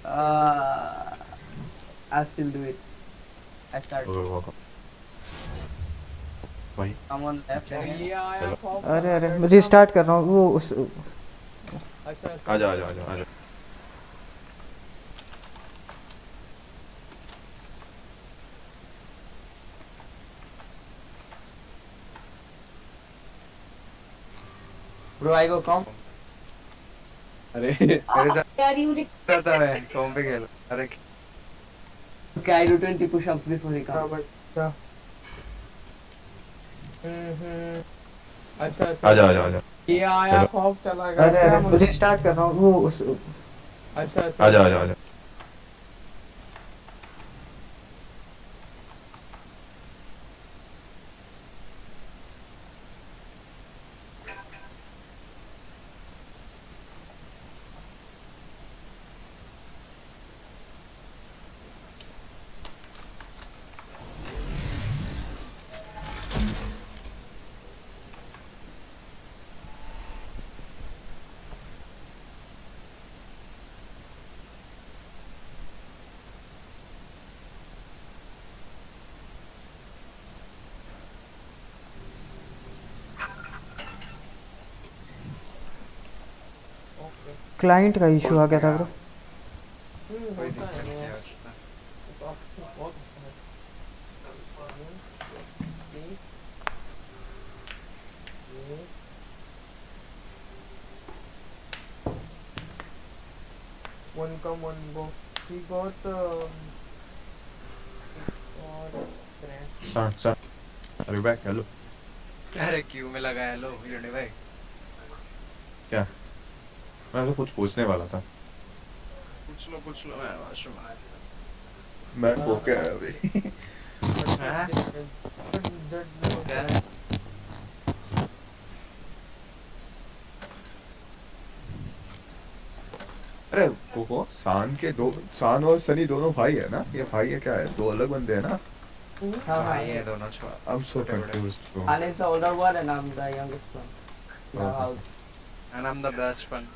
Uh, I'll still do it. I start. भाई Someone left. ये आया खौफ अरे चला अरे गया मैं एकदम। रिस्टार्ट कर रहा हूँ वो अच्छा आजा आजा आजा आजा Bro, I go comp. अरे मेरे साथ था मैं कॉम पे खेल अरे Okay, I do 20 push-ups before he हाँ comes. बच्चा अच्छा अच्छा आजा आजा आजा ये आया खौफ चला गया अरे क्या अरे मैं रिस्टार्ट कर रहा हूँ वो अच्छा अच्छा आजा आजा आजा क्लाइंट का इशू आ गया था ब्रो कोई होता दिक्कत है नहीं यार। है उसका तो आपको बहुत अच्छा है। ये one come one go. He got और सन सन अरे बैक हेलो अरे क्यों में लगा हेलो यूनी भाई क्या मैं तो कुछ पूछने वाला था पूछ लो मैं वॉशरूम आ गया मैं वो क्या है अभी हाँ? क्या है? अरे वो सान और सनी दोनों भाई है ना ये भाई है क्या है दो अलग बंदे हैं ना भाई है दोनों छोड़ I'm so छोटे-बड़े। confused bro Han is the older one and I'm the youngest one. In our Okay. house. and I'm the best one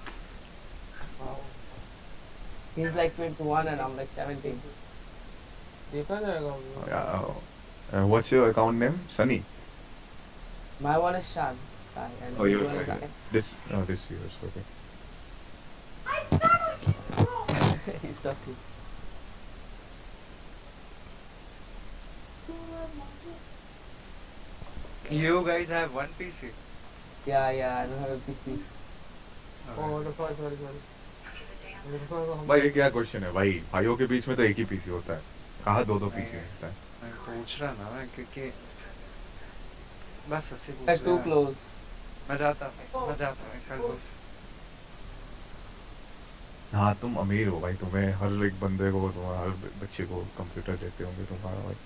He's like 21 and I'm like 17. देखा जाएगा हम लोग। yeah what's your account name Sunny My one is Shan. Sai, and oh his you one is Alex. this yours okay He's talking. you guys have one PC Yeah, I don't have a PC. Oh, the first, sorry. भाई ये क्या question है भाई भाइयों के बीच में तो एक ही पीसी होता है कहाँ दो पीसी होता है मैं पूछ रहा ना मैं क्योंकि बस ऐसे पूछ Like too रहा close. मैं जाता हूँ कल को हाँ तुम अमीर हो भाई तुम्हें हर एक बंदे को तुम्हारा हर बच्चे को कंप्यूटर देते होंगे तुम्हारा भाई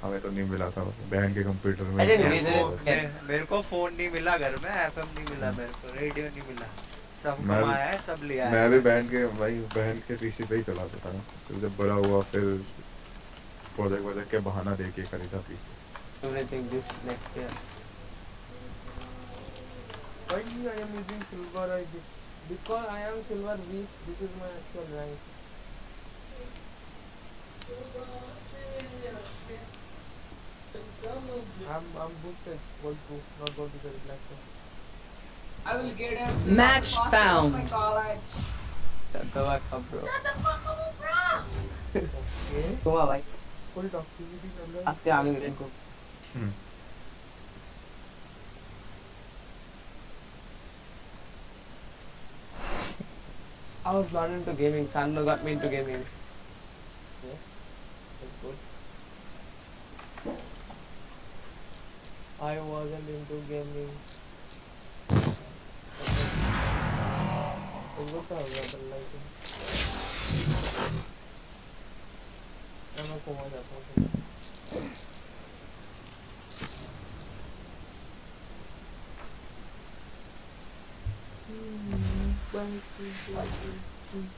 हमें तो नहीं मिला था बहन के कंप्यूटर में I didn't मेरे read it. को मेरे को फोन नहीं मिला घर में एफएम नहीं मिला मेरे को रेडियो नहीं मिला सब मैं- कमाया है सब लिया है मैं भी बहन के पीसी पे ही चलाता था फिर जब बड़ा हुआ फिर प्रोजेक्ट के बहाना दे के खरीदा PC Everything this next year. Why I am using silver ID? Because I am silver weak. This is my actual rank. I'm boosted. Gold 2, not gold to the black one. I will get a Match found. Shut the fuck up, bro. Okay. Come on, like. Full toxicity number. আজকে আমি মিলেন করব I was not into gaming. Sandro got me into gaming. That's good. I wasn't into gaming. Look how rubber lighting. मैं घुमा जाता हूँ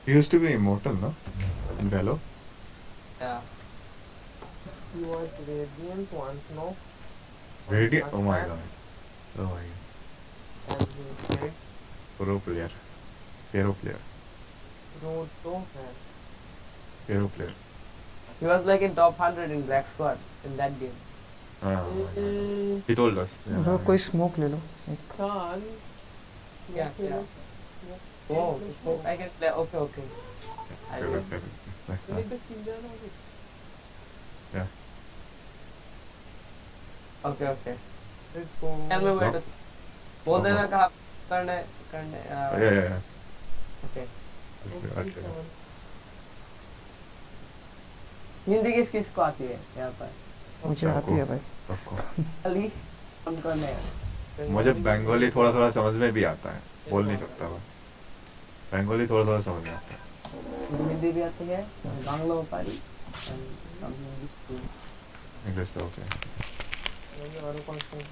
He used to be immortal no in Valo Yeah. He was radiant once, no? Radiant oh my god oh my god And he said, pro player hero player No, so है. Hero player. He was like in top 100 in Black Squad in that game. He told us. Bro कोई smoke ले लो एक Chan. Yeah, yeah. Oh, so I can play. Okay, okay. I will. Like the kinder now. Yeah. Okay, okay. Let's go. Tell me where No. to. बोल देना कहाँ करने करने. Yeah. Okay. Okay. Hindi किसको आती है यहाँ पर? मुझे आती है भाई सबको. अली हम करने हैं. मुझे बंगाली थोड़ा थोड़ा समझ में भी आता है. बोल नहीं सकता मैं. बंगाली थोड़ा थोड़ा समझ में आता है. मुझे हिंदी भी आती है. बांग्ला पारी. English तो okay. मुझे और कौन सा है?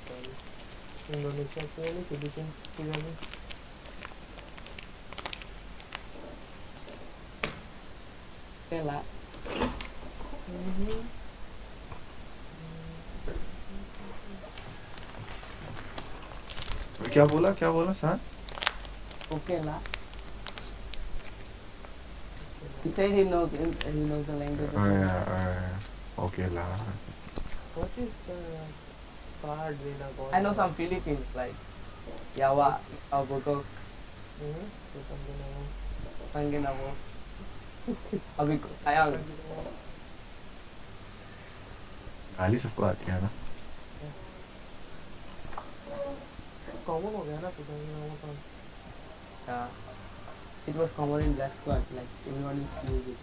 इंडोनेशिया के लिए फिलीपींस के लिए. केला. क्या बोला शान? Okela. He said he knows the language. Okay La. What is the card देना कौन? I know some Philippines like Yawa, Abogo, तो समझना है. Panginabo. अभी आया. गाली सबको आती है ना. कॉमन हो गया ना तो समझना वो तो. Yeah. It was common in Black Squad, like everyone used it.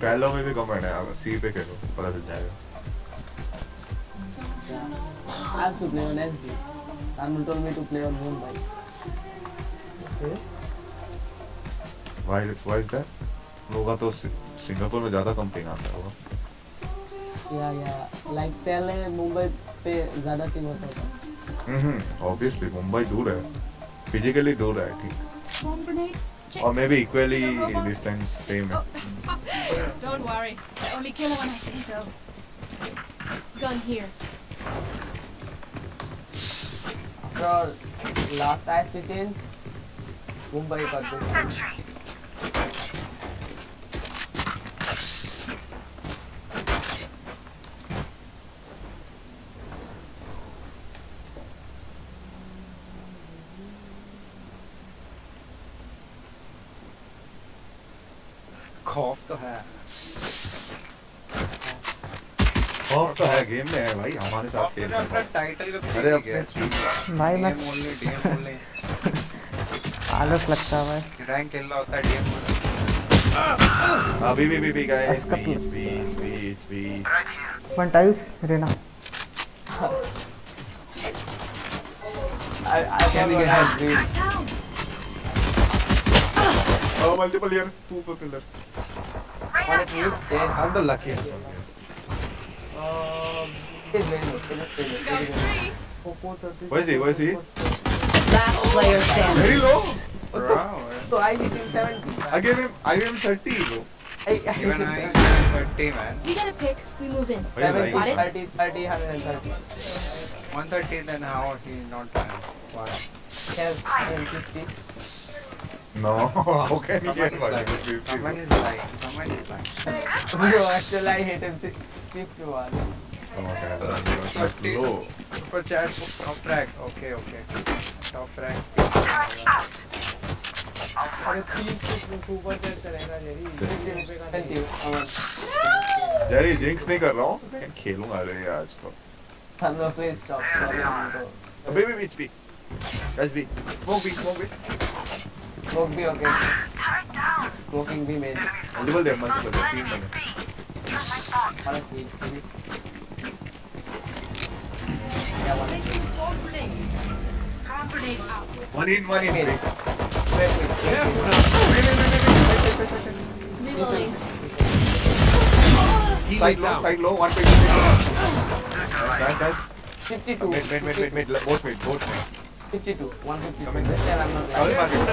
Balor में भी कमेंट है. अब सी पे खेलो पता चल जाएगा. Yeah. I also play on SD. Armand told me to play on Mumbai. Okay. Why is that? लोगा तो सिंगापुर में ज़्यादा कम पिंग आता होगा. Yeah. Like पहले मुंबई पे ज़्यादा पिंग होता था. Obviously मुंबई दूर है. Physically दूर है ठीक. Bomb grenades? Check. Or maybe equally distance same है. Don't worry. I only kill when I say so. Gun here. After last I in Mumbai got this. खौफ तो है. और तो है गेम में है भाई हमारे साथ खेल. अपना टाइटल का अरे पीछे गया. भाई मैं DM only. आलस लगता है भाई रैंक खेल रहा होता है DM only. अभी guys. Escape. Beach. One tiles Reyna I can have dream. Oh, multiple here. Two per pillar. What it is? I'm the luckiest. It is very good. It is very Got good. three. 430. Where is he? Last player standing. Very low. Wow. So I hit him 70. I gave him 30 bro. Even I 30 man. We get a pick. We move in. Why are you 70, lying? 30, 130. 130 then how he not trying? Why? Yes, 50. No, how can he get Someone is lying. Someone is lying. No, actually I hit him 51. That's low. Super chat. Top track. Okay. Top track. अरे 30 super chat करेगा Jerry. 20. Jerry, jinx नहीं कर रहा हूँ. मैं खेलूंगा रे आज तो. I'm not please stop. Be. Guys, be. Smoke be. Smoke be okay. Smoking be made. Multiple team बने. Honestly. Yeah, one. Placing swarm grenade. Swarm grenade out. One in. Wait. Reloading. Side low. 1 pick. Guys. 52. Mid. Both mid. 52. 152. This time I'm not Sorry, lying.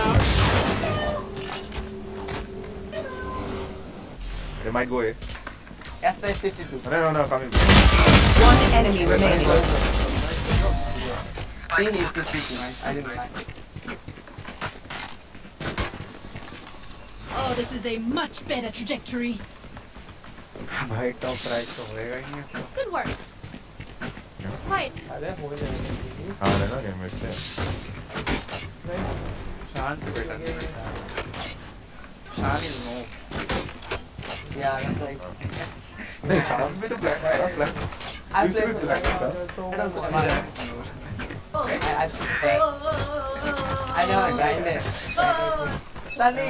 They might go A. Astra is 52. No, coming. One enemy remaining. Team is 52. I didn't like. Oh, this is a much better trajectory. भाई top price तो होएगा ही नहीं ऐसा। Good work. Right. अरे हो जाएगा हाँ लेना गेम में से शान से बेटर नहीं है। शान is no. Yeah, that's right. शाम में तो ब्लैक है black I play for black. I don't know. I never grind it. Sunny!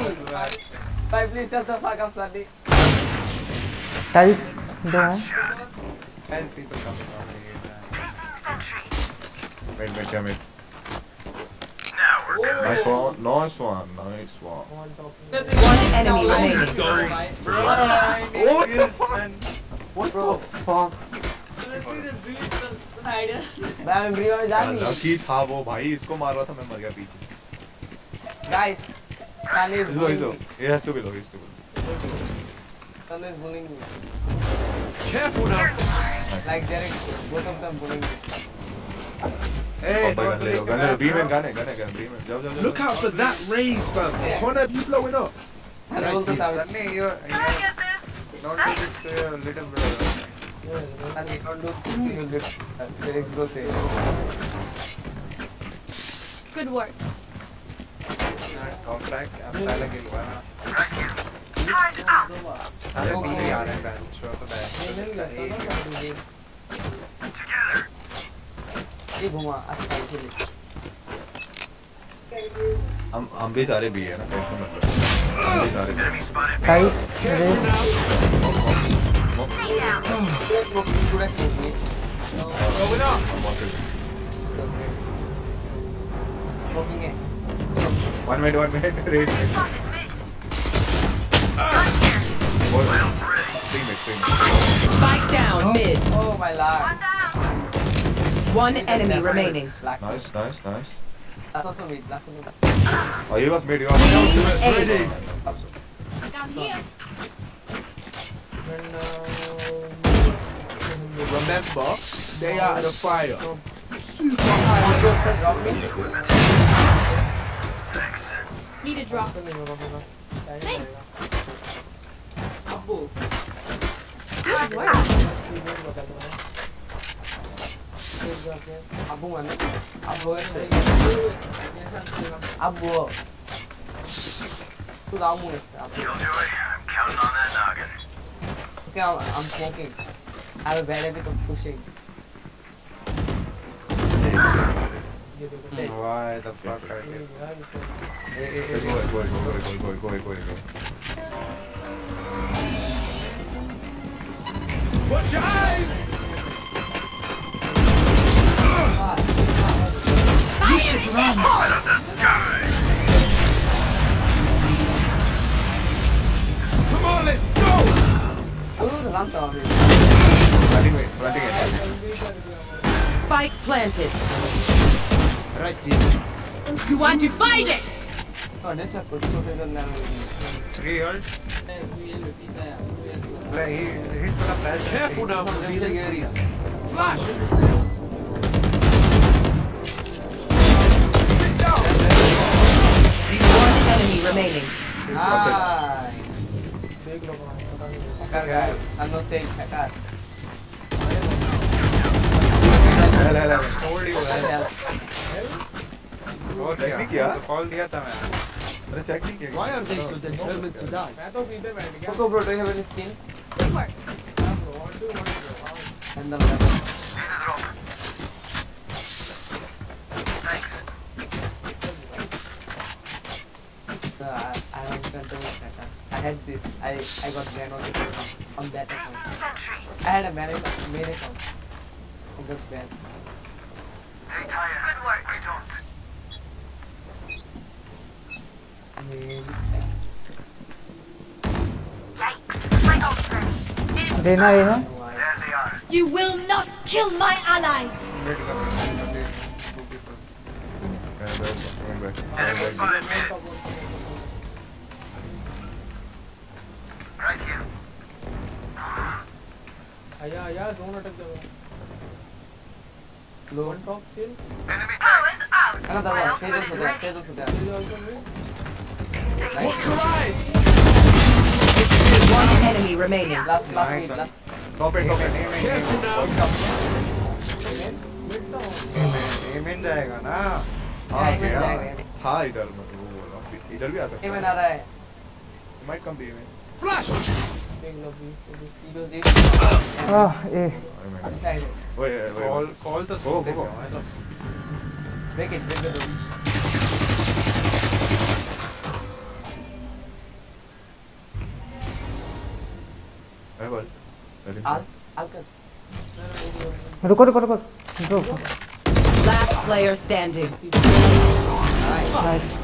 Bye, please shut the fuck up, Sunny. Tiles दो हैं And people coming on the Wait, damn it. Nice one. on top One enemy remaining. What the What the fuck? मैं agree में जा नहीं. Lucky था वो भाई इसको मार रहा था मैं मर गया पीछे Guys, Sunny is bullying me. It has to be low. Sunny is bullying me. Careful now. Like Derek, both of them bullying me. Hey, gun ले लो बीमन गन बीमन जाओ Look out for that raise, fam. Connor, you blowing up? I roll the sound. Sunny, you're not this little brother. Sunny, don't do this. You did. Derek bro say. Good work. Contract अब पहले के हुआ ना। अरे नहीं आ रहे हैं band show तो बैंड। ये घुमा अच्छा खेल. हम भी सारे भी है ना टेंशन मत लो हम भी सारे tiles race Going up. One minute raise Three minutes Spike down mid. Oh my lord. One enemy remaining. Nice That's also mid. Oh you was mid you Ready. Down here. Remember, stay out of the fire. Need a drop. Thanks. Good work. Abu mana? Abu. Tu kamu ni. Killjoy, I'm counting on that noggin. Okay, I'm smoking. I have a bad habit of pushing. Why the fuck are you? Go Watch your eyes. You should run. Light up the sky. Come on, let's go. Planting Spike planted. Right here. You want to fight it? Three ult. He's gonna flash. Careful now. Revealing area. Flash. Get down. One enemy remaining. Told you. किया call दिया था मैं। अरे check नहीं किया Why are they so determined to die? मैं तो पीछे बैठ गया. Coco bro, do you have any skin? Good work. And the level. I don't control that. I had this. I got banned on that account. I had a main account. I got banned. Good work. I don't. देना ये है There they are. You will not kill my allies. Enemy spotted mid. Right here. आया दोनों अटक जाओ. Low. One top still. Enemy tag. Another one. Stay there. He's also mid. Watch your eyes. One enemy remaining. Last Nice mid, one. last. Top पे Careful now. Payment जाएगा ना हाँ Yeah, गया yeah. हाँ इधर मतलब वो बोला इधर भी आ सकता Even आ रहा है. माइट कम भी में Flash. Big lobby. He goes deep. A Inside. वही कॉल तो go, सुनते go. क्यों है Break it, break the door. है बोल I'll cut. रुको रुको रुको रुको Last player standing. Nice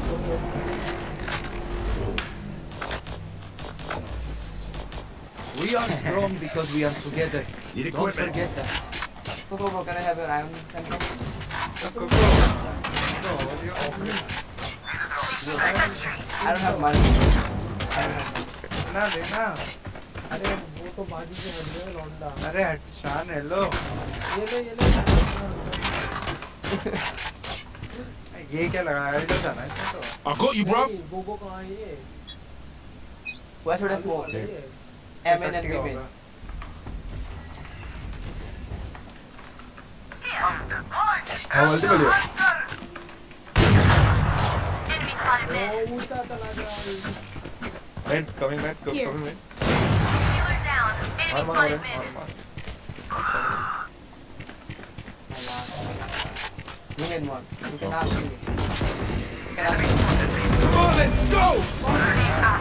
We are strong because we are together. Need Don't equipment. forget that. Go, can I have your iron sandal? I don't have money. ना देना अरे वो तो बाजू से हट गए लौंडा. अरे शान हेलो ये ले. ये क्या लगा है इधर जाना है इसमें तो I got you, bro. Gogo कहाँ है ये? Where should I smoke? ये. M in and B in. हाँ बोलते बोलिए वो ऊँचा चला गया. Mate coming mate Here. Coming mate You made one. You can ask me. You can ask me. Come on, let's go.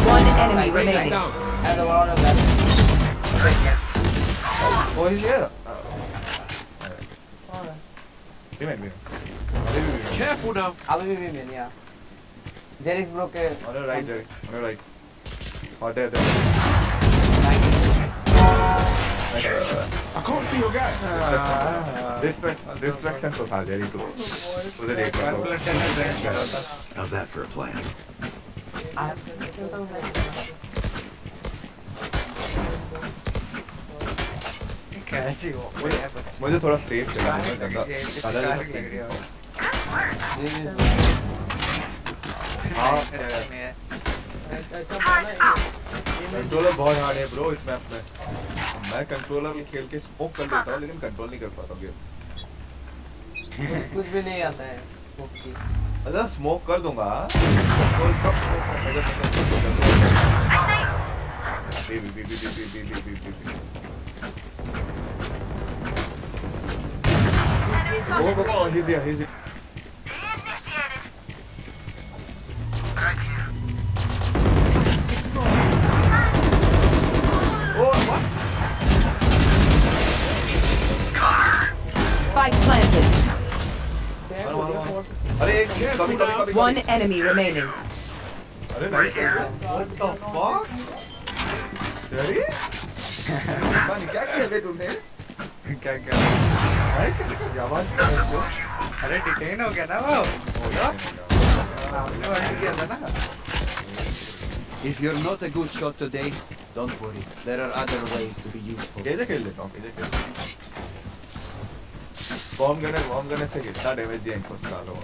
One enemy Break remaining. down. As a one of that. Oh he's here हाँ. he might be Careful now. I will be women, yeah. Jerry's broke a. on your right Jerry on your right oh there I can't see your guy. distraction तो था Jerry तो उधर एक बार How's that for a plan? कैसी हो मुझे थोड़ा safe चाहिए मैं ज़्यादा हाँ ऐसा बोला है. कंट्रोलर बहुत हार्ड है ब्रो इस मैप में मैं कंट्रोलर खेल के स्मोक कर लेता हूँ लेकिन कंट्रोल नहीं कर पाता गेम कुछ भी नहीं आता है. Okay. अच्छा स्मोक कर दूंगा कंट्रोल कब स्मोक करेगा वो ही दिया Spike planted. अरे एक कभी कभी One enemy remaining. अरे nice what the fuck Jerry पानी क्या किया बे तुमने क्या क्या ये आवाज क्या है वो अरे डिटेन हो गया ना वो होगा हमने वही किया था ना If you're not a good shot today, don't worry. There are other ways to be useful. कैसे खेल लेता हूँ कैसे बॉम्ब गने से कितना डैमेज दिया इनको सालों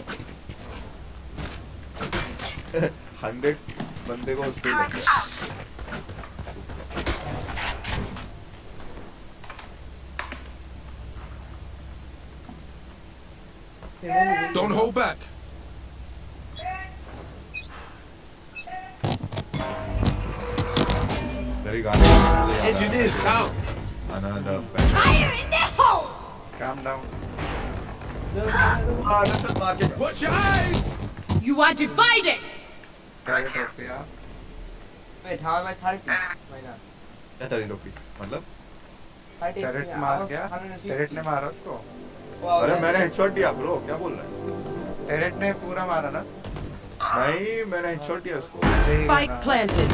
100 बंदे को उस पे लग गया Don't hold back. very गाने Hey, Judith, out. another Fire in the hole! Calm down let's mark it Watch your eyes. You are divided! क्या कर दिया Wait, how am I 30? Why not? क्या 30 रुपए मतलब 30. टेरेट yeah, I मार was गया 150. टेरेट ने मारा उसको Wow, अरे that's- मैंने हेडशॉट दिया ब्रो क्या बोल रहा है टेरेट ने पूरा मारा ना नहीं मैंने हेडशॉट दिया उसको Spike planted.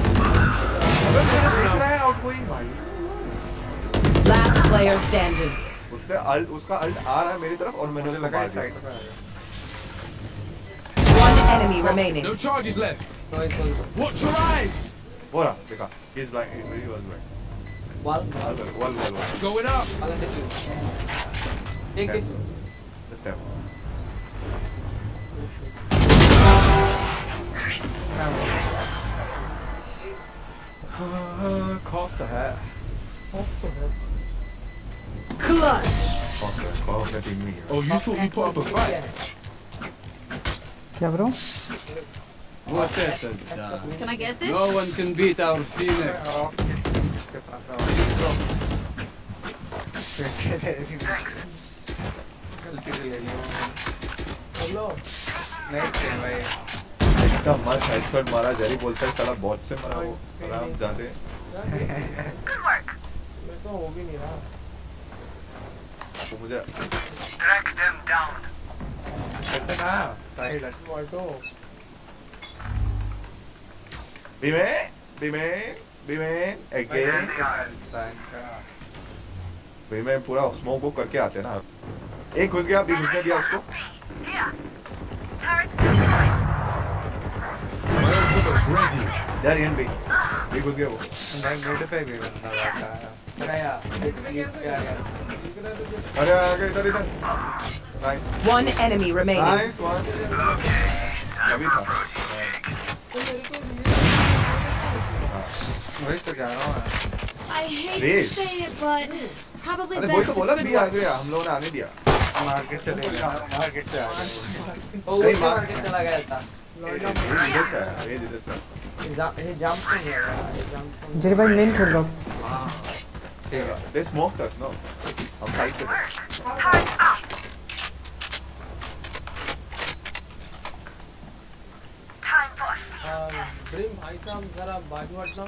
अबे मेरा दिख रहा है आउटगोइंग भाई Last player standing. उसका अल्ट आ रहा है मेरी तरफ और मैंने मुझे उसको लगा मार इस दिया साइड पे आ गया One enemy remaining. No charges left. No, it was Watch your eyes. वो रहा देखा he is blind he was blind wall. wall Going up. I'll defuse. Take it. Just tap खौफ तो है Clutch. खौफ है टीम में Oh, you thought you put up a fight? क्या bro? What is it? Can I get this? No one can beat our Phoenix. इसके पास गलती से ले लिया हेलो नहीं थे भाई इतना मस्त हेडशॉट मारा जेरी बोलता है साला बॉट से मारा वो आराम जाते मैं तो हो भी नहीं रहा वो मुझे कहते ना साहिल ऑटो बीमेन अगेन बीमेन पूरा स्मोक वो करके आते हैं ना एक घुस गया बी घुसने दिया उसको Ready. यार एन बी घुस गया वो मैं मिड पे भी बंदा बैठा है कराया क्या अरे आगे इधर इधर nice One enemy remaining. Nice one अभी था वही तो जा रहा हूँ I hate Please. to say it, but probably अरे वही best तो if बोला good भी आ work. गया हम लोगों ने आने दिया मार्केट चले गए मार्केट से आ गए वो मार्केट चला गया था ये इधर था he jumped from here he jumped from Jerry भाई मेन खोल लो ठीक है they smoked us no हम साइड पे थे ड्रीम भाई साहब जरा बाजू हटना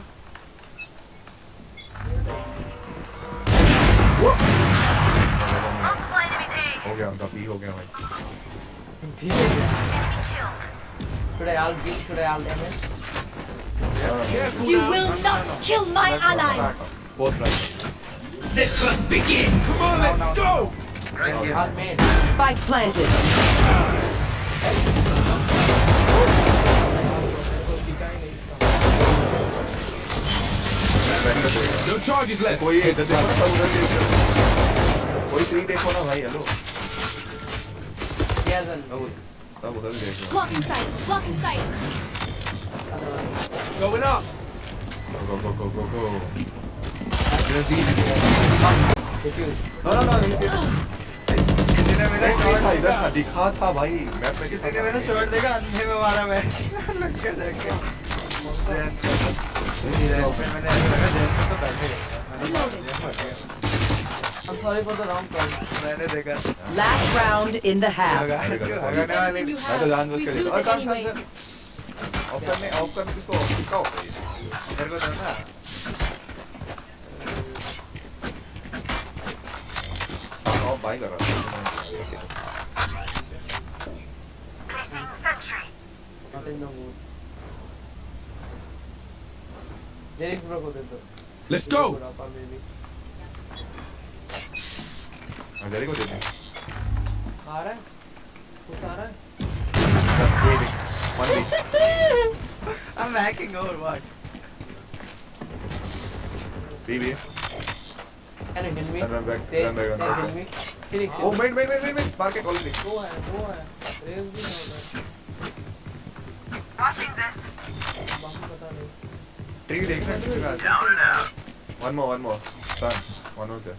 हो गया उनका पी हो गया भाई should I ult B should I ult MS You will not kill my allies. Fourth right Come on, let's go. ult main Spike planted. No charges left. कोई इधर देखो ना सब उधर देखो कोई थ्री देखो ना भाई हेलो he has an सब उधर देखो Block in sight. Block in sight. Going up. go go go go go defuse no इधर था दिखा था भाई मैप में किसी मैंने मेरा शॉट देखा अंधे में मारा मैं लग के देख के मैंने लगा जैन तो बैठे I'm sorry for the wrong call मैंने देखा Last round in the half. Use everything you मैं तो have. जानबूझ We के lose लेता it anyway. ऑफ करने किसको किसका मेरे को दो ना ऑफ बाई कर रहा not in the mood Derek bro को दे दो Let's go. maybe मैं जेरी को दे दूं आ रहा है कुछ आ रहा है one B I'm hacking or what B B can you heal me Run back, they run back, run back. heal me Felix oh wait मार के ऑलरेडी वो है रेस भी नहीं होगा बाकी पता नहीं ट्री देखना किसका one more son one of their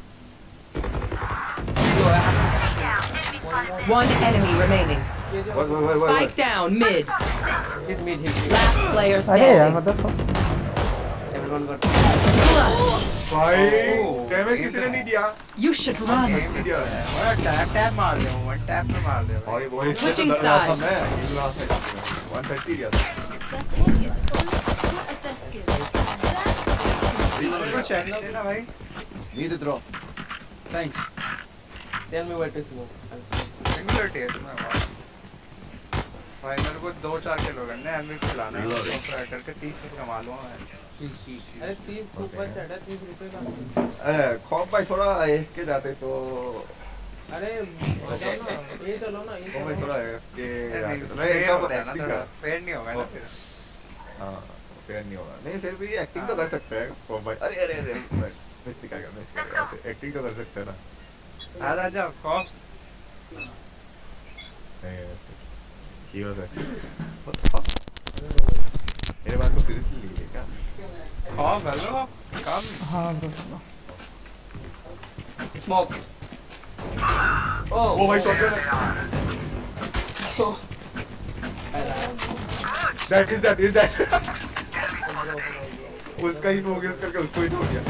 One enemy remaining. ये जो Spike down mid. hit me Last player अरे यार standing. मतलब everyone got Clutch. भाई डैमेज किसी ने नहीं दिया You should run. गेम नहीं दिया टैप मार दे वन टैप में मार दे भाई वो इससे तो Switching डर रहा था sides. मैं इस लास्ट में 130 दिया था Their tank is only as good as their skill. इसको चैनल देना भाई Need a drop. Thanks. tell me where to smoke singular test में भाई मेरे को 2-4 किलो करने हैं एमवी लाना है ऑपरेटर के 30 किलो कमा लूंगा मैं अरे 30 सुपर सेट है 30 रुपए का अरे खौफ भाई थोड़ा के जाते तो अरे आ जाओ ना ये चलो ना ये खौफ भाई चलो थोड़ा के जाते तो नहीं फेयर सब हो रहा है ना एक्टिंग थोड़ा का फेयर नहीं होगा ना फिर हां फेयर नहीं होगा नहीं फिर भी एक्टिंग तो कर सकते हैं खौफ भाई अरे मिस्टेक आ गया एक्टिंग तो कर सकते हैं ना आ जाओ कॉफ नहीं he was like what the fuck मेरे बात को seriously ले क्या? Oh, hello. Come. हाँ bro Smoke. Oh my god. So. That is that. उसका ही हो गया करके उसको ही हो गया.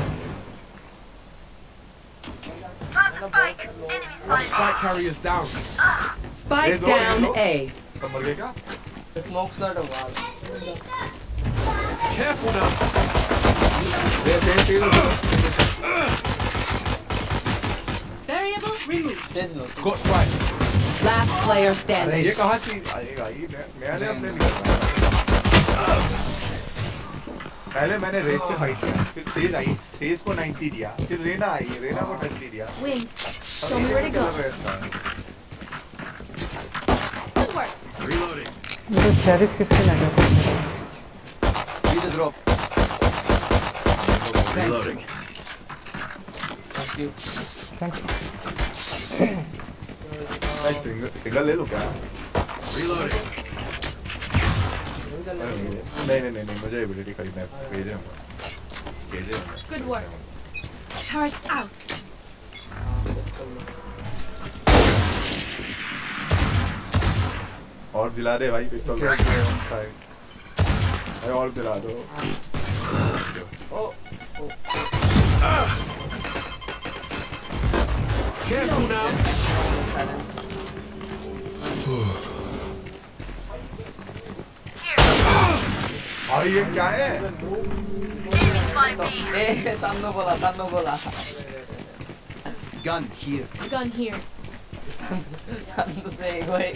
Spike carriers down. Spike down A. सब मर गए क्या? The smoke's not a wall. Careful now. Variable removed. There's no. Got spike. Last player अरे standing. ये कहाँ से आएगा? ये मैंने अपने लिया था. पहले मैंने रेस पे फाइट किया, फिर तेज आई, तेज को 90 दिया, फिर रेना आई, रेना को 30 दिया. Wing. Show me where to go. Good work. Reloading. मेरे शेरिफ किसके लगा था Need a drop. Reloading. Thank you. Thank single ले लो क्या? Reloading. नहीं मुझे एबिलिटी खरीदना है. भेजे हमको. Good work. Turret out. और दिला दे भाई पिस्तौल. भाई और दिला दो. Careful now. और ये क्या है? सामने बोला. Gun here. Gun here. सामने से एक भाई.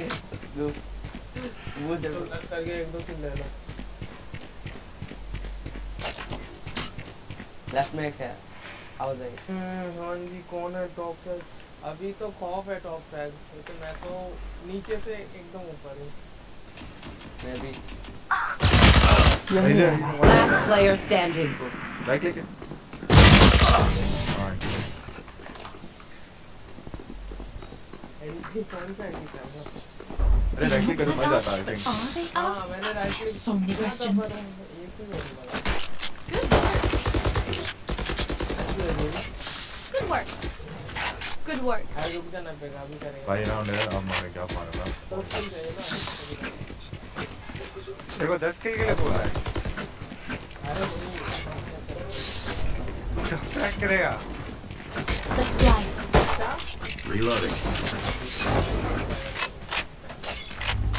वो जब करके एक दो किल ले लो. लेफ्ट में एक है. आओ जाइए. हाँ जी कौन है टॉप टैग? अभी तो खौफ है टॉप टैग, लेकिन मैं तो नीचे से एकदम ऊपर हूँ. मैं भी. Last player standing. राइट लेके. एंटी कौन सा एंटी टैग है? अरे राइट लेके तो मजा आता है. Are they हाँ us? मैंने right click. So many questions. एक ही बोलने वाला. Good work. Good work. अरे रुक जाना पेगा, अभी करेंगे. भाई राउंड है, अब मारेंगे क्या मारेगा? तो किल चाहिए ना. देखो 10 किल के लिए बोला है. अरे क्या करेगा? Let's fly. Reloading.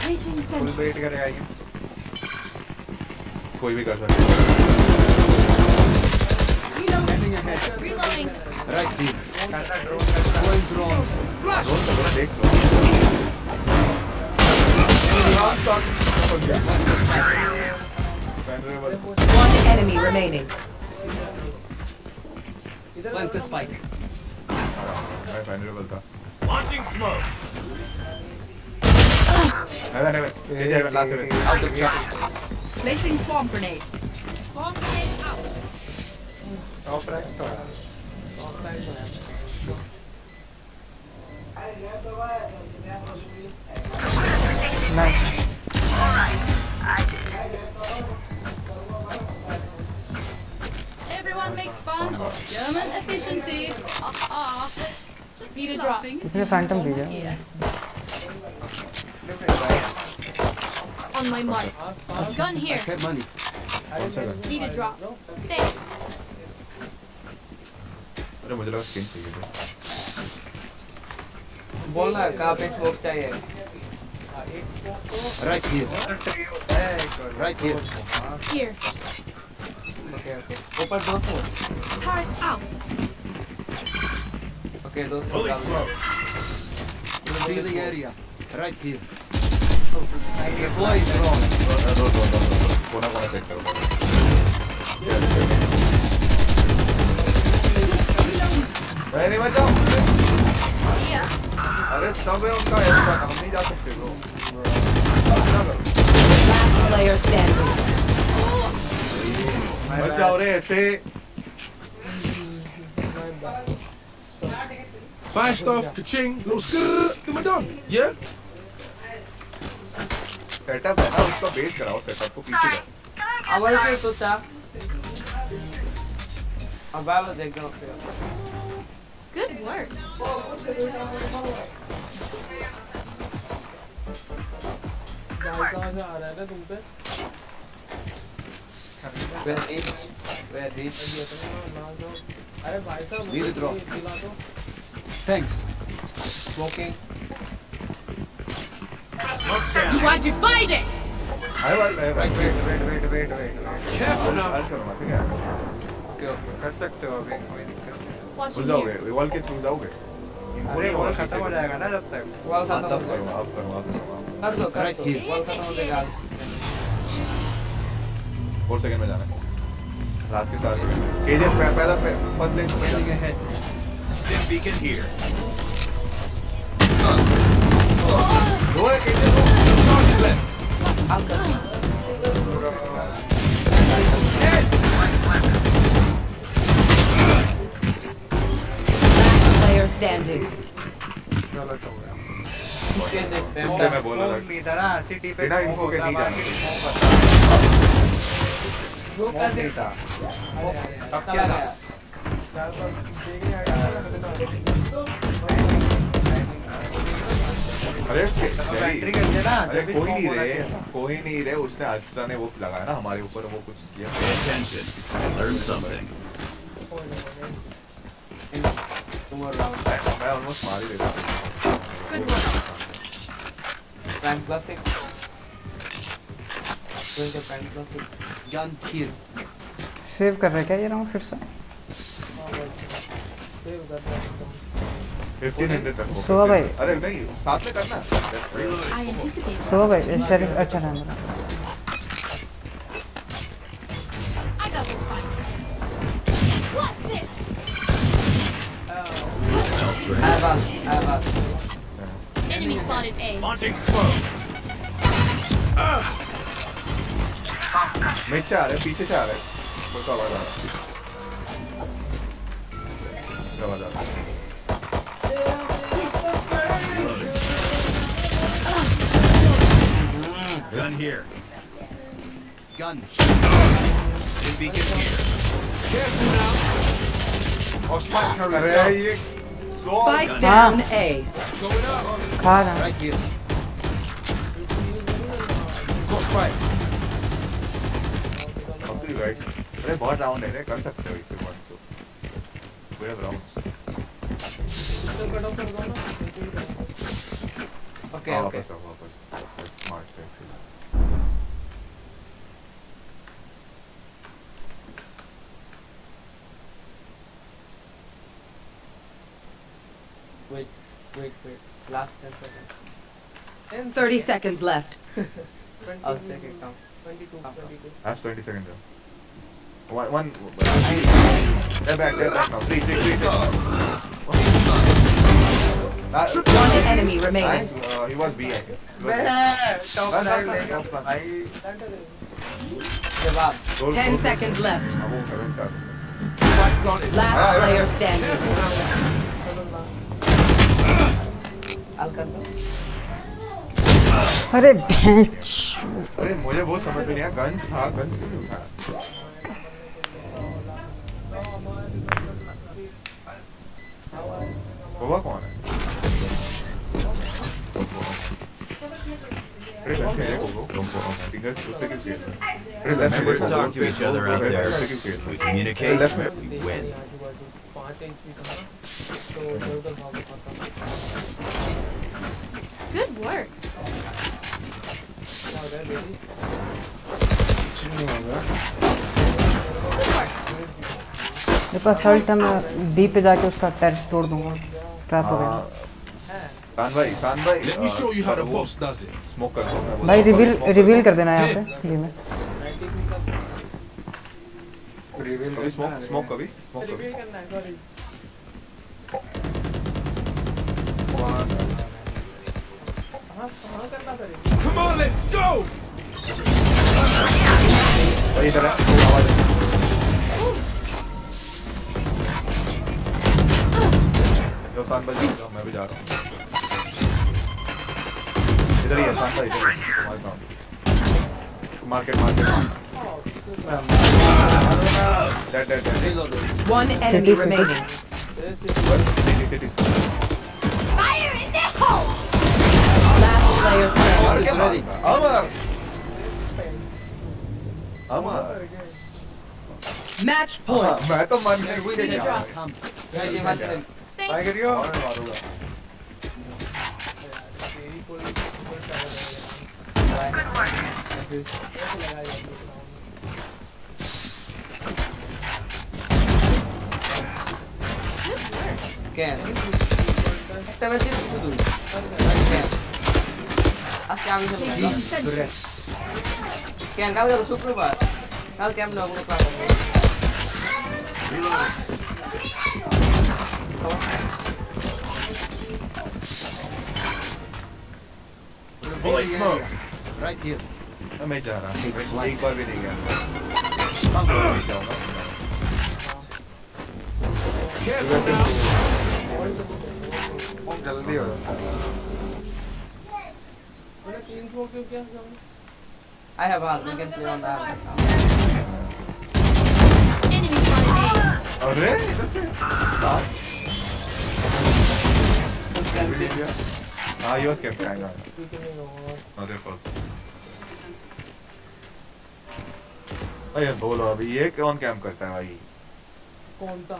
Placing full sentry. Wait करेगा ये. कोई भी कर सकता है. Reloading. Right here. करना ड्रोन करना. Going drone. रोल तो देख लो. One enemy remaining. Plant the spike. मैं vulnerable था. Launching smoke. नहीं ये है लास्ट में. Out of charge. Placing swarm grenade. Bomb grenade out. Top rank तो है. Nice. Everyone makes fun of German efficiency. Just need a drop. इसने Phantom भेजा. On my mark. Gun here. Have money. Need a drop. Thanks. अरे मुझे लगा skin चाहिए था. बोलना कहाँ पे स्मोक चाहिए. Right here. Right here. Here. Okay ऊपर दो स्मोक. Turret out. ओके दो Fully smoke. smoked. Feeling area. Right here. Deploy drone. दो कोना चेक करो. नहीं बचाओ. Yeah. अरे सब है उनका ऐसा हम नहीं जा सकते ब्रो. Last player standing. बचाओ रे ऐसे. Fast off, ka-ching, little skrrr, then we're done. Yeah? Setup है ना उसका बेस कराओ सेटअप को पीछे. हमारे से तो चा अब बाबा देख दो Good work. भाई कहाँ से आ रहा है ना तुम पे? where reach ये अपने ना जाओ। अरे भाई साहब We withdraw. मुझे दिला दो। Thanks. smoking You are divided. अरे वेट Careful now. अल्ट करो मत, ठीक है? ओके ओके कर सकते हो अभी कोई दिक्कत नहीं। घुस Watching जाओगे, here. वॉल के थ्रू जाओगे। अरे वॉल खत्म हो जाएगा ना जब तक। wall हाँ, खत्म तब हो करो, गया आप करो। कर दो Right here. wall खत्म हो गया 4 सेकंड में जाना है। लास्ट के साथ केजे पहला फर्स्ट प्लेस पे Scanning ahead. Dim beacon here. दो है केजे दो। Charge left. Player standing. गलत हो गया। इसलिए मैं बोल रहा था। नहीं था ना सिटी पे बिना smoke info के होता, नहीं बाकी जाना। smoke होता। Smoke नहीं था। अब क्या था? यार पर देखने आया अरे बैटरी कर दिया ना अरे जब भी कोई smoke नहीं होना रहे, चाहिए था। कोई नहीं रहे। उसने अस्त्रा ने वो लगाया ना हमारे ऊपर, वो कुछ किया। Attention. Learn something. tomorrow round मैं ऑलमोस्ट मार ही देता। Good work. prime classic going to prime classic Gun here. Save कर रहे क्या ये राउंड फिर से? सेव कर रहा हूँ। 1500 तक हो। सुबह भाई। अरे नहीं, साथ में करना। I anticipate. सुबह भाई शरीफ अच्छा रहा मेरा। I got this fight. Watch this. I have a Enemy spotted A. Launching smoke. Mid से आ रहे, पीछे से आ रहे। कोई तो आवाज आ रहा है। आवाज आ रहा है। Gun here. Gun. Dim beacon here. Careful now. और spike carries अरे down। ये Spike down A. Going up. खा रहा Right here. Got spike. Right. अरे बहुत राउंड है रे, कर सकते हो इसे वन तो। वे हैव राउंड। तो कट ऑफ कर दो ना। okay okay वापस smart taxi. wait last 10 seconds 30 seconds left. I'll take it down 22. That's 20 seconds. One. They're back now. Three. One enemy remaining. He was B, I think. मैं top बस, side बस, लेगा बस, बस। भाई। जवाब 10 seconds left. अब वो करें क्या? Last player standing. I'll cut them अरे बेंच। अरे मुझे वो समझ में नहीं आया, गन था, गन क्यों नहीं उठाया? वो कौन है? अरे गन है वो फिंगर उससे क्यों खेल रहा है? अरे left Remember to talk to each other out there. उससे क्यों खेल रहा We है? communicate, Left में। we win. 5 इंच की था ना, तो उधर भाग पाता। Good work. क्या हो रहा है बेबी? Good work. मेरे पास अल्ट है, मैं बी पे जाके उसका टेरेस तोड़ दूंगा। ट्रैप हो गया। शान भाई Let me show you how the boss does it. Smoke कर दो। भाई रिवील कर देना यहाँ पे बी में। 93 का कभी स्मोक कभी रिवील करना है, सॉरी। कहाँ करना था reveal? Come on, let's go. भाई इधर है, वो आवाज है। जो शान भाई जाओ, मैं भी जा रहा हूँ। इधर ही है शान भाई, इधर ही है, तुम्हारे सामने। Market Dead. One enemy City. remaining. City. Fire in the hole! Last player standing. Is ready. Amar. Match point. मैं तो मन में हुई Need a नहीं drop. ये बात है। Thank भाई करियो मारूंगा तेरी कोई ऊपर टावर Can. একটা বেশি শুধু। Can. আজকে আমি চলে গেলাম। Can কালকে তো শুক্রবার। কালকে আমি কোনো ক্লাস হবে। Fully smoked. Right here. मैं जा रहा हूँ एक बार भी नहीं गया Careful now. जल्दी हो जाता है मैंने 3 स्मोक क्यों किया हमने? I have all. We can play on that. Enemy spotted A. अरे हाँ यूएस कैंप आएगा पीछे नहीं होगा। अरे पर अरे बोलो अभी ये कौन कैंप करता है भाई कौन था?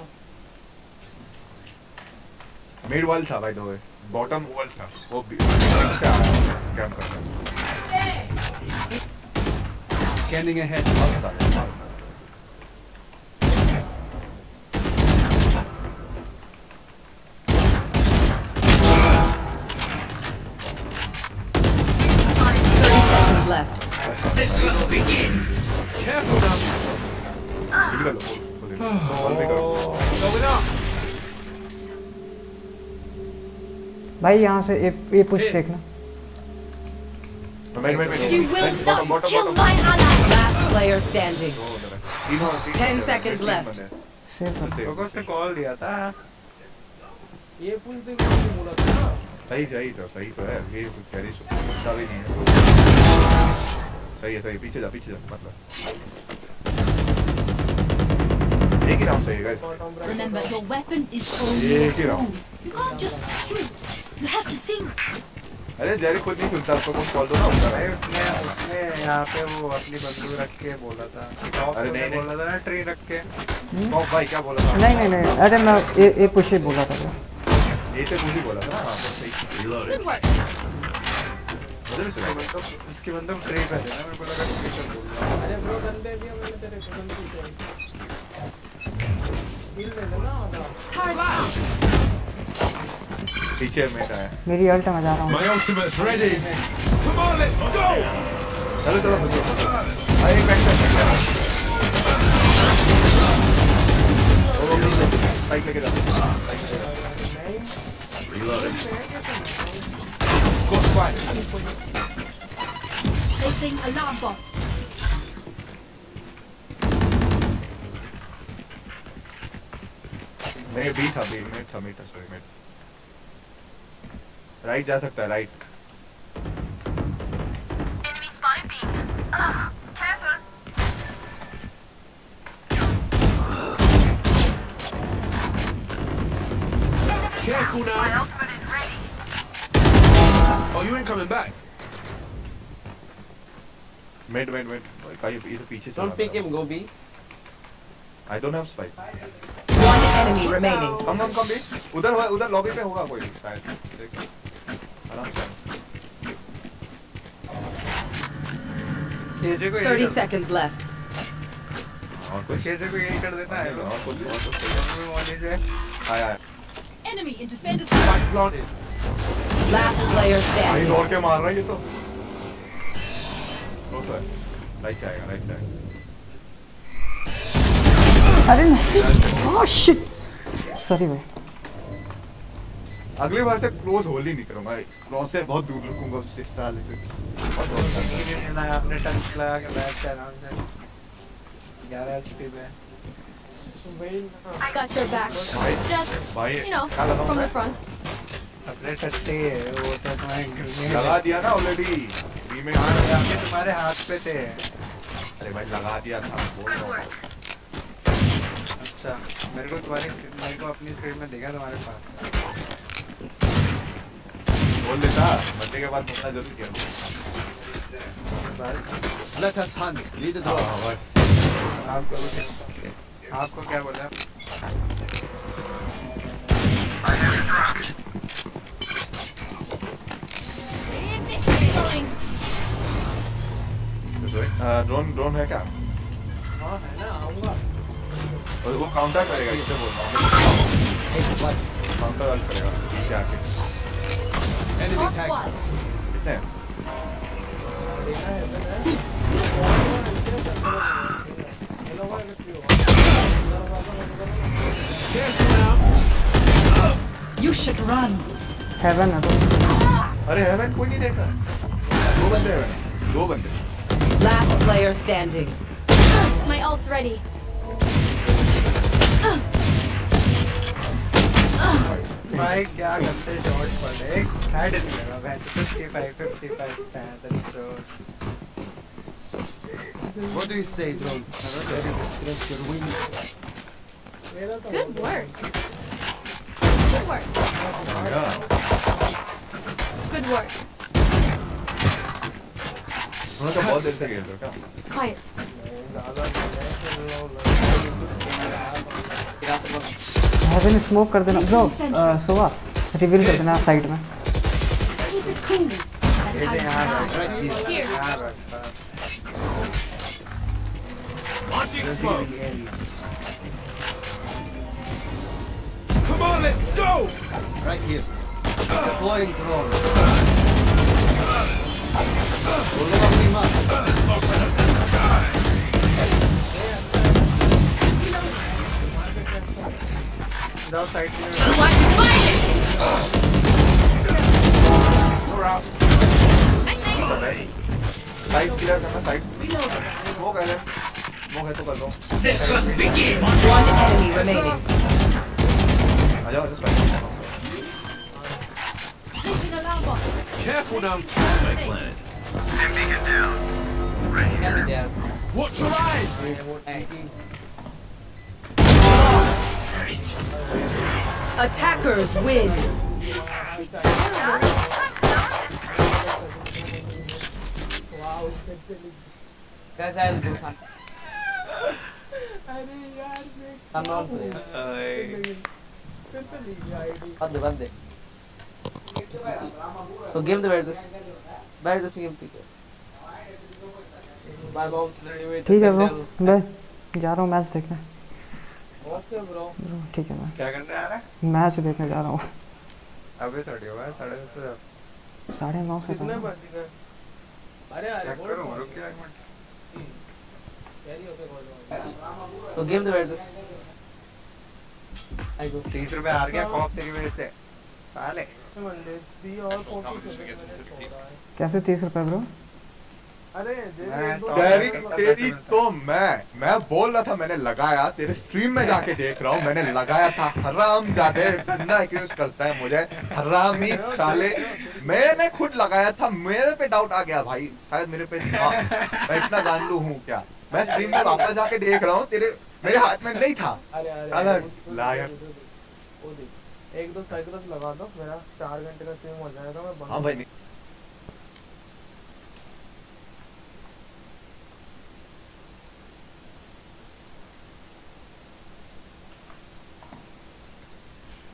मिड वाल था भाई दो बॉटम वाल था वो कैंप करता है Scanning ahead. Left. Careful now. किधर लो बॉल पे करो Going up. भाई यहाँ से ए पुश देखना मैं You will not kill my ally! Last player standing. 10 seconds left. Save कर लोगों से कॉल दिया था ये पुल से भी बोला था ना। सही तो है ये कैरी का भी नहीं है सही है पीछे जा मतलब एक ही राउंड सही है guys Remember, your weapon is Yeah, only a get tool. out. You can't just shoot. You have to think. अरे जेरी खुद नहीं सुनता उसको कुछ कॉल दो ना होता भाई है उसने यहाँ पे वो अपनी बंदूक रख के बोला था टॉप अरे पे नहीं, बोला था ना ट्री रख के कौन भाई क्या बोला था नहीं अरे मैं ए पुश ही बोला था ये से मुझे बोला था ना हाँ तो सही Good work. मुझे भी सुना तो उसकी बंदूक ट्री पे देना मेरे को लगा ट्री पे बोल रहा अरे ब्रो गन दे दिया मैंने तेरे को गन पीछे। हिल ले ना आधा। पीछे में है मेरी अल्ट में जा रहा हूँ My ultimate's ready. Come on, let's go. चलो भाई एक बैक साइड लेके जा Got spike. Placing alarm bot. नहीं बी था सॉरी मिड राइट जा सकता है right Enemy spotted B. Careful. Careful now. Oh, you ain't coming back. Mid भाई ये तो पीछे Don't pick him. Go B. I don't have spike One enemy remaining. कम भी उधर लॉबी पे होगा कोई शायद देख आराम से केजे को 30 seconds left. और कुछ केजे को यही कर देता है और कुछ मॉनी से आया Enemy in defender's Spike planted. Last player भाई standing. दौड़ के मार रहा है ये तो है राइट से आएगा अरे नहीं ओह शिट सॉरी भाई अगली बार से क्लोज होल ही नहीं करूंगा क्रॉस से बहुत दूर रुकूंगा उससे साल से आपने टच लगा के बैठ के आराम से 11 एचपी पे वही ना। got your back. Just, भाई you know, क्या लगाऊं from मैं? the front. अपने टट्टे वो तो तुम्हारे लगा दिया ना ऑलरेडी टीम में जाके तुम्हारे हाथ पे थे अरे भाई लगा दिया था बोल रहा हूँ अच्छा मेरे को अपनी स्क्रीन में दिखा तुम्हारे पास बोल देता बंदे के बाद मुद्दा जरूर किया बस Let us hunt. Lead the dog. हाँ बस आपको क्या बोला Going. ड्रोन है क्या हाँ है ना, आऊंगा। और वो काउंटर करेगा इसे बोल रहा हूँ काउंटर वाल करेगा क्या के Enemy Off tag. what? कितने देखा है मैंने। हेलो भाई कितनी हो? Careful now. You should run. Heaven है तो अरे हेवन कोई नहीं देखा दो बंदे हैं दो बंदे Last player standing. My ult's ready. भाई क्या गंदे शॉट पड़े एक हेड नहीं लगा भाई 55 पैंतीस What do you say, drone? Ready to stretch your wings? मेरा तो Good work. Good work. Good work. उन्होंने तो बहुत देर से खेल रहे हो क्या Quiet. हेवन स्मोक कर देना ब्रो सोवा रिवील कर देना साइड में Keep it cool. That's how you survive. Here. Launching smoke. Come on, let's go. Right here. Deploying drone. Follow me, man. जाओ साइड में Watch your fire. Side clear करना side Reload. Smoke है smoke है तो कर दो One enemy remaining. आ जाओ side Placing alarm bot. Careful now. Watch your eyes. Attackers win. Guys, I'll do fun. अरे यार देख I'm not playing. फिर से ली आईडी बंदे तो give the bear this game ठीक है बाय बाय ठीक है ब्रो मैं जा रहा हूँ मैच देखने ओके ब्रो ब्रो ठीक है मैं क्या करने आ रहा है मैच देखने जा रहा हूँ अभी 30 हुआ है 9:30 9:30 से कितने बज गए अरे अरे चेक करो रुक जा एक मिनट कैरी होके बोल तो give the bear this I go 30 रुपए हार गया कॉप तेरी वजह से साले रहा दी और 40 कैसे 30 रुपए ब्रो अरे तेरी तेरी तो मैं बोल रहा था मैंने लगाया तेरे स्ट्रीम में जाके देख रहा हूँ मैंने लगाया था हराम जादे जिंदा एक्यूज करता है मुझे हरामी साले मैंने खुद लगाया था मेरे पे डाउट आ गया भाई शायद मेरे पे था मैं इतना गांडू हूँ क्या मैं स्ट्रीम में वापस जाके देख रहा हूँ तेरे मेरे हाथ में नहीं था अरे लायर वो देख एक दो साइकिल्स लगा दो मेरा 4 घंटे का स्ट्रीम हो जाएगा मैं हाँ भाई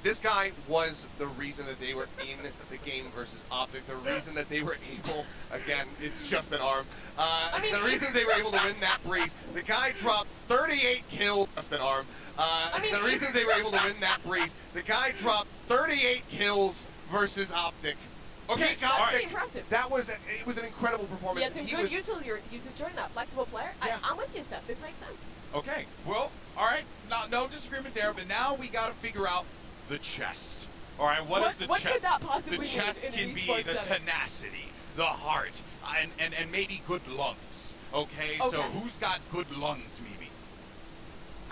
This guy was the reason that they were in the game versus Optic. The reason that they were able, again, it's just an arm. The reason they were able to win that breeze, the guy dropped 38 kills, just an arm. The reason they were able to win that breeze, the guy dropped 38 kills versus Optic. Okay, That's Optic, pretty impressive. that was it was an incredible performance. He had some He good was- usage during that. Flexible player. Yeah. I'm with you, Seth. This makes sense. Okay, well, all right, no disagreement there, but now we got to figure out the chest. All right, what is the what chest? could that possibly the mean chest in an can be esports the setting? tenacity, the heart, and maybe good lungs. Okay, so Okay. who's got good lungs, maybe?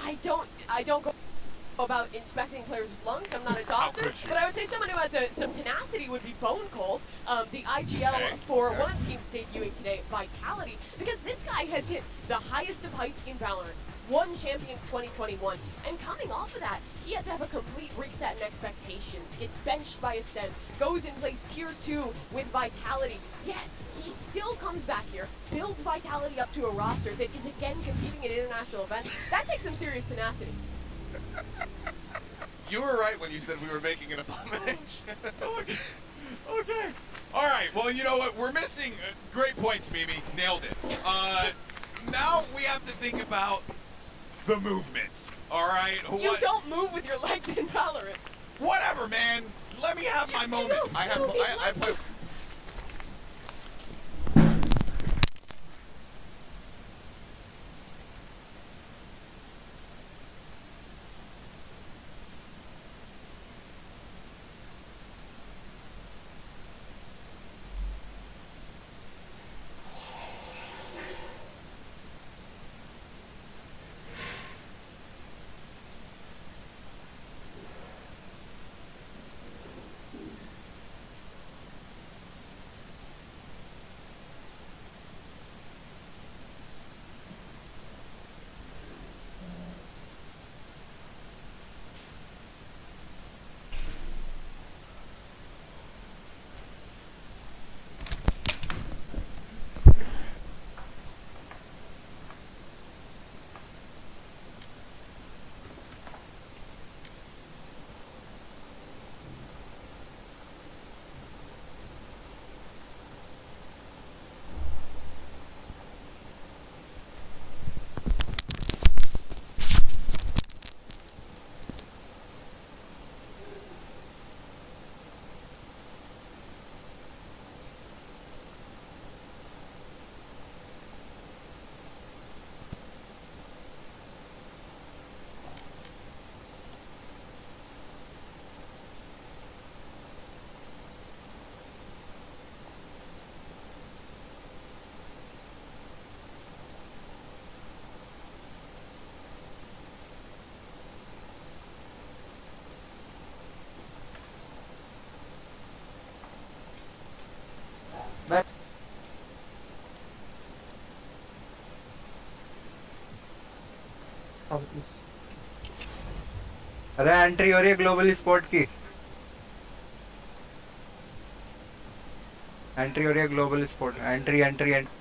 I don't go. about inspecting players' lungs. I'm not a doctor, but I would say someone who has some tenacity would be Bone Cold, the IGL for one of the teams debuting today, Vitality, because this guy has hit the highest of heights in Valorant. Won Champions 2021, and coming off of that, he had to have a complete reset in expectations. Gets benched by Ascent, goes and plays Tier 2 with Vitality, yet he still comes back here, builds Vitality up to a roster that is again competing in international events. That takes some serious tenacity. You were right when you said we were making an abomination. Okay. All right. Well, you know what? We're missing great points, Mimi. Nailed it. Now we have to think about the movements. All right. You don't move with your legs in Valorant. Whatever, man. Let me have my moment. I play. But अरे entry हो रही है global sport की entry हो रही है global sport entry entry entry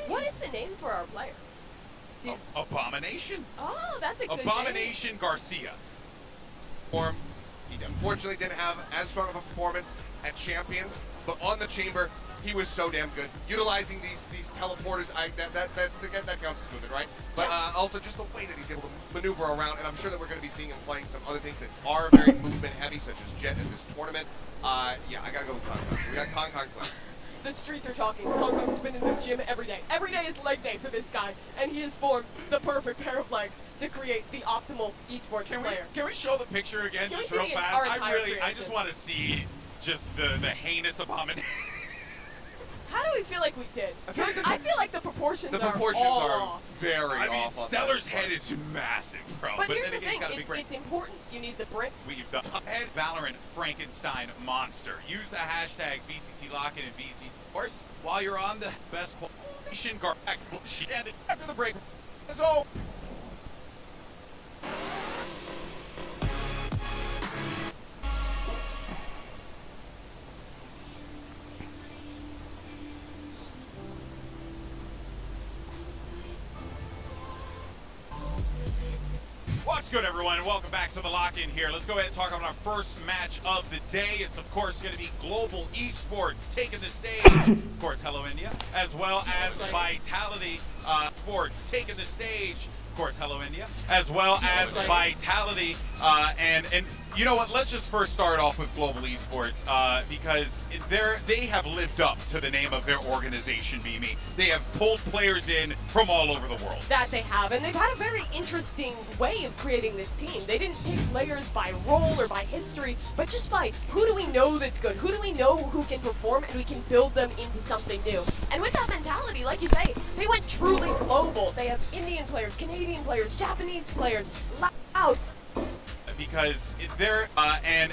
What is the name for our player? Abomination? Oh, that's a good Abomination Garcia. He unfortunately didn't have as strong of a performance at Champions, but on the chamber, he was so damn good. Utilizing these teleporters, that counts as movement, right? But also just the way that he's able to maneuver around, and I'm sure that we're going to be seeing him playing some other things that are very movement heavy, such as Jet in this tournament. Yeah, I gotta go with Kong Kong. So we got Kong Kong's last. The streets are talking. Kong Kong's been in the gym every day. Every day is leg day for this guy, and he has formed the perfect pair of legs to create the optimal esports player. Can we show the picture again Can we just see real the- fast? our I entire just creation? want to see just the heinous abomination. How do we feel like we did? I feel like the proportions The are proportions all are off. very I mean, off. on Stellar's that head one. is massive, bro. But here's then the again, thing, gotta be great. it's important. You need the brick. We've done head Valorant Frankenstein monster. Use the hashtags VCT Lockin and VC. Of course, while you're on the best qualification guard bullshit. And after the break, so. What's good, everyone, and welcome back to the Lock-In here. Let's go ahead and talk about our first match of the day. It's, of course, going to be Global Esports taking the stage. Of course, Hello India, as well as Vitality Sports taking the stage. Of course, Hello India, as well as Vitality, and you know what? Let's just first start off with Global Esports because they have lived up to the name of their organization, Mimi. They have pulled players in from all over the world. That they have, and they've had a very interesting way of creating this team. They didn't pick players by role or by history, but just by who do we know that's good, who do we know who can perform, and we can build them into something new. And with that mentality, like you say, they went truly global. They have Indian players, Canadian players, Japanese players, Laos. Because they're and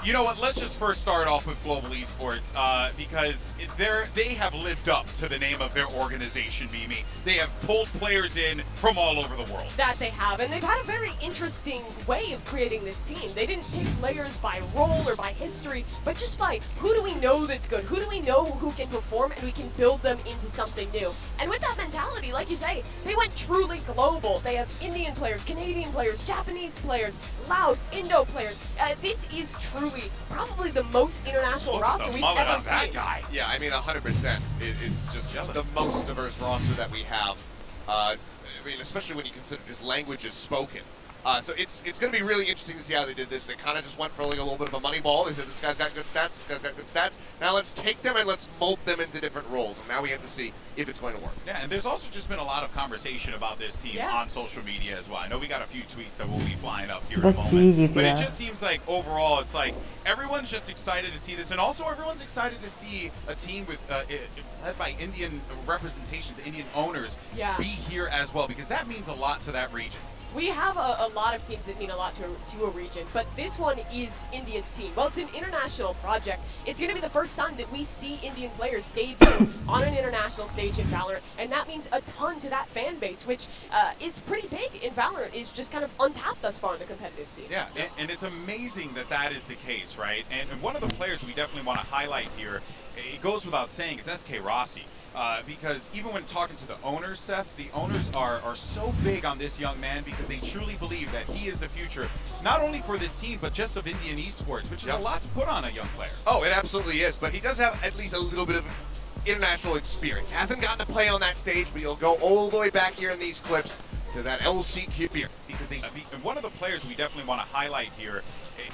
you know what? Let's just first start off with Global Esports because they have lived up to the name of their organization, Mimi. They have pulled players in from all over the world. That they have, and they've had a very interesting way of creating this team. They didn't pick players by role or by history, but just by who do we know that's good, who do we know who can perform, and we can build them into something new. And with that mentality, like you say, they went truly global. They have Indian players, Canadian players, Japanese players, Laos, Indo players. This is truly probably the most international roster we've ever seen. Yeah, I mean, 100%. It's just the most diverse roster that we have. I mean, especially when you consider just languages spoken. So it's going to be really interesting to see how they did this. They kind of just went for like a little bit of a money ball. They said, this guy's got good stats, this guy's got good stats. Now let's take them and let's mold them into different roles. And now we have to see if it's going to work. Yeah, and there's also just been a lot of conversation about this team on social media as well. I know we got a few tweets that will be flying up here in a moment. But it just seems like overall, it's like everyone's just excited to see this. And also everyone's excited to see a team with led by Indian representations, Indian owners, be here as well. Because that means a lot to that region. We have a lot of teams that mean a lot to a region, but this one is India's team. Well, it's an international project. It's going to be the first time that we see Indian players debut on an international stage in Valorant, and that means a ton to that fan base, which is pretty big in Valorant, is just kind of untapped thus far in the competitive scene. Yeah, and it's amazing that that is the case, right? And one of the players we definitely want to highlight here, it goes without saying, it's SK Rossi. Because even when talking to the owners, Seth, the owners are so big on this young man because they truly believe that he is the future, not only for this team, but just of Indian esports, which is a lot to put on a young player. Oh, it absolutely is. But he does have at least a little bit of international experience. Hasn't gotten to play on that stage, but he'll go all the way back here in these clips to that LCQ beer. Because and one of the players we definitely want to highlight here,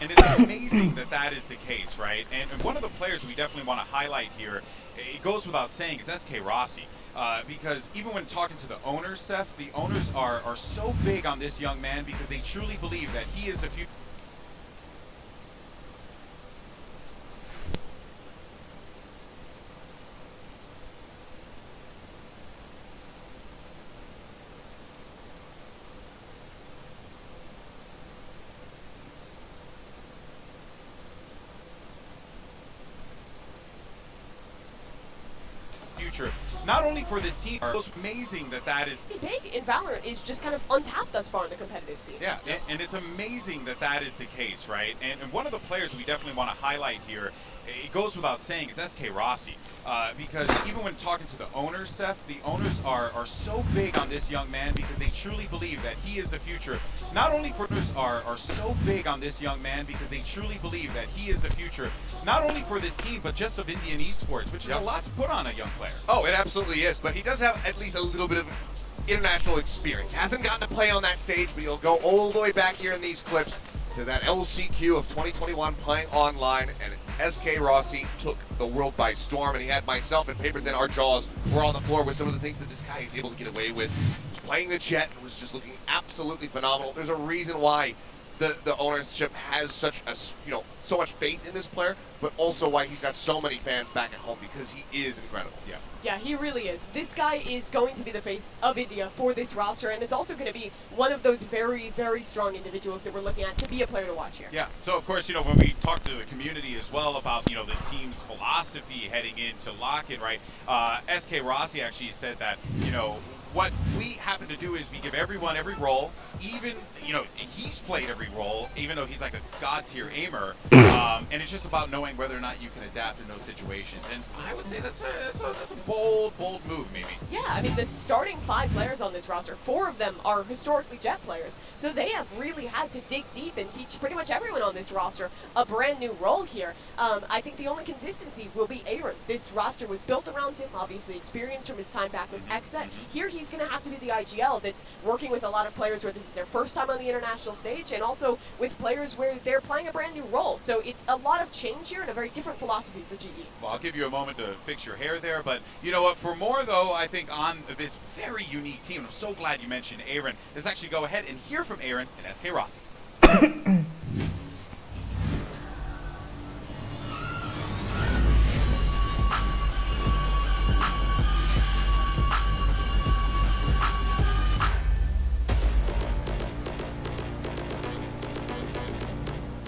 and it's amazing that that is the case, right? And one of the players we definitely want to highlight here, it goes without saying, it's SK Rossi. Because even when talking to the owners, Seth, the owners are so big on this young man because they truly believe that he is the future. Not only for this team, it's amazing that that is big in Valorant, is just kind of untapped thus far in the competitive scene. Yeah, and it's amazing that that is the case, right? And one of the players we definitely want to highlight here, it goes without saying, it's SK Rossi. Because even when talking to the owners, Seth, the owners are so big on this young man because they truly believe that he is the future. Not only for are so big on this young man because they truly believe that he is the future, not only for this team, but just of Indian esports, which is a lot to put on a young player. Oh, it absolutely is. But he does have at least a little bit of international experience. Hasn't gotten to play on that stage, but he'll go all the way back here in these clips to that LCQ of 2021 playing online, and SK Rossi took the world by storm, and he had myself and Paper, then our jaws were on the floor with some of the things that this guy is able to get away with. He was playing the Jet and was just looking absolutely phenomenal. There's a reason why the ownership has such a so much faith in this player, but also why he's got so many fans back at home, because he is incredible. Yeah. Yeah, he really is. This guy is going to be the face of India for this roster, and is also going to be one of those very, very strong individuals that we're looking at to be a player to watch here. Yeah, so of course, when we talk to the community as well about, the team's philosophy heading into lock-in, right, SK Rossi actually said that, what we happen to do is we give everyone every role, even, he's played every role, even though he's like a god-tier aimer, and it's just about knowing whether or not you can adapt in those situations. And I would say that's a bold move, maybe. Yeah, I mean, the starting 5 players on this roster, 4 of them are historically Jet players, so they have really had to dig deep and teach pretty much everyone on this roster a brand new role here. I think the only consistency will be Aaron. This roster was built around him, obviously experienced from his time back with XSET. Here he's going to have to be the IGL that's working with a lot of players where this is their first time on the international stage, and also with players where they're playing a brand new role. So it's a lot of change here and a very different philosophy for GE. Well, I'll give you a moment to fix your hair there, but you know what? For more, though, I think on this very unique team, and I'm so glad you mentioned Aaron, let's actually go ahead and hear from Aaron and SK Rossi.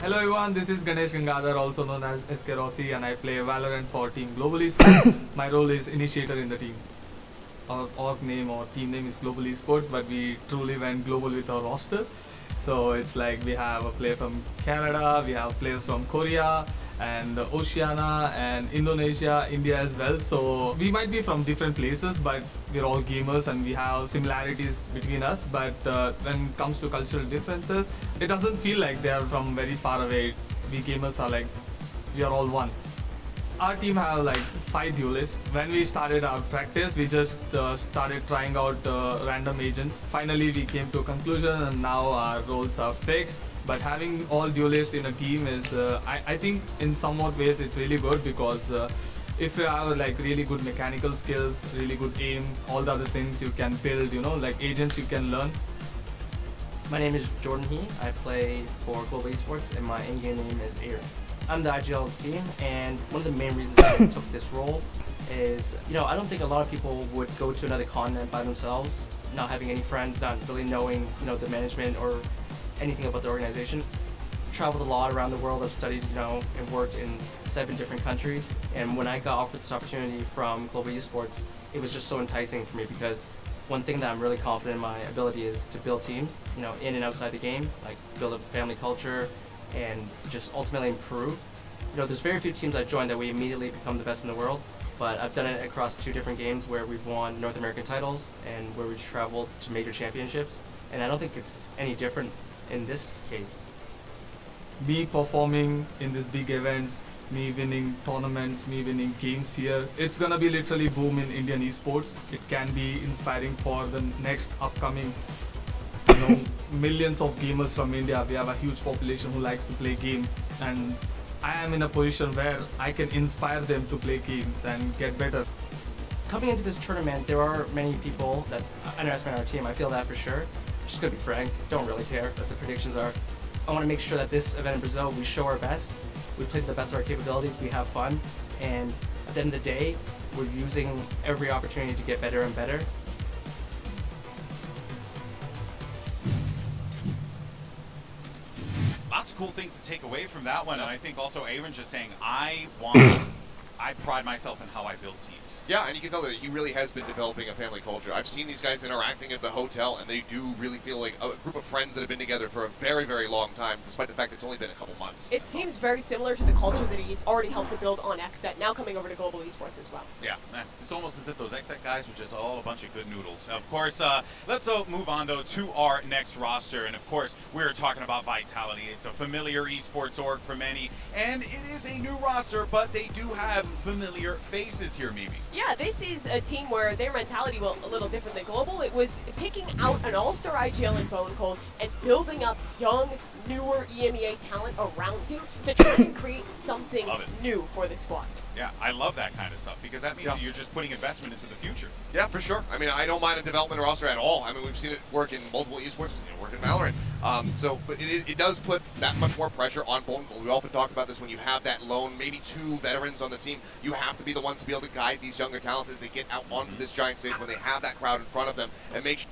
Hello everyone, this is Ganesh Gangadhar, also known as SK Rossi, and I play Valorant for Team Global Esports. My role is initiator in the team. Our org name or team name is Global Esports, but we truly went global with our roster. So it's like we have a player from Canada, we have players from Korea, and Oceania, and Indonesia, India as well. So we might be from different places, but we're all gamers and we have similarities between us. But when it comes to cultural differences, it doesn't feel like they're from very far away. We gamers are like, we are all one. Our team have like 5 duelists. When we started our practice, we just started trying out random agents. Finally, we came to a conclusion, and now our roles are fixed. But having all duelists in a team is, I think in somewhat ways it's really good, because if you have like really good mechanical skills, really good aim, all the other things you can build, like agents you can learn. My name is Jordan He. I play for Global Esports, and my in-game name is Aaron. I'm the IGL team, and one of the main reasons I took this role is, I don't think a lot of people would go to another continent by themselves, not having any friends, not really knowing, the management or anything about the organization. Traveled a lot around the world. I've studied, and worked in 7 different countries. And when I got offered this opportunity from Global Esports, it was just so enticing for me, because one thing that I'm really confident in my ability is to build teams, in and outside the game, like build a family culture and just ultimately improve. There's very few teams I've joined that we immediately become the best in the world, but I've done it across 2 different games where we've won North American titles and where we've traveled to major championships. And I don't think it's any different in this case. Me performing in these big events, me winning tournaments, me winning games here, it's gonna be literally boom in Indian esports. It can be inspiring for the next upcoming, millions of gamers from India. We have a huge population who likes to play games, and I am in a position where I can inspire them to play games and get better. Coming into this tournament, there are many people that underestimate our team. I feel that for sure. Just gonna be frank, don't really care what the predictions are. I want to make sure that this event in Brazil, we show our best, we play to the best of our capabilities, we have fun, and at the end of the day, we're using every opportunity to get better and better. Lots of cool things to take away from that one, and I think also Aaron's just saying, I pride myself in how I build teams. Yeah, and you can tell that he really has been developing a family culture. I've seen these guys interacting at the hotel, and they do really feel like a group of friends that have been together for a very, very long time, despite the fact it's only been a couple months. It seems very similar to the culture that he's already helped to build on XSET, now coming over to Global Esports as well. Yeah, it's almost as if those XSET guys were just all a bunch of good noodles. Of course, let's move on, though, to our next roster. And, of course, we're talking about Vitality. It's a familiar esports org for many, and it is a new roster, but they do have familiar faces here, Mimi. Yeah, this is a team where their mentality was a little different than Global. It was picking out an all-star IGL in Bone Cold and building up young, newer EMEA talent around him to try and create something new for the squad. Yeah, I love that kind of stuff because that means that you're just putting investment into the future. Yeah, for sure. I mean, I don't mind a development roster at all. I mean, we've seen it work in multiple esports. We've seen it work in Valorant. But it does put that much more pressure on Bone Cold. We often talk about this when you have that lone, maybe 2 veterans on the team. You have to be the ones to be able to guide these younger talents as they get out onto this giant stage when they have that crowd in front of them and make sure.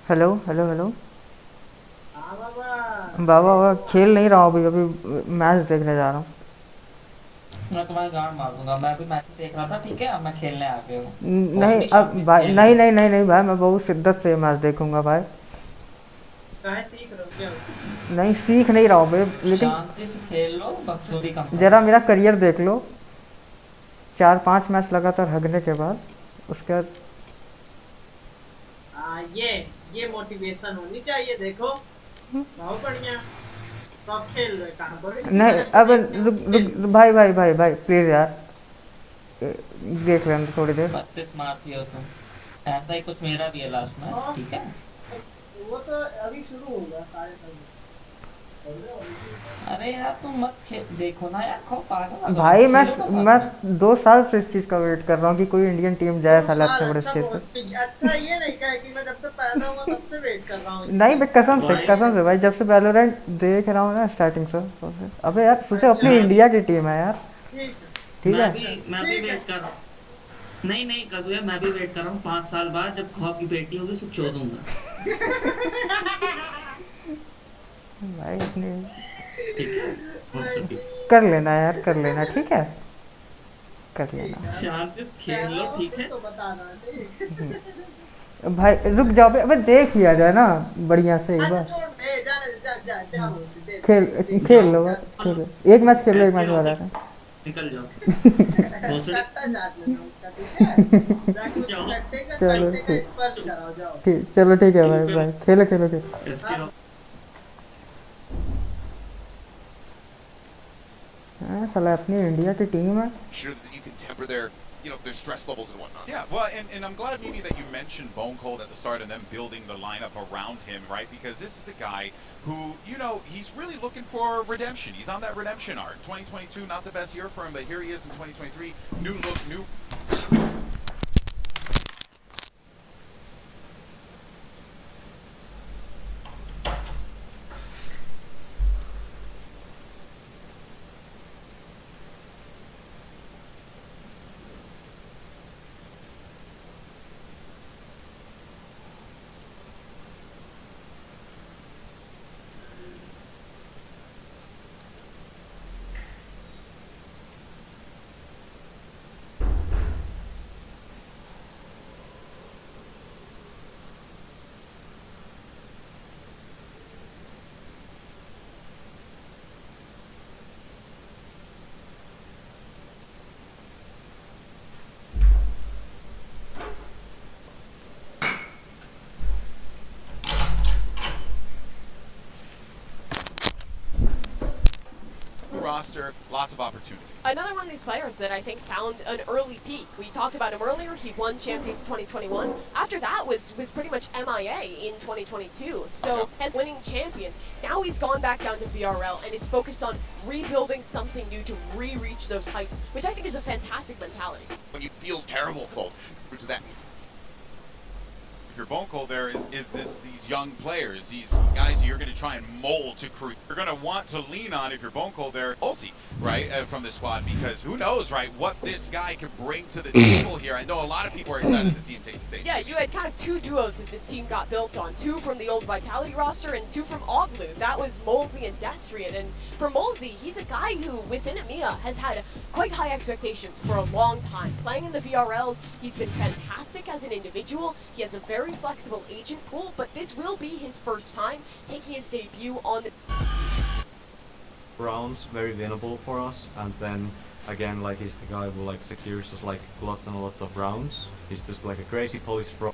Hello hello hello बाबा बाबा खेल नहीं रहा हूँ अभी match देखने जा रहा हूँ। मैं तुम्हारी गांड मार दूंगा। मैं अभी मैच देख रहा था, ठीक है, अब मैं खेलने आ गया हूँ। नहीं अब भाई नहीं नहीं नहीं नहीं भाई, मैं बहुत शिद्दत से मैच देखूंगा भाई। नहीं सीख नहीं रहा हूँ भाई, लेकिन शांति से खेल लो, बकचोदी कम करो। जरा मेरा करियर देख लो, 4-5 मैच लगातार हगने के बाद उसके बाद ये मोटिवेशन होनी चाहिए। देखो बहुत बढ़िया, तो अब खेल रहे कहाँ पर। नहीं अब रुक भाई भाई भाई भाई प्लीज यार देख लेना थोड़ी देर। 32 मारती हो तुम, ऐसा ही कुछ मेरा भी है लास्ट में, ठीक है। वो तो अभी शुरू होगा 7:30। अरे यार तुम मत देखो ना यार, खो पागल भाई मैं 2 साल से इस चीज का वेट कर रहा हूँ कि कोई इंडियन टीम जाए साला अच्छे बड़े स्टेज पे। अच्छा ये नहीं कहा कि मैं जब से पैदा हुआ तब से वेट कर रहा हूँ। नहीं भाई कसम से भाई, जब से वैलोरेंट देख रहा हूँ ना स्टार्टिंग से। अबे यार सोचो अपनी इंडिया की टीम है यार, ठीक है। मैं भी वेट कर रहा हूँ। नहीं कजुया, मैं भी वेट कर रहा हूँ 5 साल बाद जब खौफ की बेटी होगी उसको चो दूंगा भाई अपनी ठीक है, कर लेना यार, कर लेना, ठीक है, कर लेना। शांति से खेल लो, ठीक है। भाई रुक जाओ, अबे देख लिया जाए ना बढ़िया से एक बार। खेल लो, खेलो एक मैच, खेल लो एक मैच बाद निकल जाओ। चलो ठीक, चलो ठीक है भाई भाई, खेलो। साला अपनी इंडिया की टीम है। Sure that you can temper their, their stress levels and whatnot. Yeah, well, and I'm glad, Mimi, that you mentioned Bone Cold at the start and them building the lineup around him, right? Because this is a guy who, he's really looking for redemption. He's on that redemption arc. 2022, not the best year for him, but here he is in 2023. New look, new... Roster, lots of opportunity. Another one of these players that I think found an early peak. We talked about him earlier. He won Champions 2021. After that was pretty much MIA in 2022. So as winning champions, now he's gone back down to VRL and is focused on rebuilding something new to re-reach those heights, which I think is a fantastic mentality. When you feels terrible, Cold, to that. If you're Bone Cold, there is these young players, these guys you're going to try and mold to create. You're going to want to lean on, if you're Bone Cold, there, Ulsi, right, from the squad, because who knows, right, what this guy can bring to the table here. I know a lot of people are excited to see him take the stage. Yeah, you had kind of 2 duos that this team got built on. 2 from the old Vitality roster and 2 from Oglu. That was Molesy and Destrian. And for Molesy, he's a guy who, within EMEA, has had quite high expectations for a long time. Playing in the VRLs, he's been fantastic as an individual. He has a very flexible agent pool, but this will be his first time taking his debut on the rounds, very winnable for us, and then again, like, he's the guy who like secures us like lots and lots of rounds. He's just like a crazy Polish pro.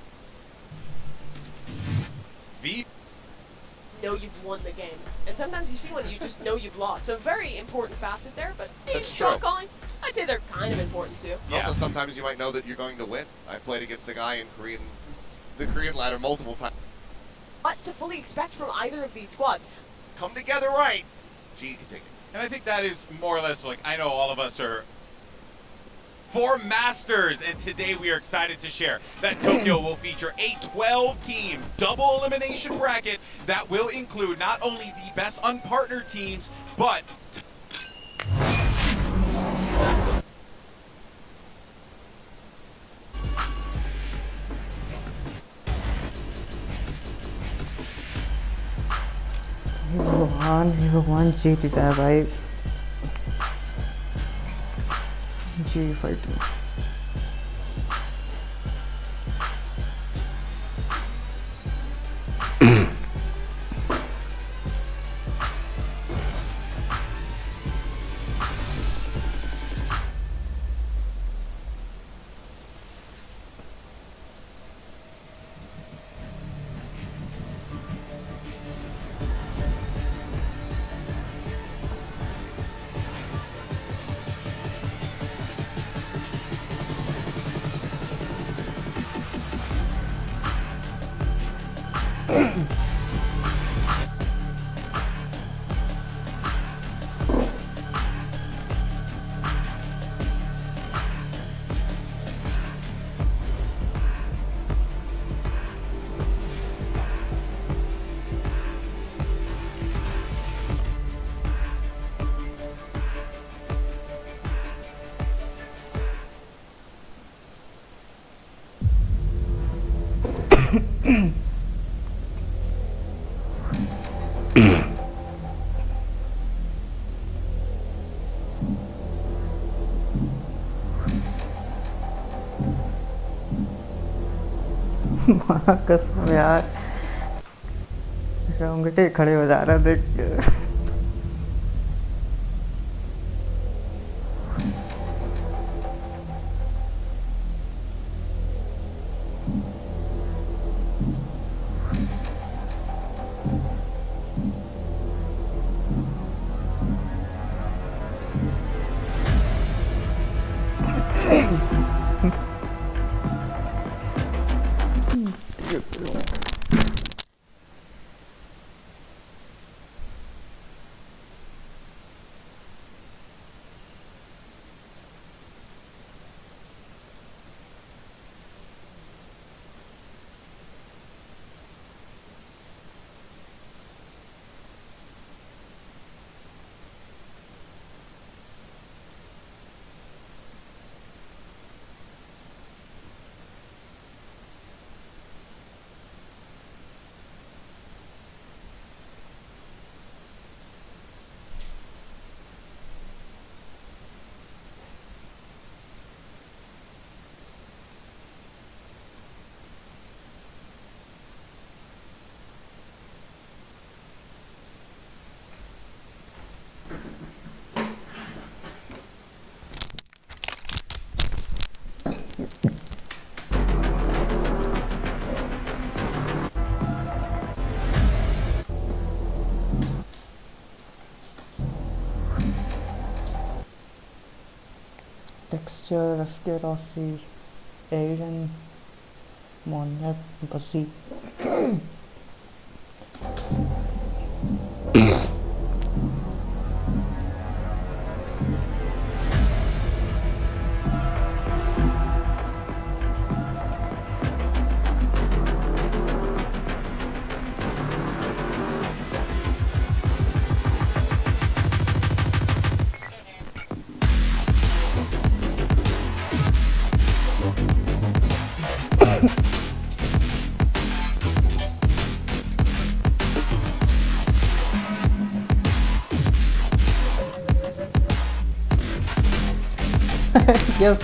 Know you've won the game, and sometimes you see when you just know you've lost. So very important facet there, but shot calling, I'd say they're kind of important too. Yeah. Also, sometimes you might know that you're going to win. I played against a guy in the Korean ladder multiple times. what to fully expect from either of these squads. Come together right. G, you can take it. And I think that is more or less like, I know all of us are for Masters, and today we are excited to share that Tokyo will feature a 12-team double elimination bracket that will include not only the best unpartnered teams, but ये भगवान जीत गया भाई जी fighting कसम यार रोंगटे खड़े हो जा रहा देख के Texture, Askerosi, Aiden, Monet, Buzzy. Yes.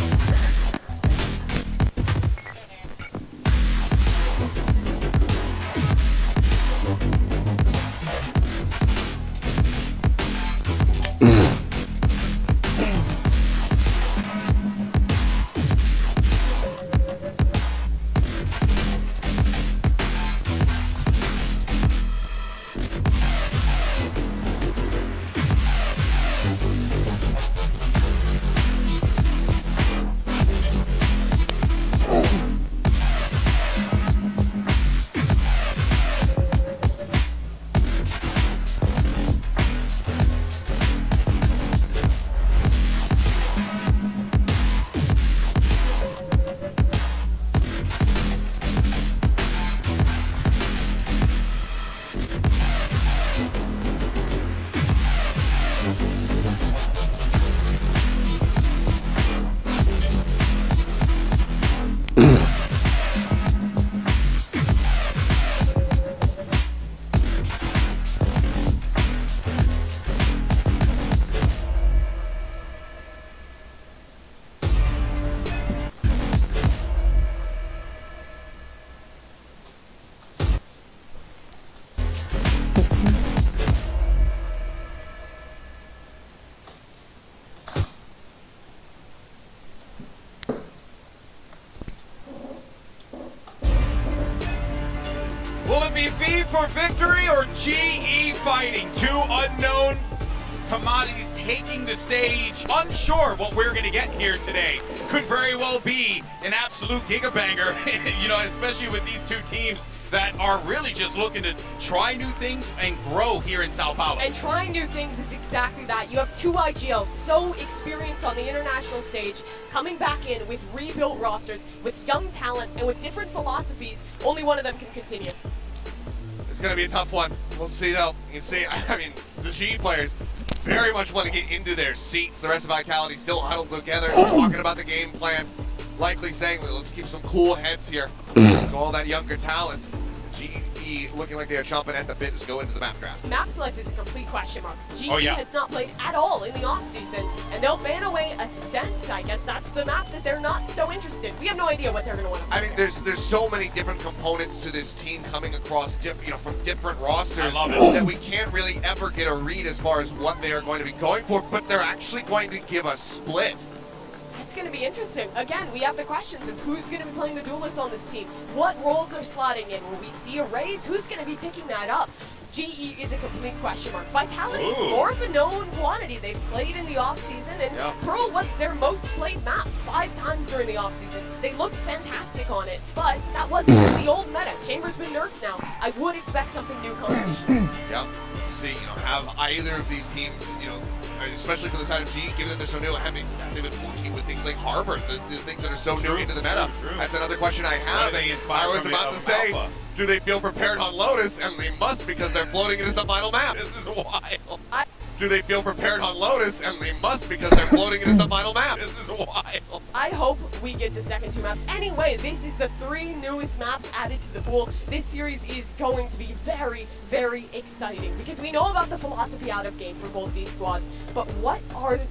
for victory or GE fighting? Two unknown commodities taking the stage. Unsure what we're going to get here today. Could very well be an absolute gigabanger, you know, especially with these two teams that are really just looking to try new things and grow here in Sao Paulo. And trying new things is exactly that. You have two IGLs so experienced on the international stage, coming back in with rebuilt rosters, with young talent, and with different philosophies. Only one of them can continue. It's going to be a tough one. We'll see, though. You can see, I mean, the G players very much want to get into their seats. The rest of Vitality still huddled together, talking about the game plan, likely saying, let's keep some cool heads here. So all that younger talent. GE looking like they are chomping at the bit to go into the map draft. Map select is a complete question mark. GE Oh, yeah. has not played at all in the offseason, and they'll ban away Ascent. I guess that's the map that they're not so interested. We have no idea what they're going to want to play. I mean, there's so many different components to this team coming across, from different rosters I love it. that we can't really ever get a read as far as what they are going to be going for, but they're actually going to give a split. It's going to be interesting. Again, we have the questions of who's going to be playing the duelist on this team. What roles are slotting in? Will we see a raise? Who's going to be picking that up? GE is a complete question mark. Vitality, Ooh. more of a known quantity. They've played in the offseason, and Yeah. Pearl was their most played map 5 times during the offseason. They looked fantastic on it, but that wasn't the old meta. Chamber's been nerfed now. I would expect something new competition. Yep. See, have either of these teams, especially for the side of GE, given that they're so new, have they been working with things like Harbor, the things that are so new into the meta? True. That's another question I have. What are they And inspired I was from about to of say, Alpha? do they feel prepared on Lotus? And they must, because they're floating it as the final map. This is wild. Do they feel prepared on Lotus? And they must, because they're floating it as the final map. This is wild. I hope we get the second 2 maps. Anyway, this is the 3 newest maps added to the pool. This series is going to be very, very exciting because we know about the philosophy out of game for both these squads, but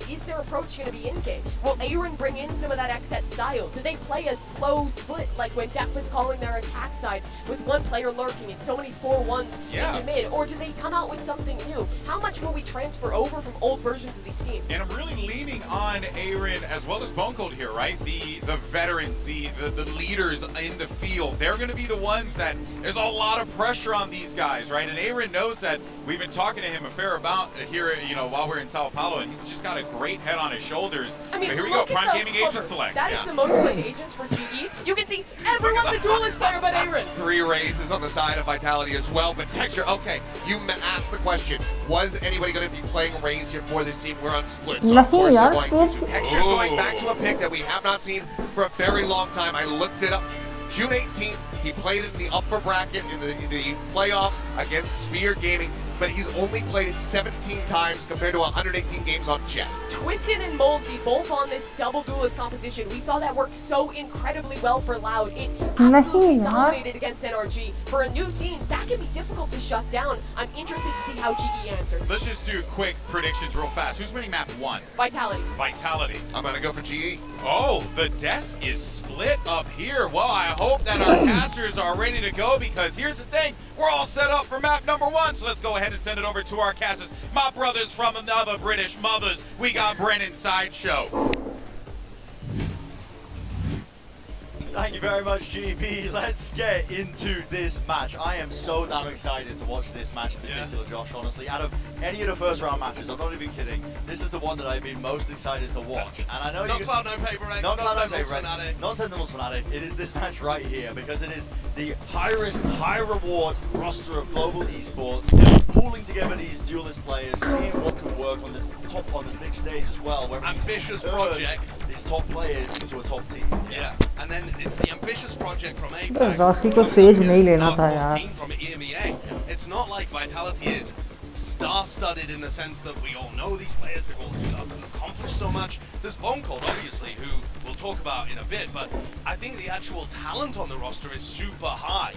is their approach going to be in game? Will Aaron bring in some of that XZ style? Do they play a slow split like when Def was calling their attack sides with one player lurking and so many 4-1s into mid? Or do they come out with something new? How much will we transfer over from old versions of these teams? And I'm really leaning on Aaron as well as Bone Cold here, right? The veterans, the leaders in the field. They're going to be the ones that there's a lot of pressure on these guys, right? And Aaron knows that. We've been talking to him a fair amount here, while we're in Sao Paulo, and he's just got a great head on his shoulders. I mean, so here we go, look at Prime the Gaming Agent covers. Select. That is the most played agents for GE. You can see everyone's a duelist player but Aaron. 3 raises on the side of Vitality as well, but Texture, okay, you asked the question, was anybody going to be playing Raze here for this team? We're on split, so of course they're going to. Texture's going back to a pick that we have not seen for a very long time. I looked it up. June 18th, he played it in the upper bracket in the playoffs against Spear Gaming, but he's only played it 17 times compared to 118 games on Jet. Twisted and Molesy both on this double duelist competition. We saw that work so incredibly well for Loud. It absolutely dominated against NRG. For a new team, that can be difficult to shut down. I'm interested to see how GE answers. Let's just do quick predictions real fast. Who's winning map 1? Vitality. Vitality. I'm going to go for GE. Oh, the desk is split up here. Well, I hope that our casters are ready to go because here's the thing. We're all set up for map number 1, so let's go ahead and send it over to our casters. My brothers from another British mothers. We got Brennan Sideshow. Thank you very much, GB. Let's get into this match. I am so damn excited to watch this match in particular, Josh, honestly. Out of any of the first round matches, I'm not even kidding, this is the one that I've been most excited to watch. And I know not Cloud, no Paper X, not Sentinels Fnatic. Not Sentinels Fnatic. It is this match right here because it is the high risk, high reward roster of global esports, pooling together these duelist players, seeing what can work on this big stage as well. Where ambitious project. These top players into a top team. Yeah, and then it's the ambitious project from Rossi को says नहीं लेना था यार. from EMEA. It's not like Vitality is star-studded in the sense that we all know these players, they've all accomplished so much. There's Bone Cold, obviously, who we'll talk about in a bit, but I think the actual talent on the roster is super high.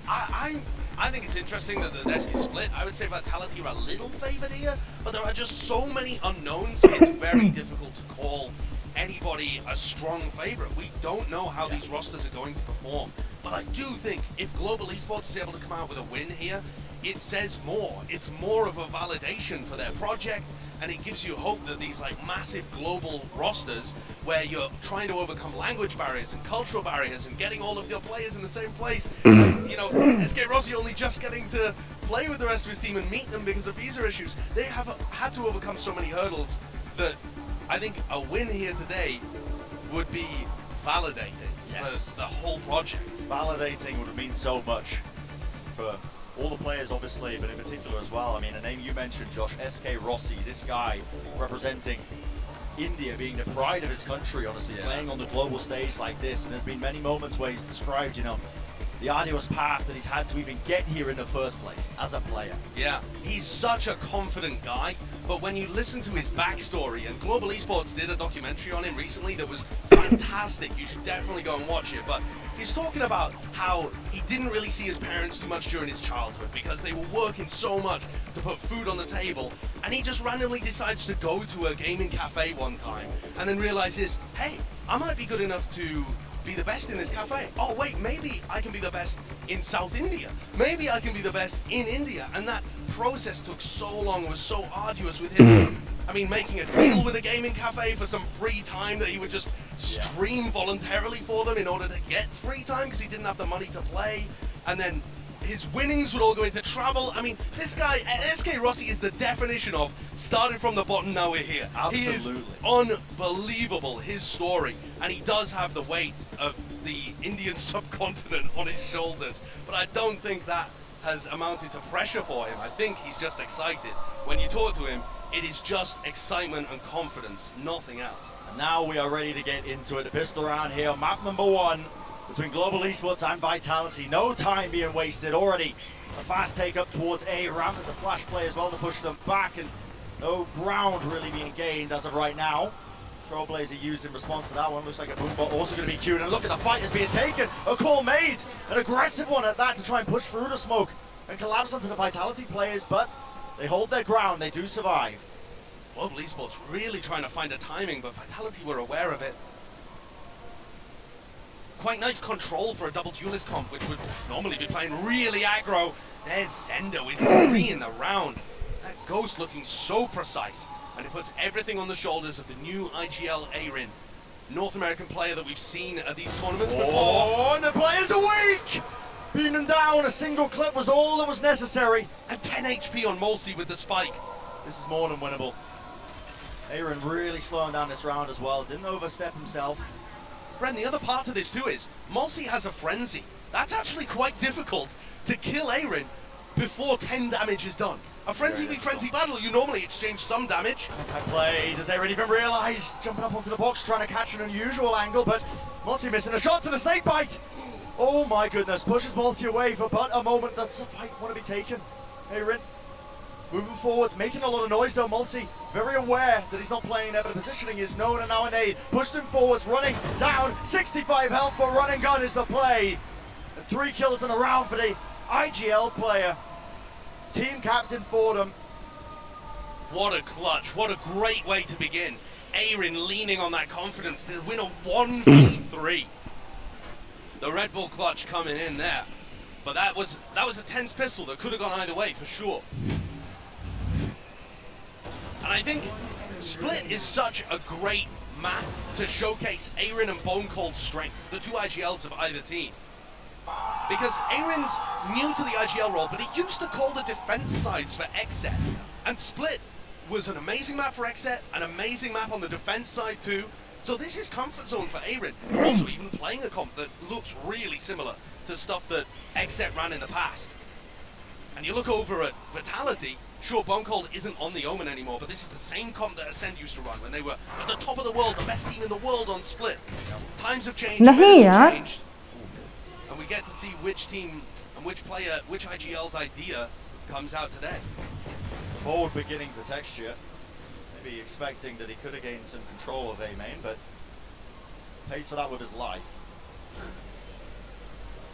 I think it's interesting that the desk is split. I would say Vitality are a little favored here, but there are just so many unknowns, it's very difficult to call anybody a strong favorite. We don't know how these rosters are going to perform. But I do think if Global Esports is able to come out with a win here, it says more. It's more of a validation for their project, and it gives you hope that these like massive global rosters where you're trying to overcome language barriers and cultural barriers and getting all of your players in the same place. You know, SK Rossi only just getting to play with the rest of his team and meet them because of visa issues. They have had to overcome so many hurdles that I think a win here today would be validating for the whole project. Validating would mean so much for all the players, obviously, but in particular as well. I mean, a name you mentioned, Josh, SK Rossi, this guy representing India, being the pride of his country, honestly, playing on the global stage like this. And there's been many moments where he's described, you know, the arduous path that he's had to even get here in the first place as a player. Yeah, he's such a confident guy, but when you listen to his backstory, and Global Esports did a documentary on him recently that was fantastic, you should definitely go and watch it, but he's talking about how he didn't really see his parents too much during his childhood because they were working so much to put food on the table, and he just randomly decides to go to a gaming cafe one time and then realizes, hey, I might be good enough to be the best in this cafe. Oh wait, maybe I can be the best in South India. Maybe I can be the best in India. And that process took so long, was so arduous with him. I mean, making a deal with a gaming cafe for some free time that he would just stream voluntarily for them in order to get free time because he didn't have the money to play. And then his winnings would all go into travel. I mean, this guy, SK Rossi, is the definition of started from the bottom, now we're here. Absolutely. He is unbelievable, his story. And he does have the weight of the Indian subcontinent on his shoulders. But I don't think that has amounted to pressure for him. I think he's just excited. When you talk to him, it is just excitement and confidence, nothing else. And now we are ready to get into it. The pistol round here, map number 1. Between Global Esports and Vitality, no time being wasted already. A fast take up towards A. Ram as a flash play as well to push them back, and no ground really being gained as of right now. Trailblazer used in response to that one. Looks like a boombot also going to be queued, and look at the fight that's being taken. A call made, an aggressive one at that to try and push through the smoke and collapse onto the Vitality players, but they hold their ground, they do survive. Global Esports really trying to find a timing, but Vitality were aware of it. Quite nice control for a double duelist comp, which would normally be playing really aggro. There's Zender with 3 in the round. That Ghost looking so precise, and it puts everything on the shoulders of the new IGL Arin, North American player that we've seen at these tournaments before. Oh, and the players are weak! Beaten down, a single clip was all that was necessary. And 10 HP on Molsey with the spike. This is more than winnable. Arin really slowing down this round as well, didn't overstep himself. Bren, the other part to this too is, Molsey has a frenzy. That's actually quite difficult to kill Arin before 10 damage is done. A frenzy v frenzy battle, you normally exchange some damage. Contact play, does Arin even realize? Jumping up onto the box, trying to catch an unusual angle, but Molsey missing a shot to the snake bite. Oh my goodness, pushes Molsey away for but a moment. That's a fight want to be taken. Arin moving forwards, making a lot of noise though. Molsey very aware that he's not playing there, but the positioning is known, and now a nade. Pushed him forwards, running down, 65 health, but run and gun is the play. And 3 kills in a round for the IGL player. Team captain for them. What a clutch, what a great way to begin. Arin leaning on that confidence to win a 1v3. The Red Bull clutch coming in there. But that was a tense pistol that could have gone either way for sure. And I think Split is such a great map to showcase Arin and Bone Cold's strengths, the 2 IGLs of either team. Because Arin's new to the IGL role, but he used to call the defense sides for XSET. And Split was an amazing map for XSET, an amazing map on the defense side too. So this is comfort zone for Arin. Also even playing a comp that looks really similar to stuff that XSET ran in the past. And you look over at Vitality, sure, Bone Cold isn't on the Omen anymore, but this is the same comp that Ascend used to run when they were at the top of the world, the best team in the world on Split. Times have changed, minutes have changed, and we get to see which team and which player, which IGL's idea comes out today. Forward beginning the texture, maybe expecting that he could have gained some control of A main, but pays for that with his life.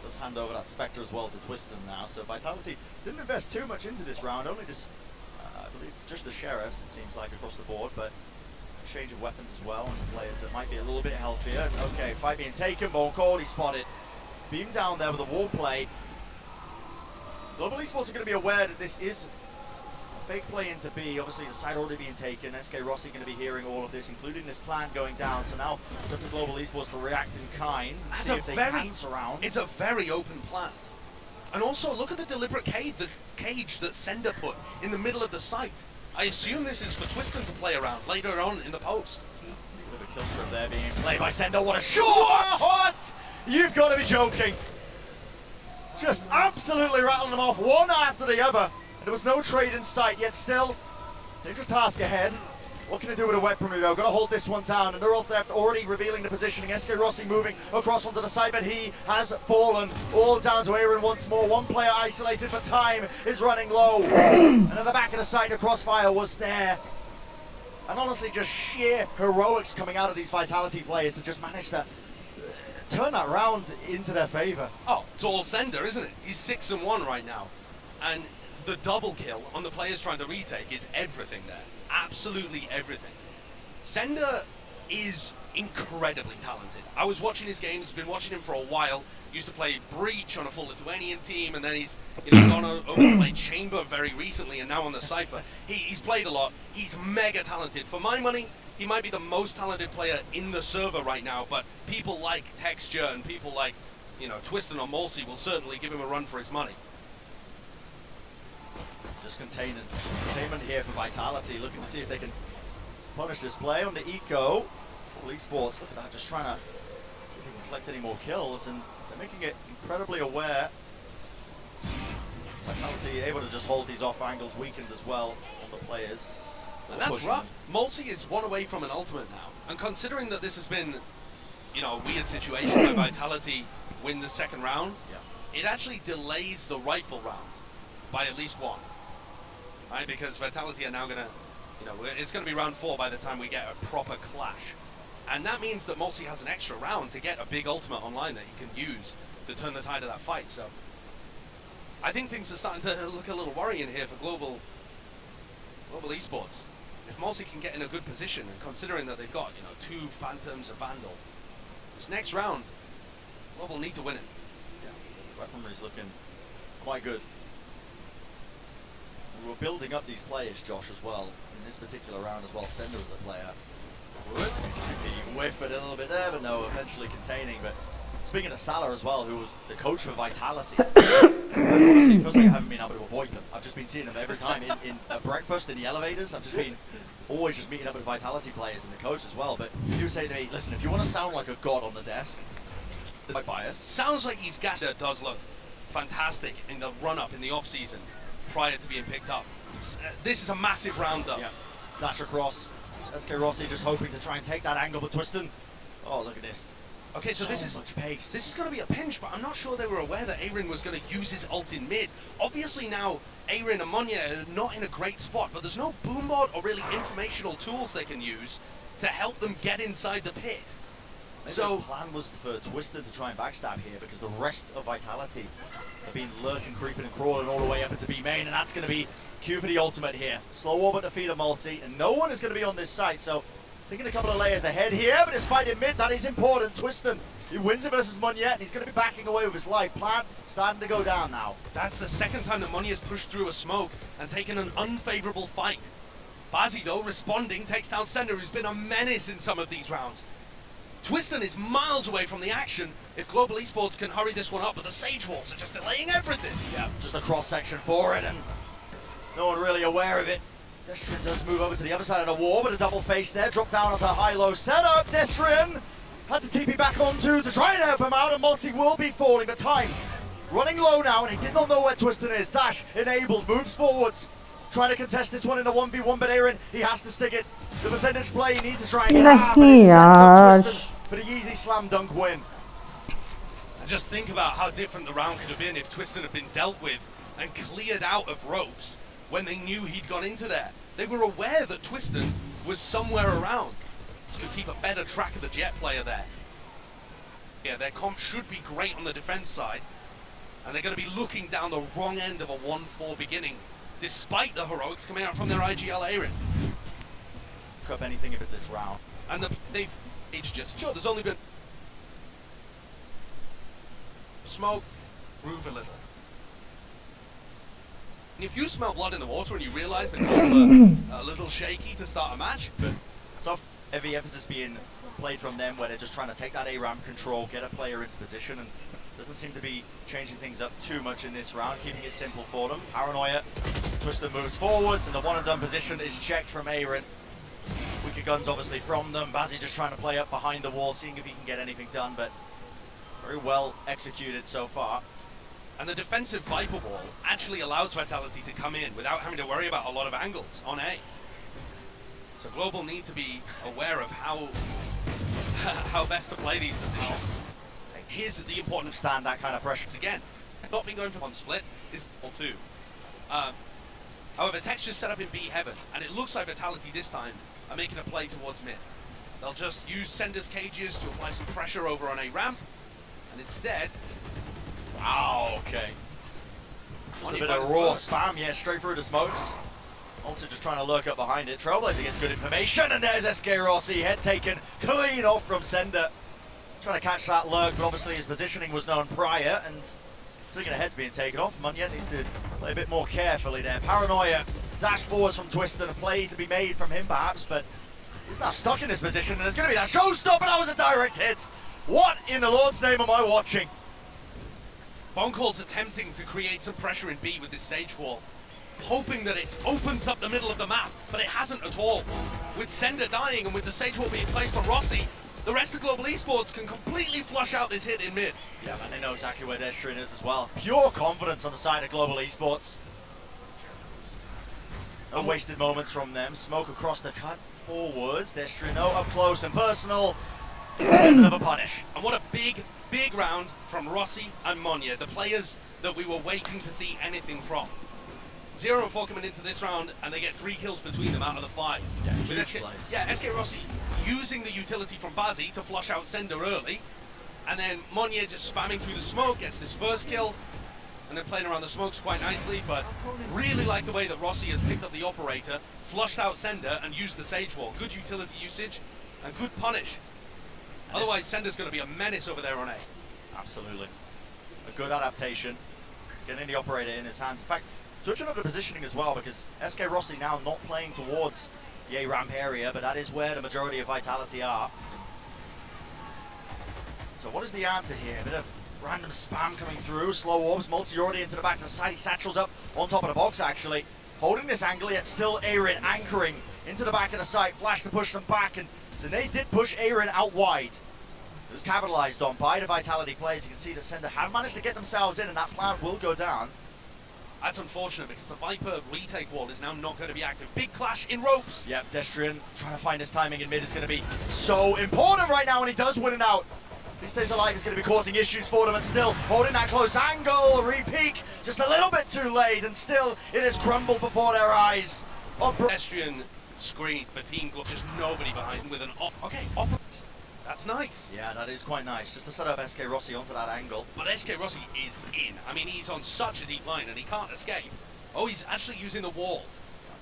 Does hand over that Spectre as well to Twiston now, so Vitality didn't invest too much into this round, only just, I believe, just the Sheriffs, it seems like, across the board, but exchange of weapons as well, and players that might be a little bit healthier. Okay, fight being taken, Bone Cold, he spotted. Beam down there with a wall play. Global Esports are going to be aware that this is a fake play into B. Obviously, the side already being taken. SK Rossi going to be hearing all of this, including this plan going down. So now it's up to Global Esports to react in kind and see if they can surround. It's a very open plant. And also, look at the deliberate cage that Sender put in the middle of the site. I assume this is for Twiston to play around later on in the post. Bit of a kill trip there being played by Sender. What a shot! What? You've got to be joking. Just absolutely rattling them off one after the other. And there was no trade in sight, yet still, dangerous task ahead. What can they do with a weapon reload? Got to hold this one down. And Neural Theft already revealing the positioning. SK Rossi moving across onto the side, but he has fallen. All down to Aaron once more. One player isolated, but time is running low. And at the back of the side, the crossfire was there. And honestly, just sheer heroics coming out of these Vitality players to just manage to turn that round into their favor. Oh, it's all Sender, isn't it? He's 6-1 right now. And the double kill on the players trying to retake is everything there. Absolutely everything. Sender is incredibly talented. I was watching his games, been watching him for a while. Used to play Breach on a full Lithuanian team, and then he's gone over to play Chamber very recently, and now on the Cypher. He's played a lot. He's mega talented. For my money, he might be the most talented player in the server right now, but people like Texture and people like, Twiston or Molsey will certainly give him a run for his money. Just containment here for Vitality, looking to see if they can punish this play on the eco. League Sports, look at that, just trying to see if they can collect any more kills, and they're making it incredibly aware. Vitality able to just hold these off angles, weakened as well on the players. And that's rough. Molsey is one away from an ultimate now, and considering that this has been, a weird situation where Vitality win the second round, it actually delays the rightful round by at least one. Right, because Vitality are now going to, it's going to be round 4 by the time we get a proper clash. And that means that Molsey has an extra round to get a big ultimate online that he can use to turn the tide of that fight. So I think things are starting to look a little worrying here for Global Esports. If Molsey can get in a good position, and considering that they've got, 2 Phantoms, a Vandal, this next round, Global need to win it. Yeah, weaponry's looking quite good. We were building up these players, Josh, as well, in this particular round as well. Sender was a player. He whiffed it a little bit there, but no, eventually containing. But speaking of Salah as well, who was the coach for Vitality, honestly, it feels like I haven't been able to avoid them. I've just been seeing them every time in at breakfast, in the elevators. I've just been always just meeting up with Vitality players and the coach as well. But you do say to me, listen, if you want to sound like a god on the desk, quite biased. Sounds like he's gas. Does look fantastic in the run-up in the off-season prior to being picked up. This is a massive round, though. Yeah. Dash across. SK Rossi just hoping to try and take that angle, but Twiston. Oh, look at this. Okay, so this is much pace. This is going to be a pinch, but I'm not sure they were aware that Aaron was going to use his ult in mid. Obviously now, Aaron and Munya are not in a great spot, but there's no boombot or really informational tools they can use to help them get inside the pit. Maybe So the plan was for Twiston to try and backstab here, because the rest of Vitality have been lurking, creeping and crawling all the way up into B main, and that's going to be Q for the ultimate here. Slow warp at the feet of Molsey, and no one is going to be on this side, so thinking a couple of layers ahead here, but it's fight in mid, that is important. Twiston, he wins it versus Munya, and he's going to be backing away with his life. Plan starting to go down now. that's the second time that Munya has pushed through a smoke and taken an unfavorable fight. Bazzi, though, responding, takes down Sender, who's been a menace in some of these rounds. Twiston is miles away from the action if Global Esports can hurry this one up, but the Sage Walls are just delaying everything. Yeah, just a cross-section for it, and no one really aware of it. Destrian does move over to the other side of the wall, but a double face there. Drop down onto high-low setup. Destrian had to TP back onto to try and help him out, and Molsey will be falling, but time running low now, and he did not know where Twiston is. Dash enabled, moves forwards. Trying to contest this one in a 1v1, but Aaron, he has to stick it. The percentage play, he needs to try and get half, and it sets up Twiston for the easy slam dunk win. And just think about how different the round could have been if Twiston had been dealt with and cleared out of ropes when they knew he'd gone into there. They were aware that Twiston was somewhere around to keep a better track of the Jet player there. Yeah, their comp should be great on the defense side, and they're going to be looking down the wrong end of a 1-4 beginning, despite the heroics coming out from their IGL Aaron. Pick up anything of it this round. And they've aged just, sure, there's only been smoke, groove a little. And if you smell blood in the water and you realize the goals are a little shaky to start a match, But so heavy emphasis being played from them where they're just trying to take that A-ramp control, get a player into position, and doesn't seem to be changing things up too much in this round, keeping it simple for them. Paranoia, Twister moves forwards, and the one and done position is checked from Aaron. Wicked guns obviously from them. Bazzi just trying to play up behind the wall, seeing if he can get anything done, but very well executed so far. and the defensive Viper Wall actually allows Vitality to come in without having to worry about a lot of angles on A. So Global need to be aware of how best to play these positions. Here's the important stand that kind of pressure. Again, not being going for one split is all too. However, Tech's just set up in B heaven, and it looks like Vitality this time are making a play towards mid. They'll just use Sender's cages to apply some pressure over on A ramp, and instead, wow, okay. A bit of raw spam, yeah, straight through the smokes. Also just trying to lurk up behind it. Trailblazer gets good information, and there's SK Rossi, head taken clean off from Sender. Trying to catch that lurk, but obviously his positioning was known prior, and speaking of heads being taken off, Munya needs to play a bit more carefully there. Paranoia, dash forwards from Twister, a play to be made from him perhaps, but he's now stuck in this position, and there's going to be that showstopper. That was a direct hit. What in the Lord's name am I watching? Boncold's attempting to create some pressure in B with this Sage Wall, hoping that it opens up the middle of the map, but it hasn't at all. With Sender dying and with the Sage Wall being placed on Rossi, the rest of Global Esports can completely flush out this hit in mid. Yeah, man, they know exactly where Destrin is as well. Pure confidence on the side of Global Esports. No wasted moments from them. Smoke across the cut forwards. Destrino up close and personal. There's another punish. And what a big round from Rossi and Monya, the players that we were waiting to see anything from. 0 and 4 coming into this round, and they get 3 kills between them out of the 5. Yeah, With SK Rossi using the utility from Bazzi to flush out Sender early, and then Monya just spamming through the smoke, gets this first kill, and then playing around the smokes quite nicely, but really like the way that Rossi has picked up the operator, flushed out Sender, and used the Sage Wall. Good utility usage, and good punish. Otherwise, Sender's going to be a menace over there on A. Absolutely. A good adaptation. Getting the operator in his hands. In fact, switching up the positioning as well, because SK Rossi now not playing towards the A-ramp area, but that is where the majority of Vitality are. So what is the answer here? A bit of random spam coming through, slow orbs, multi-already into the back of the side. He satchels up on top of the box, actually. Holding this angle, yet still Aaron anchoring into the back of the site. Flash to push them back, and then they did push Aaron out wide. It was capitalized on by the Vitality players. You can see that Sender have managed to get themselves in, and that plan will go down. That's unfortunate because the Viper retake wall is now not going to be active. Big clash in ropes. Yep, Destrian trying to find his timing in mid is going to be so important right now, and he does win it out. If he stays alive, he's going to be causing issues for them, and still holding that close angle. Re-peek just a little bit too late, and still it has crumbled before their eyes. Pedestrian screen for Team Glove, just nobody behind him with an operator. That's nice. Yeah, that is quite nice, just to set up SK Rossi onto that angle. But SK Rossi is in. I mean, he's on such a deep line and he can't escape. Oh, he's actually using the wall.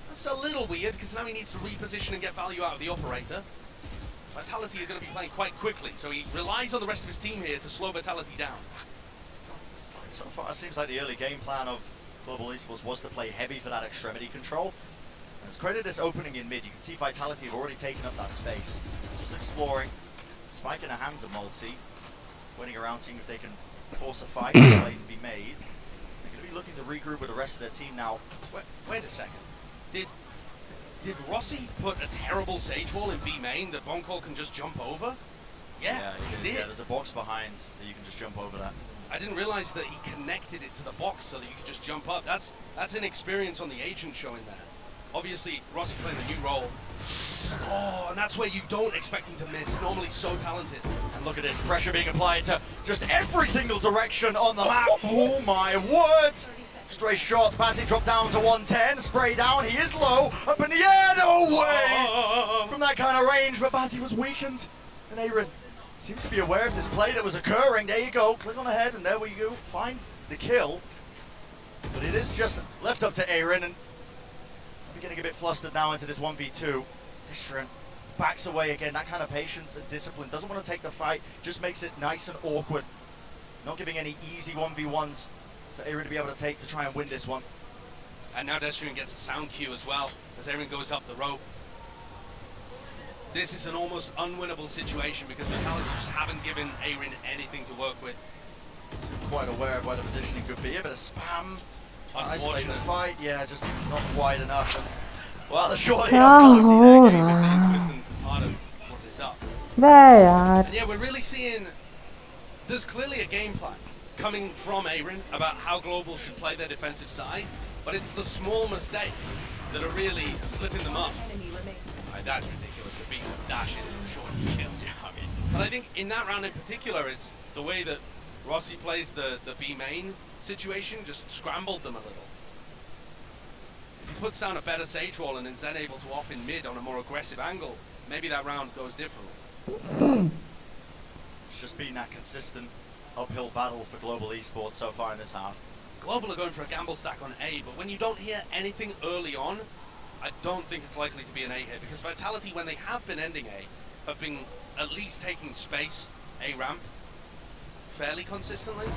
That's a little weird because now he needs to reposition and get value out of the operator. Vitality are going to be playing quite quickly, so he relies on the rest of his team here to slow Vitality down. So far, it seems like the early game plan of Global Esports was to play heavy for that extremity control. And it's created this opening in mid. You can see Vitality have already taken up that space. Just exploring. Spike in the hands of Multi, waiting around seeing if they can force a fight play to be made. They're going to be looking to regroup with the rest of their team now. Wait a second. Did Rossi put a terrible Sage Wall in B main that Boncold can just jump over? Yeah, he did. Yeah, there's a box behind that you can just jump over that. I didn't realize that he connected it to the box so that you could just jump up. That's an experience on the agent showing that. Obviously, Rossi playing a new role. Oh, and that's where you don't expect him to miss. Normally so talented. And look at this, pressure being applied to just every single direction on the map. Oh my word! Straight shot, Bazzi dropped down to 110, spray down, he is low, up in the air, no way! From that kind of range, but Bazzi was weakened. And Aaron seems to be aware of this play that was occurring. There you go, click on the head, and there we go, find the kill. But it is just left up to Aaron, and I'm getting a bit flustered now into this 1v2. Distrin backs away again, that kind of patience and discipline. Doesn't want to take the fight, just makes it nice and awkward. Not giving any easy 1v1s for Aaron to be able to take to try and win this one. And now Destrian gets a sound cue as well as Aaron goes up the rope. This is an almost unwinnable situation because Vitality just haven't given Aaron anything to work with. Quite aware of where the positioning could be. A bit of spam. Isolate the Unfortunate. fight. Yeah, just not quite enough. And, well, the short क्या हो रहा है Twiston's part of what this up. बे यार And yeah, we're really seeing there's clearly a game plan coming from Aaron about how Global should play their defensive side, but it's the small mistakes that are really slipping them up. That's ridiculous to beat them dash into a short kill. But I think in that round in particular, it's the way that Rossi plays the B main situation just scrambled them a little. If he puts down a better Sage Wall and is then able to off in mid on a more aggressive angle, maybe that round goes differently. It's just been that consistent uphill battle for Global Esports so far in this half. Global are going for a gamble stack on A, but when you don't hear anything early on, I don't think it's likely to be an A here, because Vitality, when they have been ending A, have been at least taking space, A ramp, fairly consistently.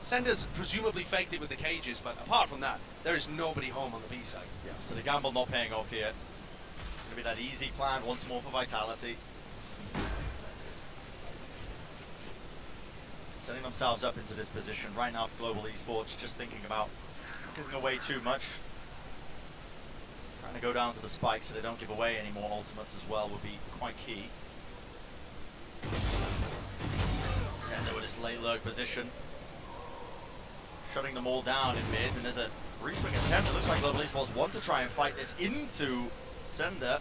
Sender's presumably faked it with the cages, but apart from that, there is nobody home on the B side. Yeah, so the gamble not paying off here. Gonna be that easy plan once more for Vitality. Setting themselves up into this position right now for Global Esports, just thinking about giving away too much. Trying to go down to the spike so they don't give away any more ultimates as well would be quite key. Sender with his late lurk position. Shutting them all down in mid, and there's a re-swing attempt. It looks like Global Esports want to try and fight this into Sender.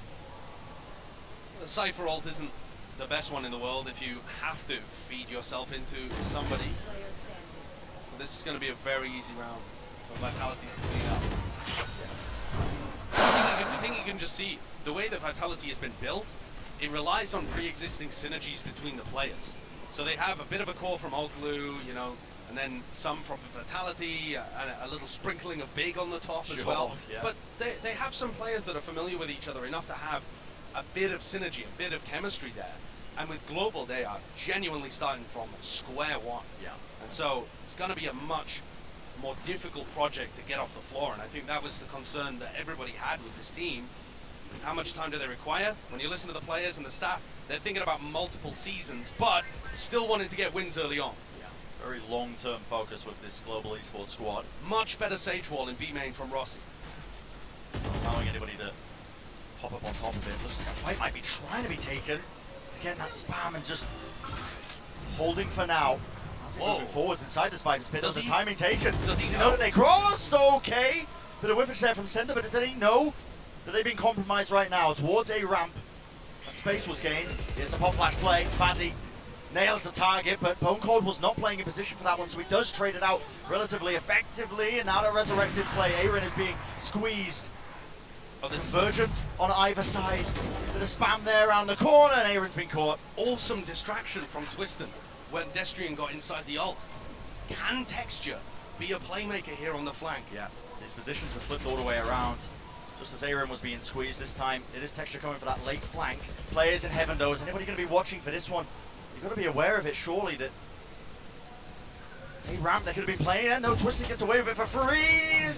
The Cypher ult isn't the best one in the world if you have to feed yourself into somebody. But this is going to be a very easy round for Vitality to clean up. I think you can just see the way that Vitality has been built, it relies on pre-existing synergies between the players. So they have a bit of a core from Oglu, you know, and then some from Vitality, a little sprinkling of Big on the top as well. Yeah. But they have some players that are familiar with each other enough to have a bit of synergy, a bit of chemistry there. And with Global, they are genuinely starting from square one. Yeah. And so it's going to be a much more difficult project to get off the floor. And I think that was the concern that everybody had with this team. How much time do they require? When you listen to the players and the staff, they're thinking about multiple seasons, but still wanting to get wins early on. Yeah. Very long-term focus with this Global Esports squad. Much better Sage Wall in B main from Rossi. Allowing anybody to pop up on top of it. Looks like a fight might be trying to be taken. Again, that spam and just holding for now. Moving forwards inside the Spider's pit. Does the timing taken? Does he know that they crossed? Okay. Bit of whiffage there from Sender, but did he know that they've been compromised right now towards a ramp? That space was gained. It's a pop flash play. Fazzy nails the target, but Bone Cold was not playing in position for that one, so he does trade it out relatively effectively. And now the resurrected play. Aaron is being squeezed. Oh, this Convergence on either side. Bit of spam there around the corner, and Aaron's been caught. Awesome distraction from Twiston when Destrian got inside the ult. Can Texture be a playmaker here on the flank? Yeah, these positions are flipped all the way around. Just as Aaron was being squeezed this time, it is Texture coming for that late flank. Players in heaven though, is anybody going to be watching for this one? You've got to be aware of it surely that a ramp they're going to be playing, and no, Twiston gets away with it for free!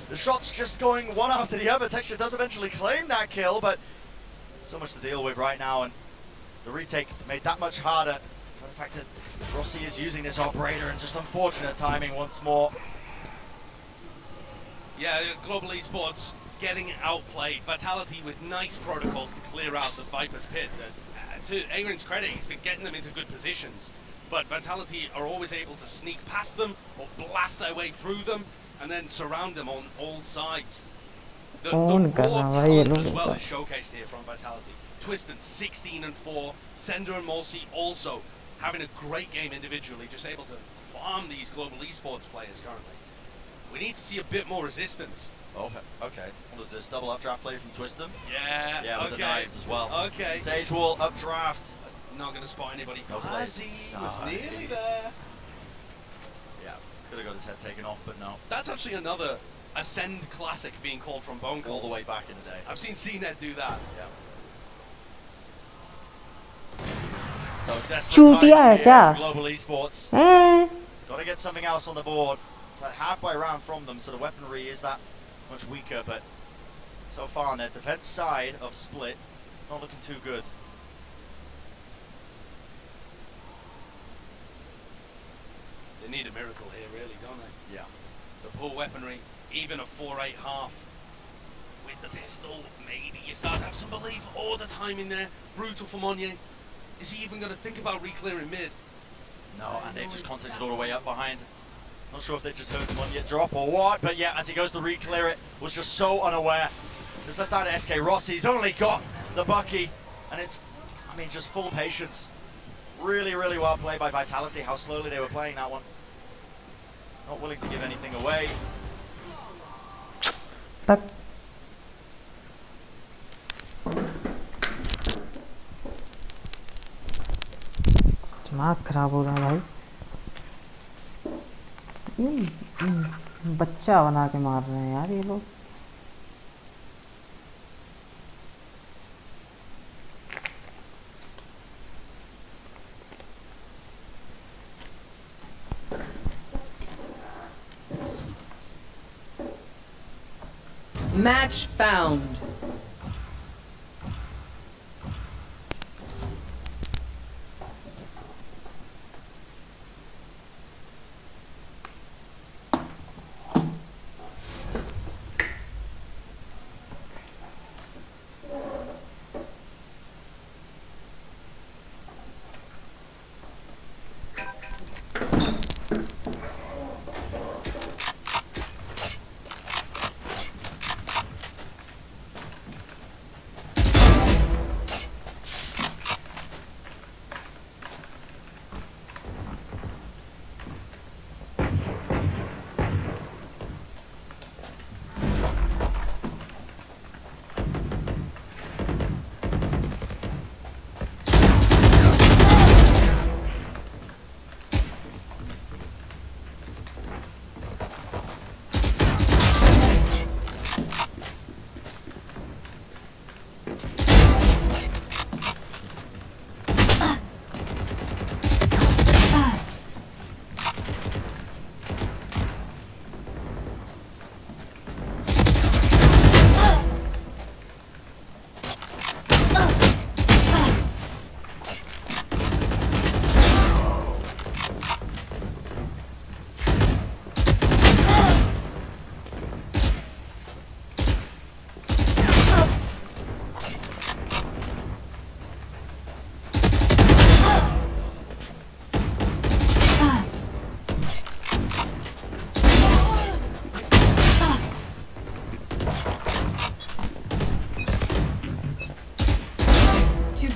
The shots just going one after the other. Texture does eventually claim that kill, but so much to deal with right now, and the retake made that much harder. By the fact that Rossi is using this operator and just unfortunate timing once more. Yeah, Global Esports getting outplayed. Vitality with nice protocols to clear out the Viper's pit. To Aaron's credit, he's been getting them into good positions, but Vitality are always able to sneak past them or blast their way through them and then surround them on all sides. The raw talent as well is showcased here from Vitality. Twiston 16-4, Sender and Morsi also having a great game individually, just able to farm these Global Esports players currently. We need to see a bit more resistance. Oh, okay. What is this? Double updraft play from Twiston? Yeah, yeah, with okay. the knives as well. Okay. Sage Wall updraft. Not going to spot anybody. No Fazzy was nearly there. Yeah, could have got his head taken off, but no. That's actually another Ascend classic being called from Bone Cold. All the way back in the day. I've seen CNET do that. Yeah. So desperate Shoot, times yeah, here yeah. for Global Esports. Got to get something else on the board. It's like halfway around from them, so the weaponry is that much weaker, but so far on their defense side of Split, it's not looking too good. They need a miracle here, really, don't they? Yeah. The poor weaponry, even a 4-8 half with the pistol, maybe you start to have some belief. All the time in there, brutal for Monye. Is he even going to think about re-clearing mid? No, and they just contacted all the way up behind. Not sure if they just heard the money drop or what, but yeah, as he goes to re-clear it, was just so unaware. Just left out SK Rossi. He's only got the Bucky, and it's, I mean, just full patience. Really, really well played by Vitality, how slowly they were playing that one. Not willing to give anything away. दिमाग खराब हो गया भाई। बच्चा बना के मार रहे हैं यार ये लोग। Match found.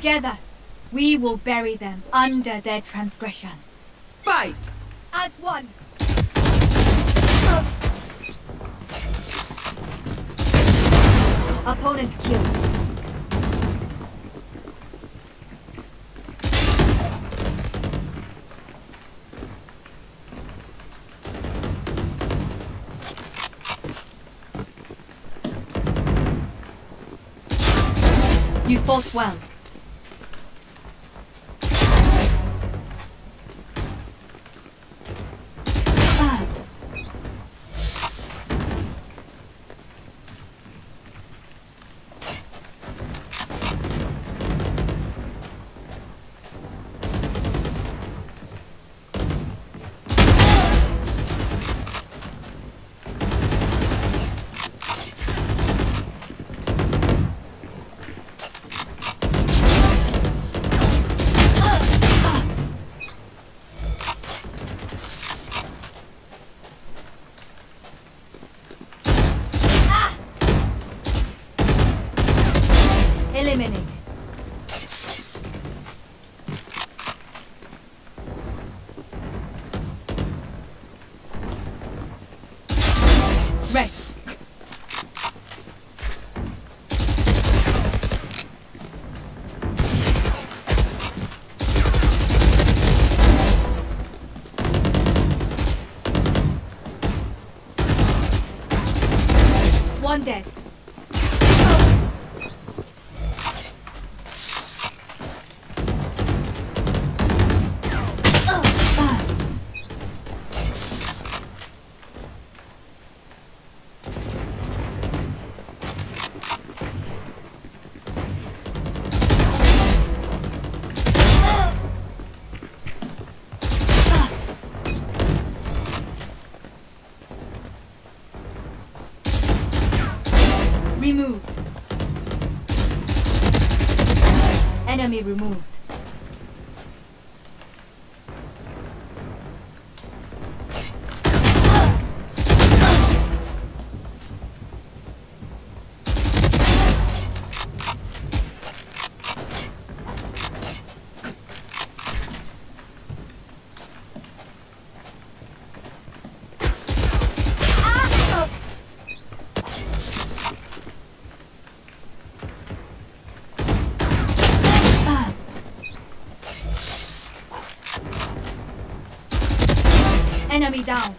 Together, we will bury them under their transgressions. Fight! As one! Opponents killed. You fought well. Enemy removed. Enemy down.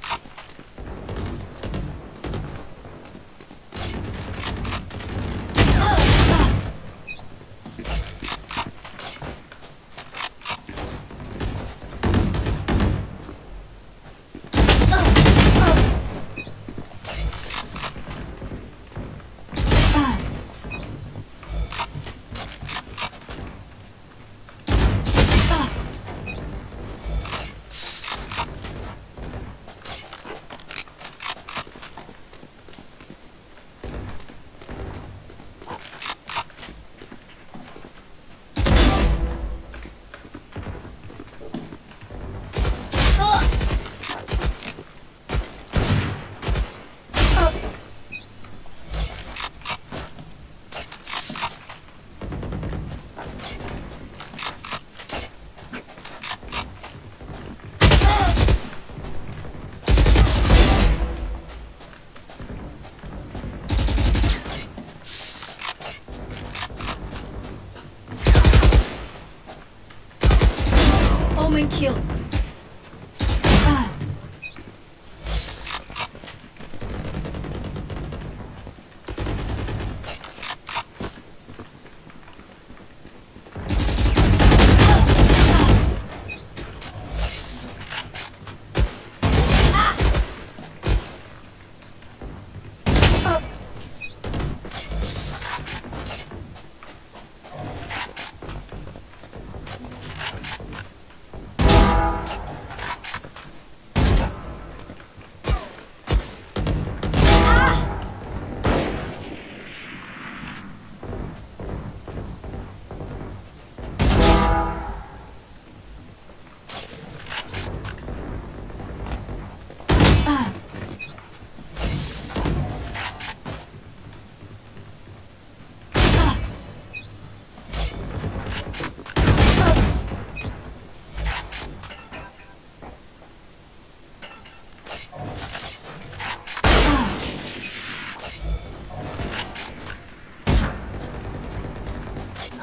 Omen killed.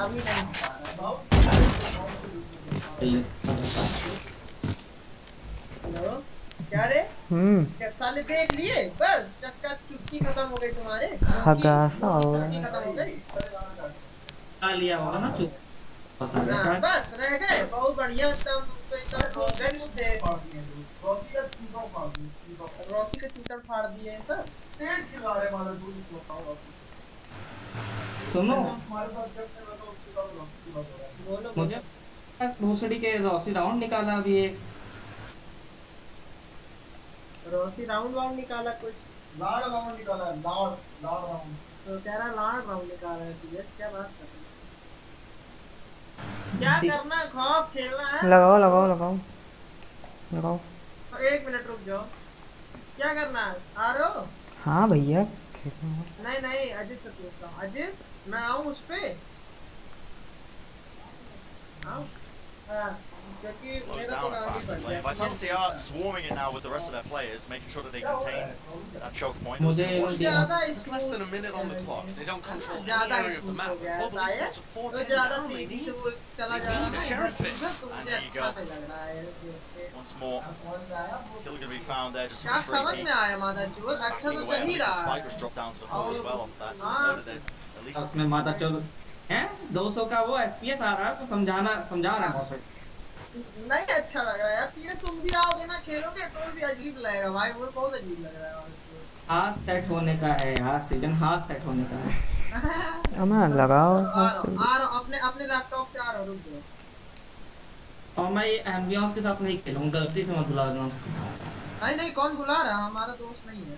अभी नहीं हो पा रहा हेलो क्या रे क्या साले देख लिए बस चस्का चुस्की खत्म हो गई तुम्हारे हगासा हुआ चुस्की खत्म हो गई लिया होगा ना चुप हाँ, बस रह गए बहुत बढ़िया एकदम रॉसी के चूतर फाड़ दिए सब सुनो बोलो मुझे भूसड़ी के रॉसी राउंड निकाला अभी एक रॉसी राउंड वाउंड निकाला कुछ लाड़ राउंड निकाला लाड़ राउंड तो तेरा लाड़ राउंड निकाला है तुझे क्या बात कर रही है क्या करना है खौफ खेलना है लगाओ लगाओ लगाओ लगाओ तो 1 मिनट रुक जाओ क्या करना है आ रहे हो हाँ भैया नहीं नहीं अजित से पूछता हूँ अजित मैं आऊँ उस पे आऊँ हाँ क्योंकि मेरा तो काम ही बढ़ गया Vitality are swarming it now with the rest of their players, making sure that they contain that choke point. There's less than a minute on the clock. They don't control any area of the map. Global Esports are 14 down. They need a sheriff hit. And there you go. Once more. Kill gonna be found there just क्या from समझ में आया माता चोर अच्छा तो कर ही रहा Spike was dropped down to the floor as well. That's noted that at least उसमें माता चोर हैं 200 का वो FPS आ रहा है उसको समझा रहा है बहुत नहीं अच्छा लग रहा है यार ये तुम भी आओगे ना खेलोगे तो भी अजीब लगेगा भाई वो बहुत अजीब लग रहा है हाथ सेट होने का है यार सीजन हाथ सेट होने का है हमें लगाओ आ रहा अपने अपने लैपटॉप से आ रहा रुक जाओ और मैं ये एम्बियंस के साथ नहीं खेलूंगा गलती से मत बुला देना नहीं नहीं कौन बुला रहा है हमारा दोस्त नहीं है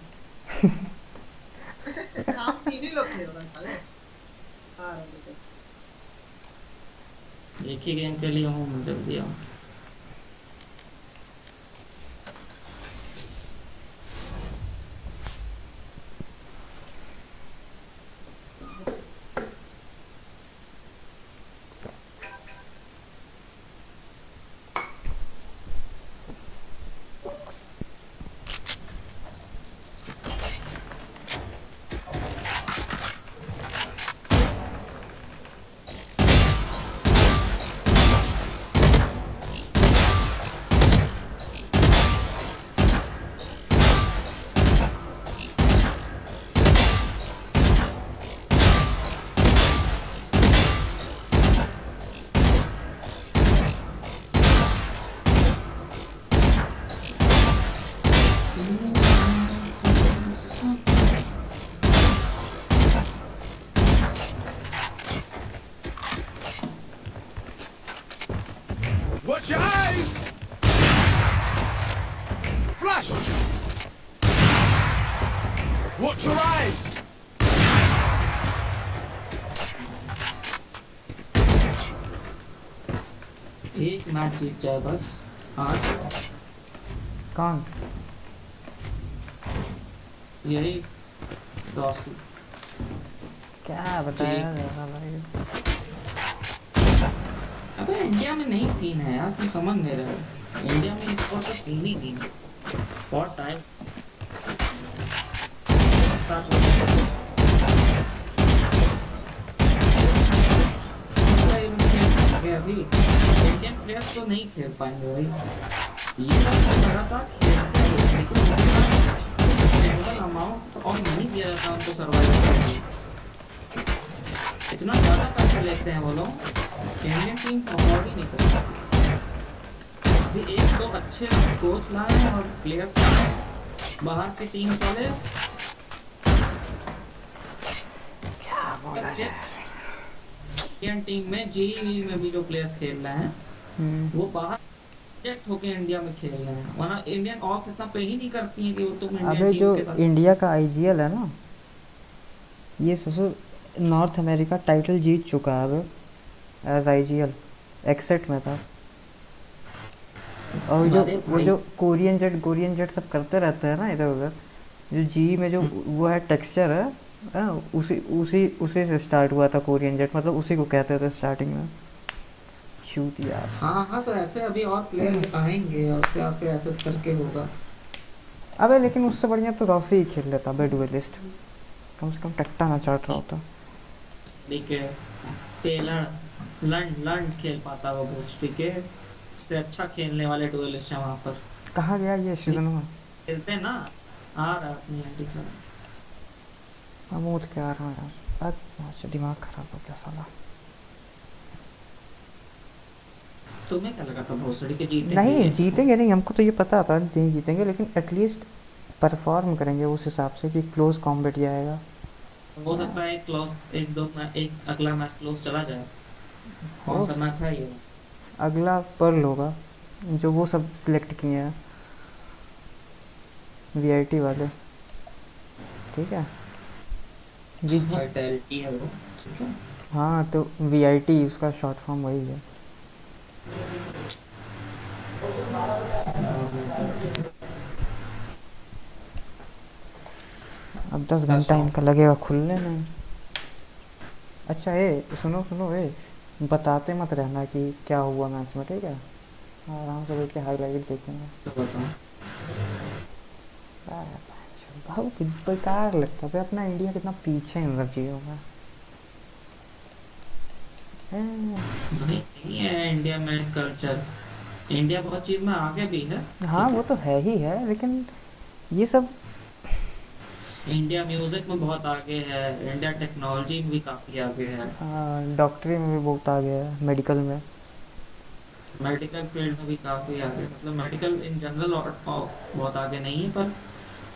हम 3 ही लोग खेल रहे हैं आ रहा एक ही गेम के लिए हूँ मैं, जल्दी आओ। Watch your eyes! Flash! Watch your eyes! एक मैच जीत जाए बस आज। कौन? यही रॉसी। क्या बताया भाई? अबे इंडिया में नहीं सीन है यार, तुम समझ नहीं रहे हो। इंडिया में इस स्पोर्ट का सीन ही नहीं है। बहुत टाइम अभी इंडियन प्लेयर्स तो नहीं खेल पाएंगे भाई। ये लगातार खेलते हैं लेकिन सस्टेनेबल अमाउंट और नहीं दिया जाता उनको सर्वाइव करने। इतना ज़्यादा पैसा लेते हैं वो लोग, इंडियन टीम अफोर्ड ही नहीं करती। अभी एक दो अच्छे कोच लाए हैं और प्लेयर्स लाए हैं बाहर की टीम वाले। क्या बोला जाए? इंडियन टीम में जीई में भी जो प्लेयर्स खेल रहे हैं वो बाहर प्रोजेक्ट होके इंडिया में खेल रहे हैं, वरना इंडियन ऑफ इतना पे ही नहीं करती है कि वो तुम इंडियन अबे टीम जो के साथ। इंडिया का आईजीएल है ना, ये सबसे नॉर्थ अमेरिका टाइटल जीत चुका है अब एज आईजीएल। एक्सेट में था। और वो जो कोरियन जेट सब करते रहते हैं ना इधर उधर, जो जी में जो वो है टेक्सचर है उसी उसी उसी से स्टार्ट हुआ था कोरियन जेट, मतलब उसी को कहते थे स्टार्टिंग में। शूट यार। हाँ हाँ, तो ऐसे अभी और प्लेयर आएंगे और फिर ऐसे करके होगा। अबे लेकिन उससे बढ़िया तो रॉसी ही खेल लेता बे डुएलिस्ट, कम से कम टट्टा ना चाट रहा होता। ठीक है, टेलर लंड खेल पाता वो बूस्ट, ठीक है, इससे अच्छा खेलने वाले डुएलिस्ट हैं वहाँ पर। कहाँ गया ये सीजन में? खेलते हैं ना, आ रहा अपनी एंटी सर। अमूद क्या आ रहा है यार, अच्छा दिमाग खराब हो गया साला। तुम्हें क्या लगा था भोसड़ी के जीतेंगे? नहीं जीतेंगे नहीं, हमको तो ये पता था नहीं जीतेंगे, लेकिन एटलीस्ट परफॉर्म करेंगे उस हिसाब से कि क्लोज कॉम्बैट जाएगा। हो सकता है एक अगला मैच क्लोज चला जाए। कौन सा मैच है ये? अगला पर्ल होगा, जो वो सब सिलेक्ट किए हैं वीआईटी वाले, ठीक है। वाइटैलिटी है वो, ठीक है। हाँ तो वीआईटी उसका शॉर्ट फॉर्म वही है। अब 10 घंटा इनका लगेगा खुलने में। अच्छा सुनो बताते मत रहना कि क्या हुआ मैच में, ठीक है? आराम से बैठ के हाईलाइट देखेंगे। बहुत बेकार लगता है अपना इंडिया कितना पीछे इन सब चीज़ों में। नहीं है इंडिया में कल्चर, इंडिया बहुत चीज में आगे भी है। हाँ वो तो है ही है, लेकिन ये सब इंडिया म्यूजिक में बहुत आगे है, इंडिया टेक्नोलॉजी में भी काफी आगे है। डॉक्टरी में भी बहुत आगे है, मेडिकल फील्ड में भी काफी आगे, मतलब मेडिकल इन जनरल और बहुत आगे नहीं है, पर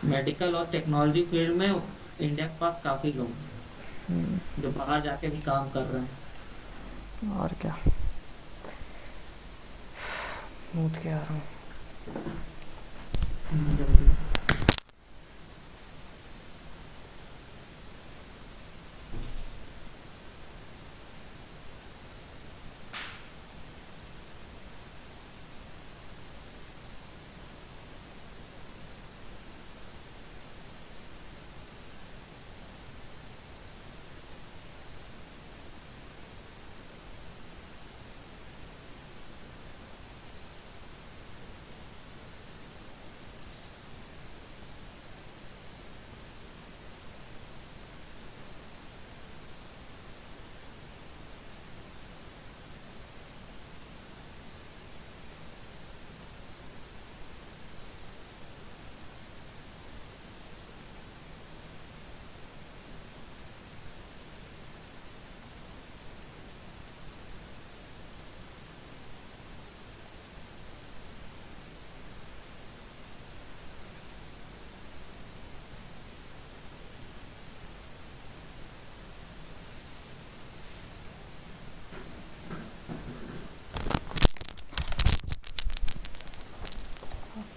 मेडिकल और टेक्नोलॉजी फील्ड में इंडिया के पास काफी लोग हैं जो बाहर जाके भी काम कर रहे हैं। और क्या मूड के आ रहा हूँ।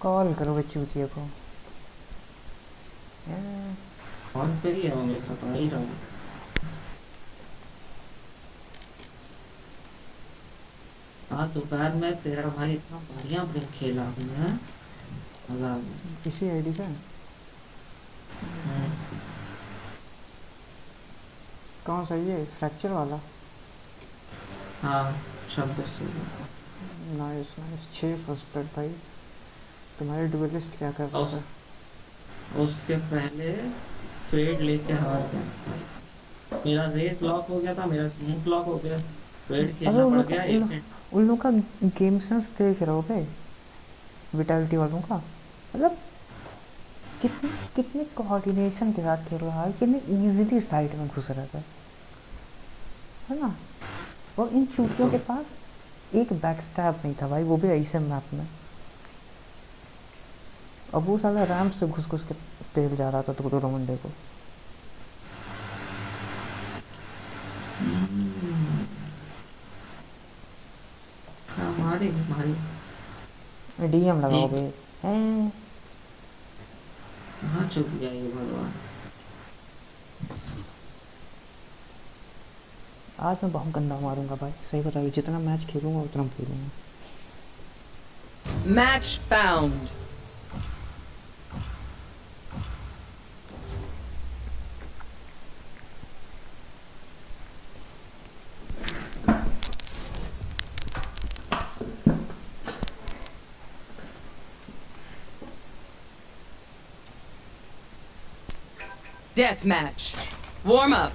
कॉल करो बच्ची चूतिया को। फोन पे ही है वो, मेरे साथ आ ही रहा हूँ। आज दोपहर में तेरा भाई इतना बढ़िया ब्रेक खेला है, मजा आ गया। इसी आईडी का कौन सा, ये फ्रैक्चर वाला? हाँ 26। नाइस नाइस, 6 फर्स्ट ब्लड भाई। तुम्हारे डुएलिस्ट क्या कर रहा था? उसके पहले फेड लेके हार गया। मेरा रेस लॉक हो गया था, मेरा स्मूथ लॉक हो गया, फेड खेलना पड़ गया। उन लोग का गेम सेंस देख रहे हो भाई, विटालिटी वालों का। मतलब कितने कितने कोऑर्डिनेशन के साथ खेल रहा है, कितने इजीली साइड में घुस रहा है ना। और इन चूतियों के पास एक बैक स्टैब नहीं था भाई, वो भी ऐसे मैप में। अब वो साला रैम्प से घुस घुस के पेल जा रहा था तो रोमंडे को। मारी डीएम लगाओगे हैं? कहाँ चुप गया ये भगवान। आज मैं बहुत गंदा मारूंगा भाई, सही बताइए। जितना मैच खेलूंगा उतना खेलूंगा। Match found. Deathmatch. Warm up.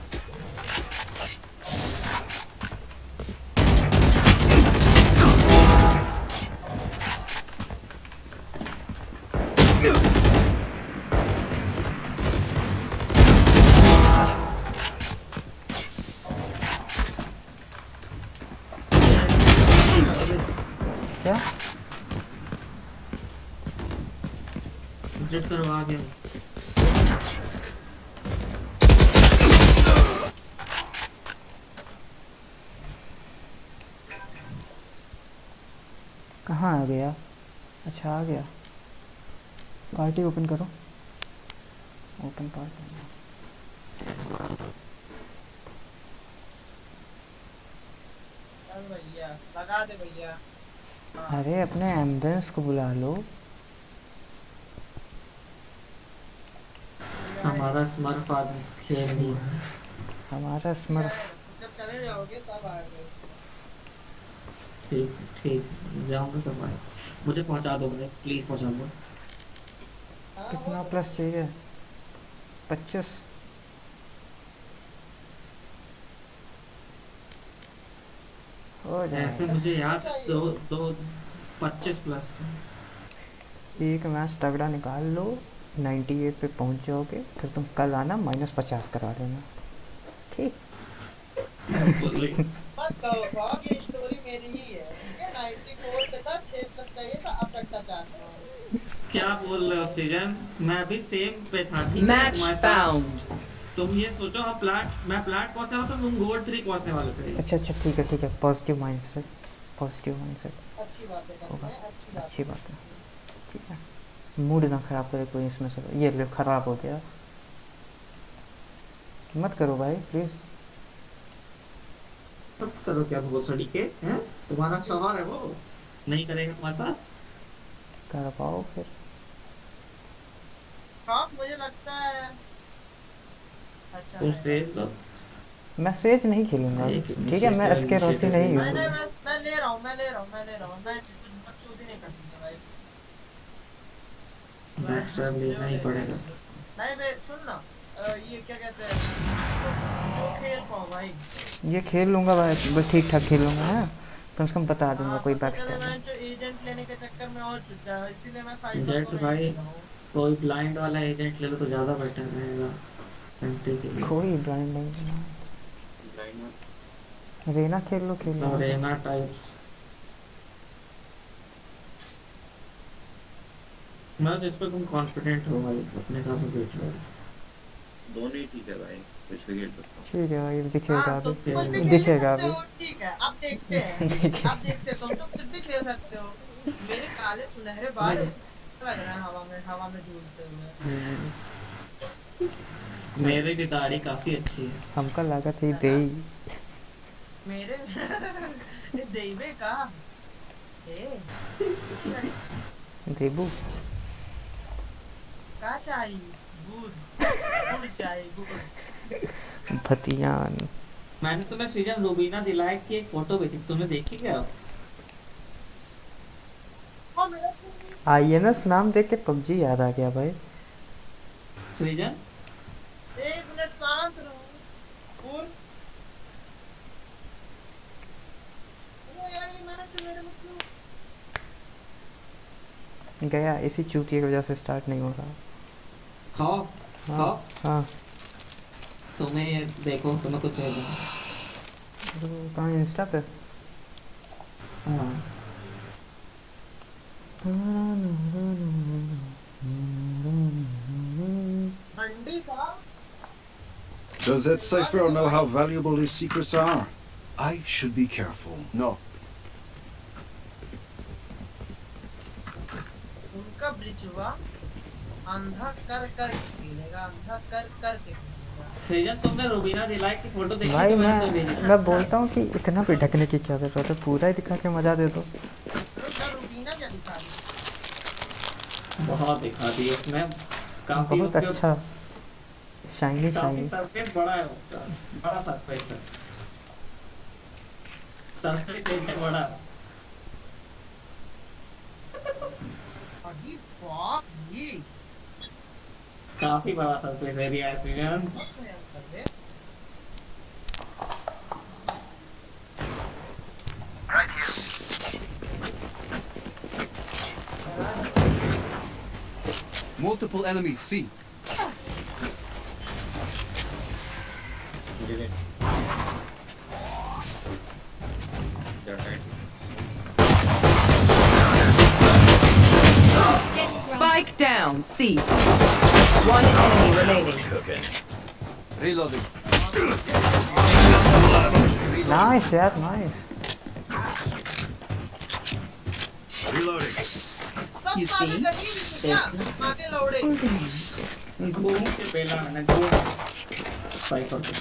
क्या विजिट करवा गया। कहाँ आ गया? अच्छा आ गया। पार्टी ओपन करो, ओपन पार्टी। भैया लगा दे भैया। अरे अपने एम्बुलेंस को बुला लो। हमारा स्मर्फ आदमी खेल नहीं। हमारा स्मर्फ जब चले जाओगे तब आएंगे। ठीक ठीक, जाऊंगा तब आए। मुझे पहुंचा दो प्लीज, पहुंचा दो। कितना प्लस चाहिए? 25। ऐसे मुझे याद दो 25 प्लस। एक मैच तगड़ा निकाल लो, 98 पे पहुंच जाओगे, फिर तुम कल आना -50 करा लेना, ठीक? मत कहो भाग, ये स्टोरी मेरी ही है, ठीक है? 94 पे था, 6 प्लस चाहिए था, अब तक का चाहता हूं। क्या बोल रहे हो सीजन? मैं भी सेम पे था, ठीक है? Match found. तुम ये सोचो, मैं प्लाट पहुंचा था तो तुम गोल्ड 3 पहुंचने वाले थे। अच्छा ठीक है। Positive mindset, positive mindset. अच्छी बात है, अच्छी बात है, ठीक है। मूड ना खराब करे कोई इसमें से। ये ले, खराब हो गया। मत करो भाई प्लीज। मत करो क्या भोसड़ी के हैं? तुम्हारा शौहर है वो, नहीं करेगा तुम्हारे साथ? कर पाओ फिर। हाँ मुझे लगता है अच्छा तुम सेज दो। मैं सेज नहीं खेलूंगा, ठीक है? मैं एसके रोसी नहीं हूँ। मैं ले रहा हूँ, मैं बकचोदी नहीं कर सकता भाई। बैकस्टैब लेना ही पड़ेगा। नहीं बे सुन ना, ये क्या कहते हैं, जो खेल पाओ भाई। ये खेल लूंगा भाई, बस ठीक ठाक खेल लूंगा ना, कम से कम बता दूंगा कोई बैकस्टैब। मैं जो एजेंट लेने के चक्कर में और चुक गया, इसलिए मैं साइड एजेंट भाई, कोई ब्लाइंड वाला एजेंट ले लो तो ज्यादा बेटर रहेगा। कोई ब्लाइंड नहीं, रेना खेल लो, रेना टाइप्स। मैं जिस पे तुम कॉन्फिडेंट हो भाई, अपने साथ में बैठ रहो। दोनों ही ठीक है भाई, कुछ भी खेल सकता हूं। ठीक है भाई, दिखेगा हाँ, अभी, दिखेगा अभी। ठीक है, अब देखते हैं, अब देखते हैं, तुम कुछ भी खेल सकते हो। मेरे काले सुनहरे बाल लग रहा है हवा में झूलते हुए। मेरे की दाढ़ी काफी अच्छी है। हमका लगा थी दे मेरे देवे का ए देबू का चाहिए गुड़ चाहिए गुड़। भतियान। मैंने तुम्हें सीजन रूबीना दिलाया की एक फोटो भेजी, तुमने देखी क्या? आईएनएस नाम देख के पबजी याद आ गया भाई। सीजन 1 मिनट शांत रहो। और यार ये मैंने तो मेरे मतलब गया इसी चूतिए की वजह से स्टार्ट नहीं हो रहा। खाओ खाओ। हाँ तुम्हें ये देखो, तुम्हें कुछ भेजा। कहाँ इंस्टा पे? हाँ अंडी का Does that cipher know how valuable his secrets are? I should be careful. No. उनका ब्रिज हुआ अंधा कर कर खेलेगा, अंधा कर कर के खेलेगा। सीजन तुमने रूबीना दिलाई की फोटो देखी? भाई तो मैंने तो भेजी। मैं बोलता हूँ कि इतना भी ढकने की क्या जरूरत है, पूरा ही दिखा के मजा दे दो। रूबीना क्या दिखा रही? बहुत दिखा दी उसने, काफी बहुत उसके अच्छा शाइनी काफी शाइनी। सरफेस बड़ा है उसका, बड़ा सरफेस है, सरफेस एरिया बड़ा है। अभी बाप ये काफी बड़ा सरफेस एरिया है season. Right here. Multiple enemies, C. Spike down, C. One enemy remaining. Reloading. Nice यार नाइस। Reloading. You see? आगे लौड़े। घूम से पहला मैंने घूम साइकिल पे।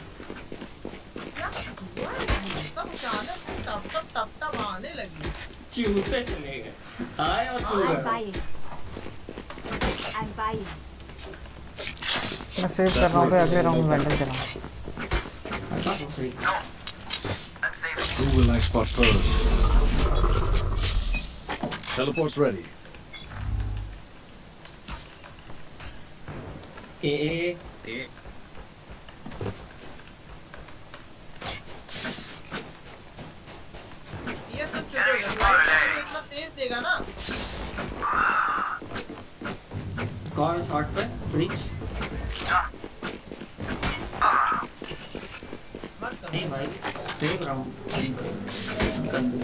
सब अचानक से टप टप आने लगी। चूते चले गए। आए और चूते। I'm buying. मैं सेव कर रहा हूँ भाई, अगले राउंड में वेंडल चलाऊँ। Who will I spot first? Teleport's ready. ए ये सब चलेगा, इतना तेज देगा ना। कौन शॉट पे ब्रिज? नहीं भाई सेव राउंड कर दो।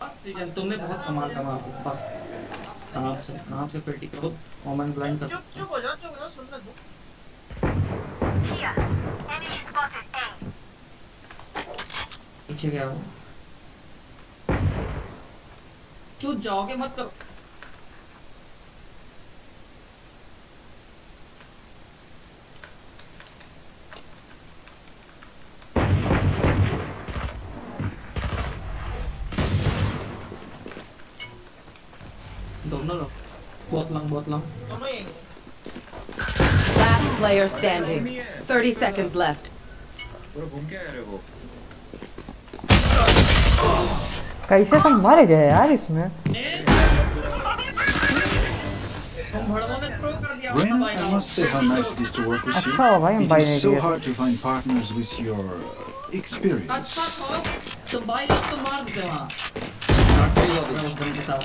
बस सीजन तुमने बहुत कमाल कमाल बस आराम से पेटी करो, ओमन ब्लाइंड कर। चुप हो जाओ सुनने दो। पीछे क्या हो? चूत जाओगे मत करो। दोनों लोग बहुत लंग दोनों ही Last player standing. 30 seconds left. कैसे सब मारे गए यार इसमें? Reyna, I must say how nice it is to work with you. अच्छा भाई हम बाई It is नहीं so दिए। hard to find partners with your experience. अच्छा तो तुम भाई लोग तो मार देते वहाँ के साथ।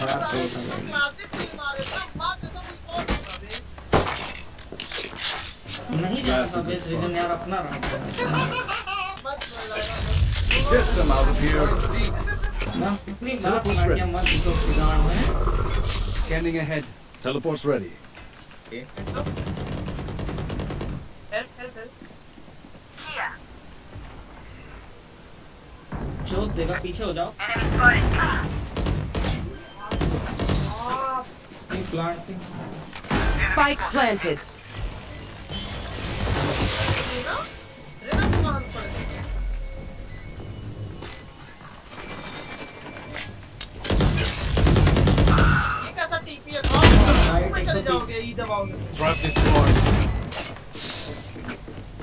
क्लासिक से मारे ना, मार के सब स्पॉट होगा बे। नहीं जानता बेस रीजन यार अपना रहा। Get some out of here. मैं इतनी बात मार के मत तो सिगार में। Scanning ahead. Teleport's ready. Help. चोट देगा, पीछे हो जाओ। Planting. Spike planted. ये कैसा टीपी है? कहाँ पे चले जाओगे? ई दबाओगे? Trap this floor.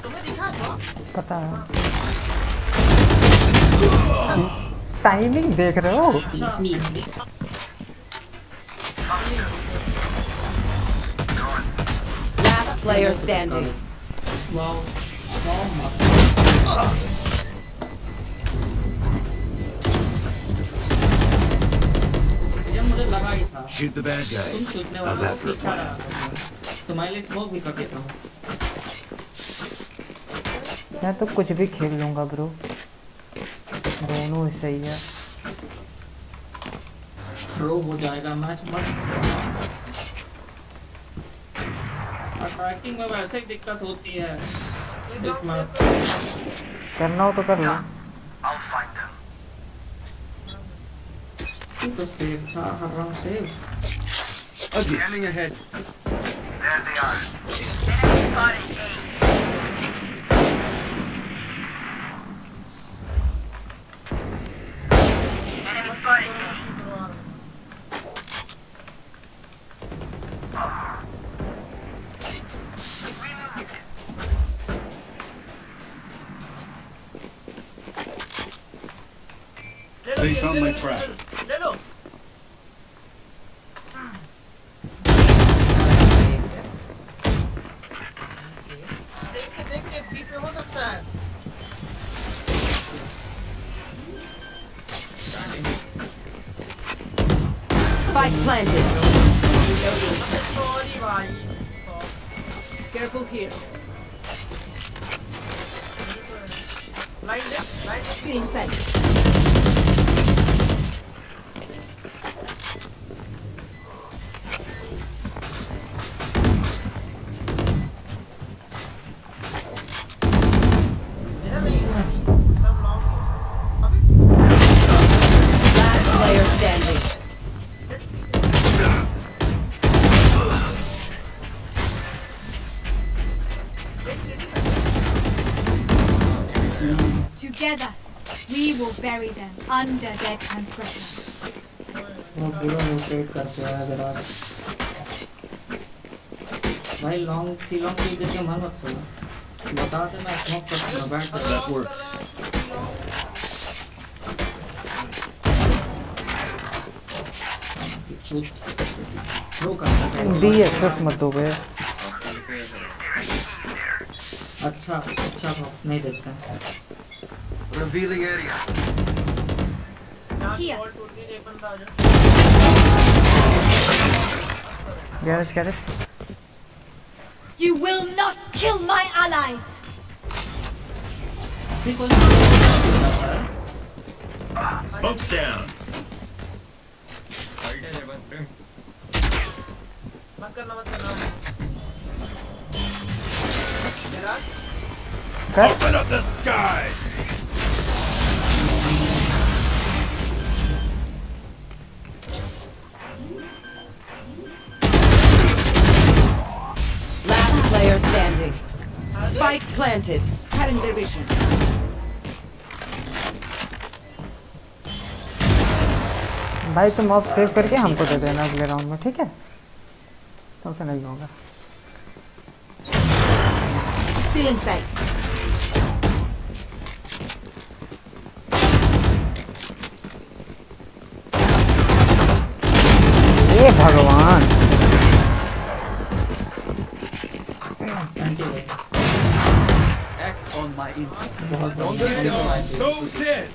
तुम्हें दिखा था? पता है। टाइमिंग देख रहे हो? Last player standing. Wow. जब मुझे लगा ही था। Shoot the bad तुम guys. छूटने How's वाला that for पीछा fun? रहा। तुम्हारे लिए स्मोक भी कर देता हूँ। मैं तो कुछ भी खेल लूंगा ब्रो, दोनों ही सही है। थ्रो हो जाएगा मैच मत। अटैकिंग में वैसे ही दिक्कत होती है। इसमें करना हो तो कर लो। ये तो सेफ था, हर round safe. Scanning ahead. There they are. Enemy spotted. Enemy spotted. They found my trap. ले लो। देख के बीच में हो सकता है। Spike planted. सॉरी भाई। Careful here. Line they, line they. Feeling sight. मेरा नहीं हुआ नहीं, सब लॉन्ग है। Last player standing. Together, we will bury them under their transgressions. वो पूरा रोटेट करते हैं जरा। भाई लॉन्ग सी लॉन्ग की जगह मन मत सुनो। बता दे मैं स्मोक कर दूंगा बैठ कर। That works. थ्रो कर सकते हैं। बी एक्सेस मत दो बे। अच्छा था, नहीं देखता। Revealing area. Here. बॉल टूट गई, एक बंदा आ जा। Garage garage. You will not kill my allies. Smoke's down. मत करना, मत करना। मेरा Open up the sky. Last player standing. Spike planted. Cutting their vision. भाई तुम ऑफ सेव करके हमको दे देना अगले राउंड में, ठीक है? तुमसे नहीं होगा। Feeling sight. ए भगवान। Act on my info. Goes in.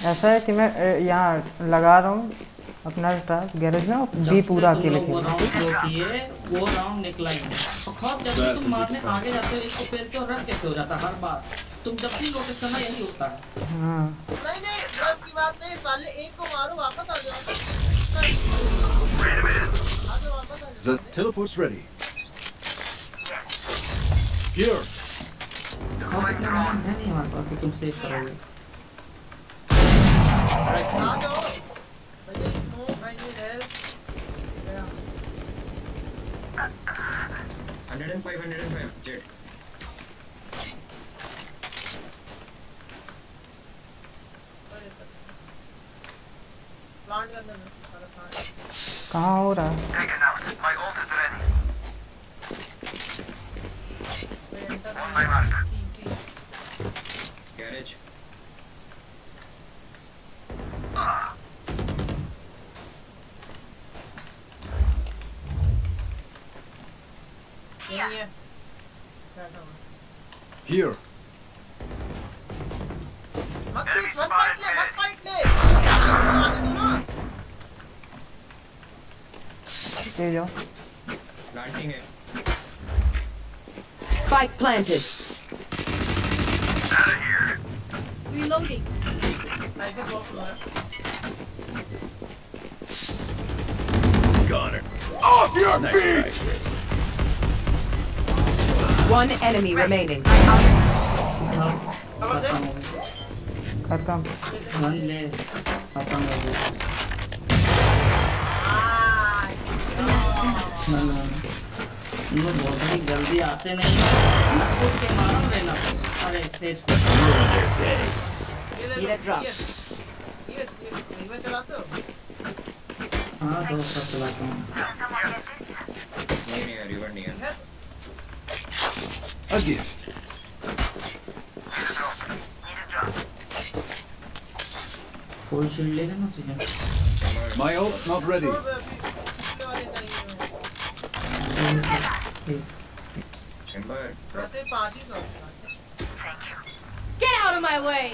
ऐसा है कि मैं यहाँ लगा रहा हूँ अपना ट्रैप गैरेज में, बी पूरा अकेले वो खेल। राउंड जो किए वो राउंड निकला ही नहीं। और खौफ जब भी तुम मारने आगे जाते हो इसको पेल के और रन कैसे हो जाता है हर बार। तुम जब भी नोटिस करना यही होता है। हाँ। नहीं नहीं, डर की बात नहीं, साले एक को मारो वापस आ जाओ। The teleport's ready. Here. खौफ इतना है नहीं हमारे पास कि तुम सेव करोगे। आ जाओ भैया, smoke I need help. 105 jet. Plant के अंदर सारा प्लांट कहाँ हो रहा है? Garage. यही है बैठा हुआ। Here. मत फाइट ले, मत फाइट ले। आने दो ना। ले जाओ। Planting है. Spike planted. Reloading. Tiger box low है। Got it. Off your feet! One enemy remaining. खत्म। वन ले खत्म हो गया। ये बहुत बड़ी जल्दी आते नहीं हैं। ना कूद के मारो रे ना। अरे सेज को। Need a drop. Yes river चलाते हो? हाँ दो सब चलाता हूँ। नहीं रिवर नहीं है. A gift. फुल शील्ड लेगा ना season. My ult's not ready. वैसे 5 ही सौ। Get out of my way.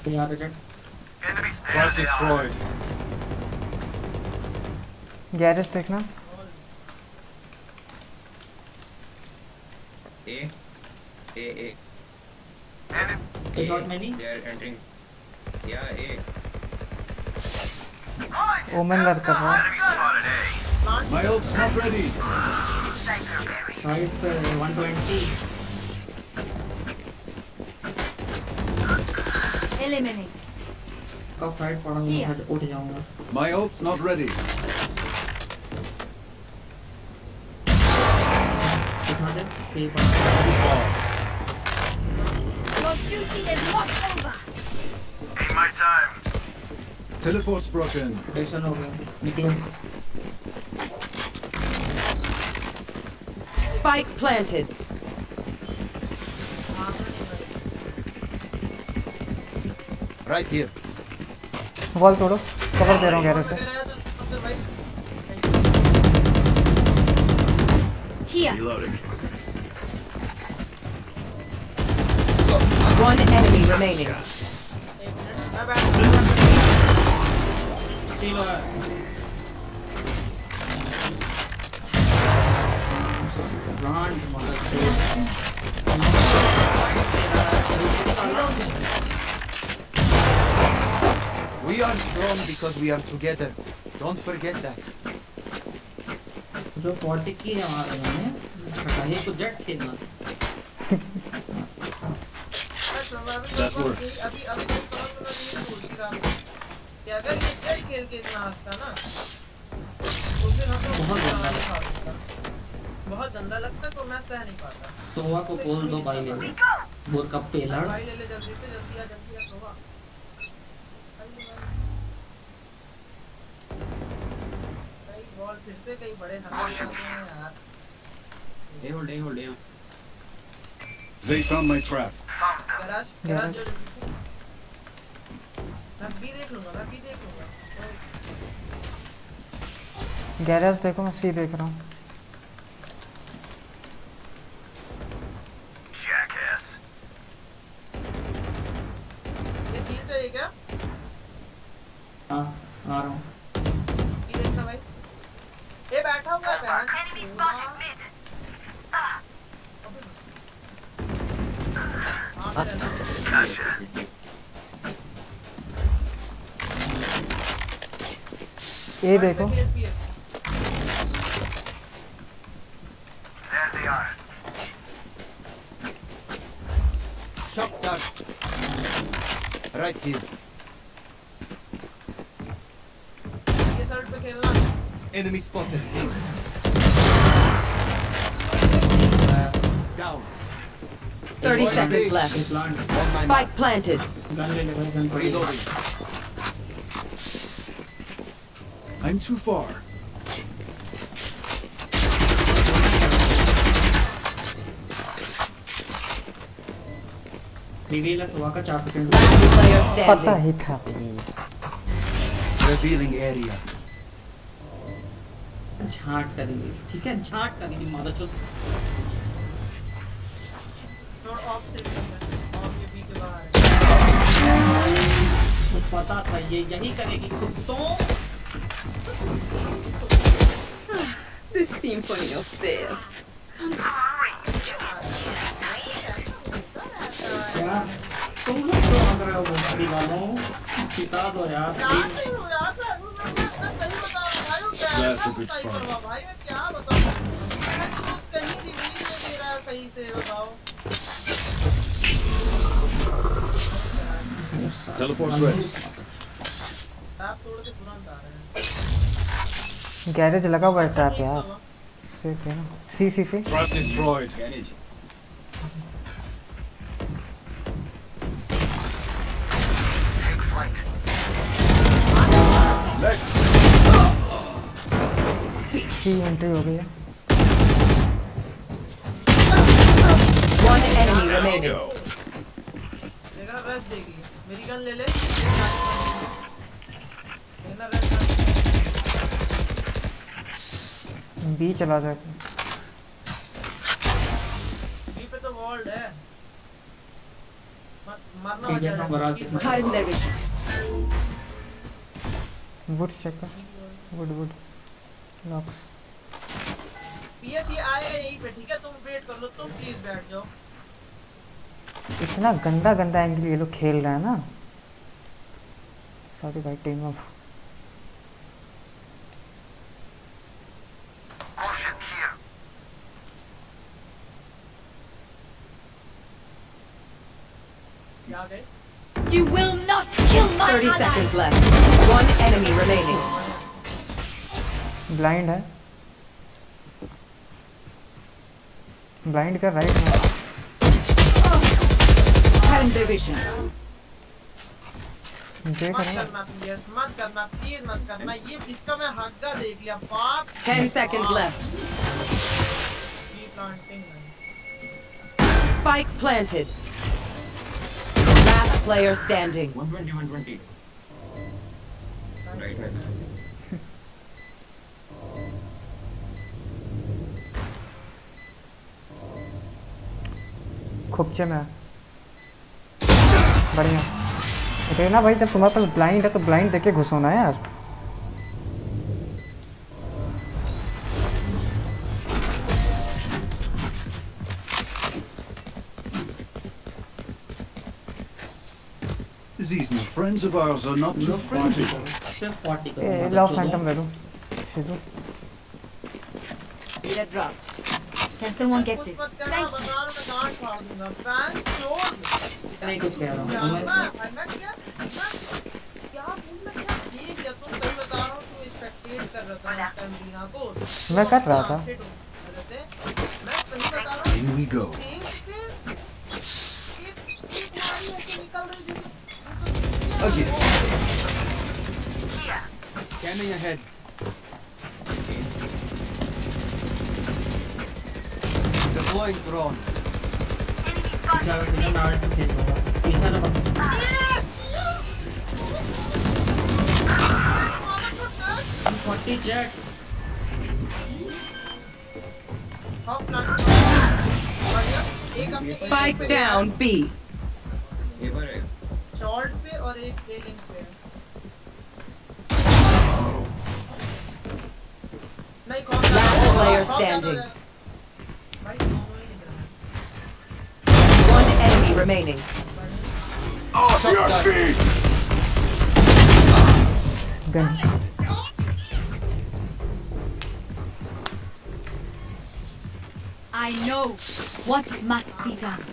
यहाँ पे चढ़। Trap destroyed. गैरेज देखना। A. A shot में नहीं? They are entering. Yeah, A. Omen लड़ कर रहा है। My ult's not ready. Side पे 120। Eliminate. का फाइट पड़ा हुआ है, उठ जाऊंगा। My ult's not ready. उठा दे। पे Too far. Your duty is not over. In my time. Teleport's broken. Rotation हो गया। निकलो। Spike planted. Right here. Wall तोड़ो। कवर दे रहा हूँ गैरेज से। Here. Reloading. One enemy remaining. Still Run, We are strong because we are together. Don't forget that. जो 40 की है हमारे में, ये तो जेट खेलना। That works. अभी अभी तो समझ में नहीं पूछ रहा हूँ कि अगर ये जेट खेल के इतना हंसता ना तो फिर हम लोग बहुत गंदा लगता तो मैं सह नहीं पाता। सोवा को बोल दो भाई ले ले। बोर का पेलर। भाई ले ले जल्दी से, जल्दी आ सोवा। भाई बॉल फिर से कहीं बड़े हाथ में हैं यार। hold. They found my trap. Garage जो मैं बी देख लूंगा। गैरेज देखो, मैं सी देख रहा हूँ। ये सील चाहिए क्या? हाँ आ रहा हूँ। ये देखना भाई। ये बैठा हुआ है। ये देखो। Shock dart. Right here. ये साइड पे खेलना Enemy spotted. Down. 30 seconds left. Spike planted. Reloading. I'm too far. Reveal हुआ का 4 सेकंड पता ही था Revealing area. झाट करेंगे ठीक है झाट करेंगे माता चुप और ऑफ से और ये बी के बाहर है मुझे पता था ये यही करेगी कुत्तों The symphony of death. यार तुम लोग क्यों भाग रहे हो बॉडी वालों सिखा दो यार यार सही बता रहा हूं भाई क्या That's a good सही spot. करवा भाई मैं क्या बताऊं मैं तो कहीं रिवील नहीं दे रहा सही से बताओ Teleport's ready. आप तोड़ के तुरंत आ रहे हैं गैरेज लगा हुआ है ट्रैप यार से क्या ना C Trap destroyed. Let's. C entry हो गई है One enemy remaining. देखना रेस्ट देगी मेरी गन ले ले देखना रेस्ट बी चला जाए बी पे तो वॉल्ड है मरना ठीक है, हम बरात वुड चेक कर वुड लॉक्स पीएस ये आएगा यहीं पे ठीक है तुम वेट कर लो तुम प्लीज बैठ जाओ इतना गंदा गंदा एंगल ये लोग खेल रहे हैं ना सॉरी भाई टीम ऑफ क्या गए You will not kill my 30 ally. seconds left. One enemy remaining. Blind है ब्लाइंड का राइट में Current division. देख मत रहे हैं करना पीएस मत करना प्लीज मत करना ये इसका मैं हग्गा देख लिया बाप 10 seconds left. B planting Spike planted. Last player standing. 120. Right. खुपचे में बढ़िया रेना भाई जब तुम्हारे पास ब्लाइंड है तो ब्लाइंड देके घुसो ना यार These new friends of ours are not too friendly. सिर्फ 40 ए लव फैंटम ले लो शिजू Need a drop. Can someone get this? मत करना Thank you. बता रहा मैं गांड फाड़ दूंगा फैन चोर नहीं कुछ कह रहा हूँ क्या मैं मैं क्या तुम सही बता रहा हूँ तू स्पेक्टेट कर रहा था उस टाइम दीना को मैं कर रहा था मैं सही बता रहा हूँ In we go. Again. Scanning ahead. Deploying drone. ज्यादा सीधा मैं आर्ट खेल लूंगा पीछे ना पकड़ 40 jet Spike down B. Short पे और एक रेलिंग पे नहीं कौन Last player standing. One enemy remaining. Off your feet! Gun I know what must be done.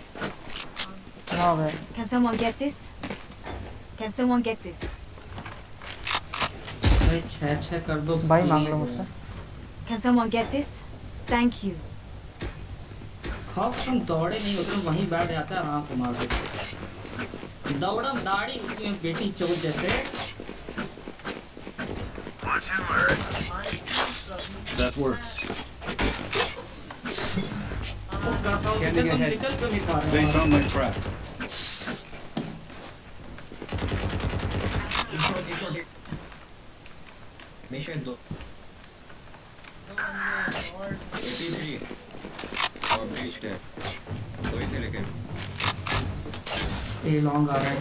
हाँ भाई Can someone get this? Can someone get this? भाई 6 कर दो भाई मांग लो please। मुझसे। Can someone get this? Thank you. खौफ तुम दौड़े नहीं हो, तुम वहीं बैठ जाते आराम से मार देते। दौड़म दाढ़ी उसमें बेटी चोर जैसे। That works. Scanning ahead. They found my trap. Mission 2. 83 और ब्रीच के कोई थे लेकिन ये लॉन्ग आ रहा है।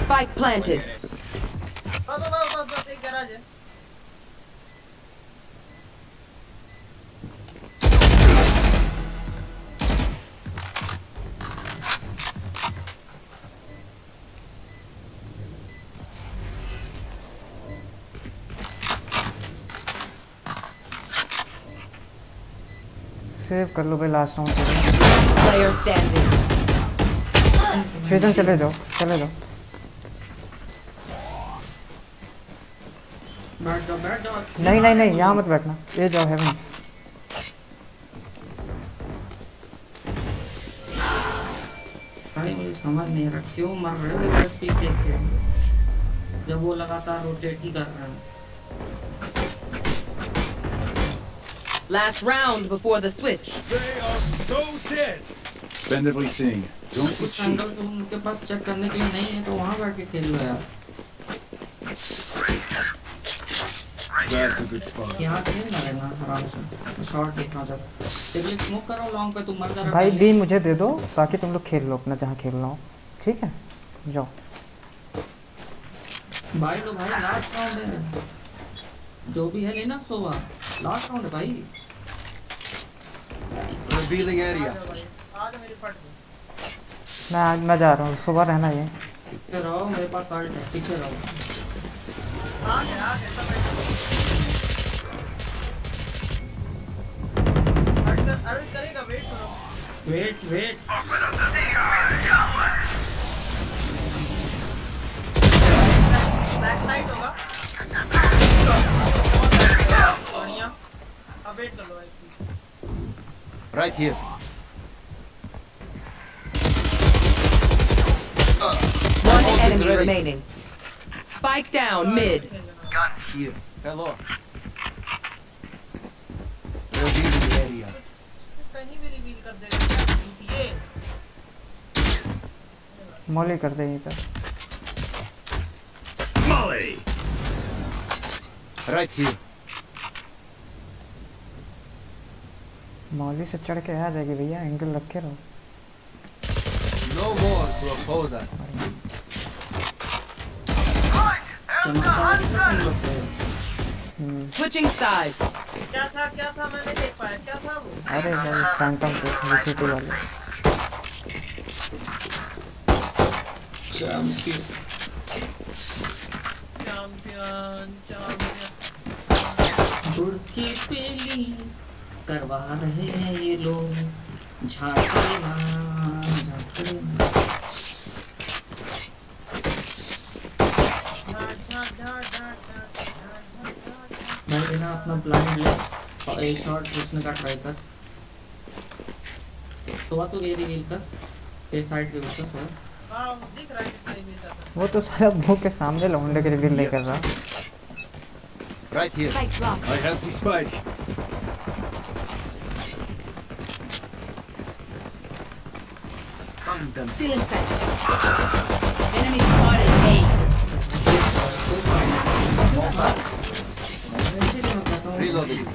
Spike planted. बस एक गैराज है। सेव कर लो भाई लास्ट राउंड के लिए। Player standing. श्रीजन चले जाओ, चले जाओ। बैठ जाओ। नहीं नहीं नहीं, यहाँ मत बैठना, ये जाओ हेवन। भाई मुझे समझ नहीं आ रहा क्यों मर रहे हो इधर स्पीक देख के, जब वो लगातार रोटेट ही कर रहा है। Last round before the switch. They are so dead. Splendidly seen. Don't कुछ एंगल से उनके पास चेक करने के लिए नहीं है तो वहाँ बैठ के खेल लो यार। That's a good spot. यहाँ खेलना रहना आराम से, शॉट देखना जब टेबल स्मोक करो लॉन्ग पे, तुम मर जा रहा भाई बी मुझे दे दो, बाकी तुम लोग खेल लो अपना जहाँ खेलना हो, ठीक है? जाओ। भाई लो भाई, लास्ट राउंड है, जो भी है लेना सोवा, लास्ट राउंड है भाई। Revealing area. आज मेरी फट गई। मैं जा रहा हूँ, सुबह रहना ये। पीछे रहो, मेरे पास आल्ट है, पीछे रहो। आगे सब अभी करेगा, वेट करो। वेट बैक साइड होगा। बढ़िया, अब वेट कर लो। Right here. One enemy remaining. Spike down mid. Gun here. Hello. Revealing area. कहीं भी रिवील कर देगा ये। मॉली कर दे यहीं पे। Molly. Right here. मॉली से चढ़ के आ जाएगी भैया, एंगल रखे रहो। No more to oppose us. Switching sides. क्या था मैं नहीं देख पाया, क्या था वो? अरे भाई फैंटम को विसिटी वाले। चैंपियन गुड़ की पेली करवा रहे हैं ये लोग, झांकड़े भाई बिना अपना ब्लाइंड ले और ए शॉट घुसने का ट्राई कर, तो ये रिवील कर, ए साइड के ऊपर थोड़ा। हाँ दिख रहा है कितना ही था। वो तो सारा मुंह के सामने लौंडे के रिवील नहीं कर रहा। Right here. I have the spike. Still inside. Enemy spotted A. Reloading.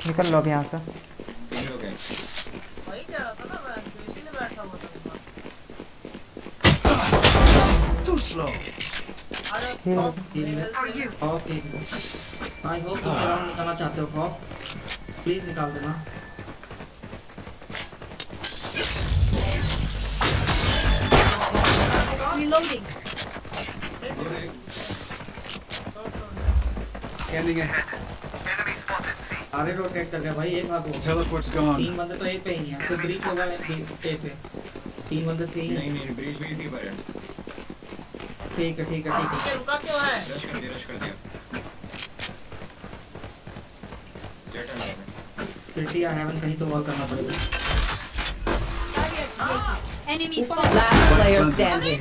निकल लो अब यहाँ से। वही कह रहा था ना मैं, तो इसीलिए बैठा हुआ था। slow. खौफ आई होप तुम राउंड निकालना चाहते हो खौफ प्लीज निकाल देना Reloading. Scanning ahead. आगे रोटेट कर गया भाई एक भागो Teleport's gone. 3 बंदे तो ए पे ही हैं फिर ब्रीच होगा ए पे 3 बंदे सी नहीं ब्रिज में इसी पर है ठीक है रुका क्यों है रश कर दिया सिटी आई हैवन कहीं तो वॉल करना पड़ेगा Enemy spotted. Last player standing.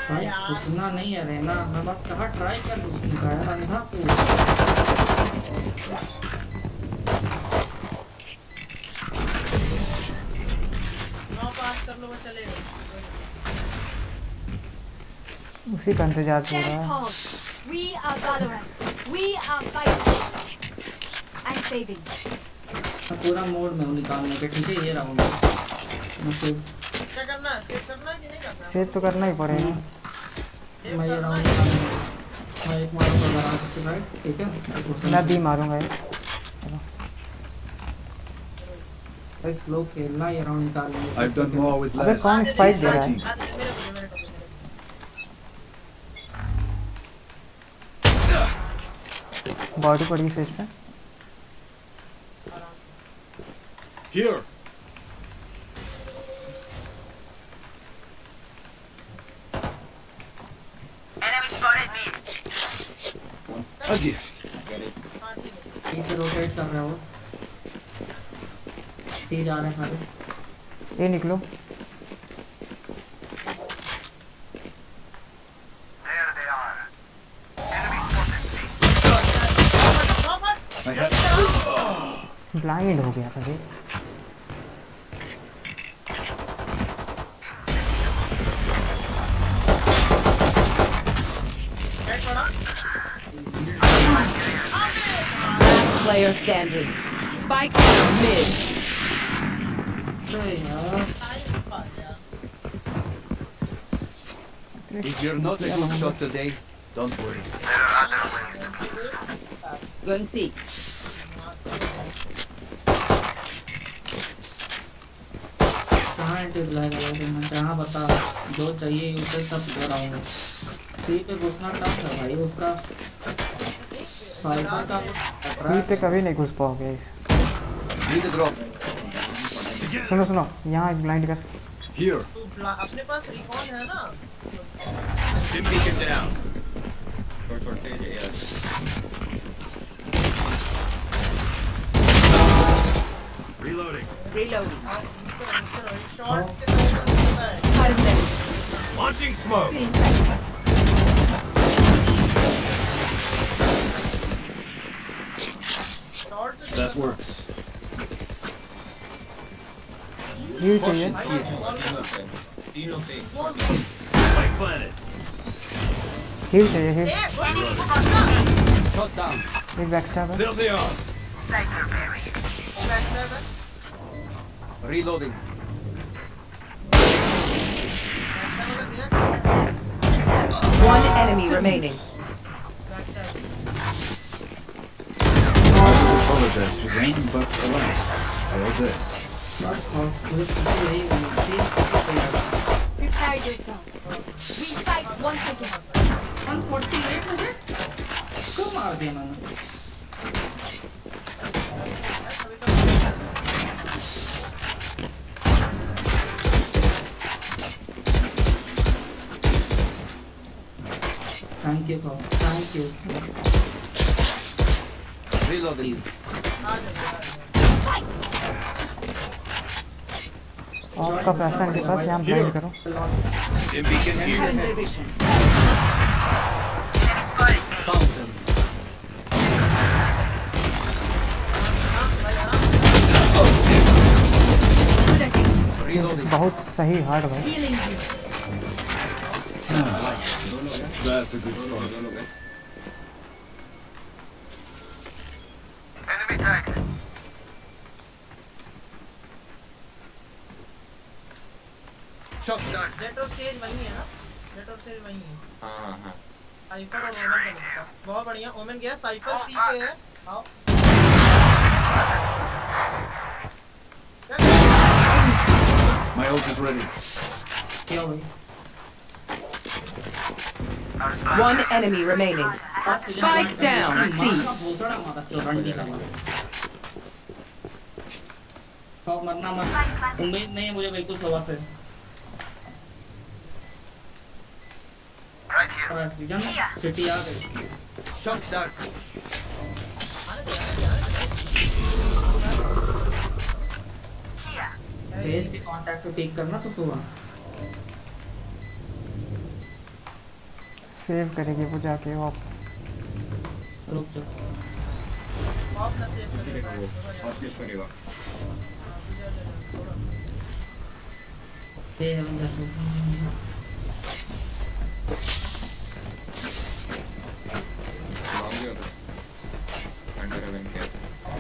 भाई घुसना नहीं है रहना मैं बस कहा ट्राई कर घुसने का यार अंधा पूरा उसी का इंतजार कर Death रहा है calls. We are Valorant. We are fighting. I'm saving. मैं पूरा मोड में हूँ निकालने के ठीक है ये राउंड मैं सेव क्या करना है सेव करना है कि नहीं करना सेव तो करना ही पड़ेगा मैं ये राउंड मैं एक मारूंगा गराज से राइट ठीक है मैं भी मारूंगा ये भाई स्लो खेलना ये राउंड निकाल लेंगे I've done more with अबे less. कौन स्पाइक दे रहा है बॉडी पड़ी से इस पे Here. A gift. पीछे रोटेट कर रहे हो सी जा रहे हैं सारे ये निकलो ब्लाइंड हो गया था ये Last player standing. Spike down mid. If you're not a good shot today, don't worry. Going C. कहाँ एंट्री दिलाएगा भाई मैं जहाँ बता जो चाहिए उसे सब दे रहा हूँ सी पे घुसना टफ है भाई उसका साइफर का सी पे कभी नहीं घुस पाओगे सुनो सुनो यहाँ एक ब्लाइंड कर Here. अपने पास रिकॉन है ना beacon down छोटे यार reloading launching smoke That works. Heal चाहिए तीनों पे spike planted हील चाहिए हील Shot down. एक बैकस्टैब है Celsius Reloading. One enemy remaining. Apologize for them, but alas, they're dead. Prepare yourselves. We fight once again. 148 मुझे क्यों मार दिया मैंने thank you thank you Reloading. आपका पैसा इनके पास यहाँ ब्लाइंड करो beacon here Found them. बहुत सही हार्ड भाई Healing you. That's a good start. Jet और स्टेज वही है ना, जेट और स्टेज वही है। हाँ हाँ साइफर और ओमेन का लगता है। बहुत बढ़िया, ओमेन गया, साइफर सी पे है। आओ My ult is ready. क्या भाई? One enemy remaining. Spike down. C. मरना मत, उम्मीद नहीं है मुझे बिल्कुल सुबह से। सीजन सिटी आ गई। Shut down. फेस के कांटेक्ट को टिक करना तो सुबह। सेव करेगी वो जाके वो। रुक जा। आप ना सेव करेगा वो, और सेव करेगा। ये हम जैसे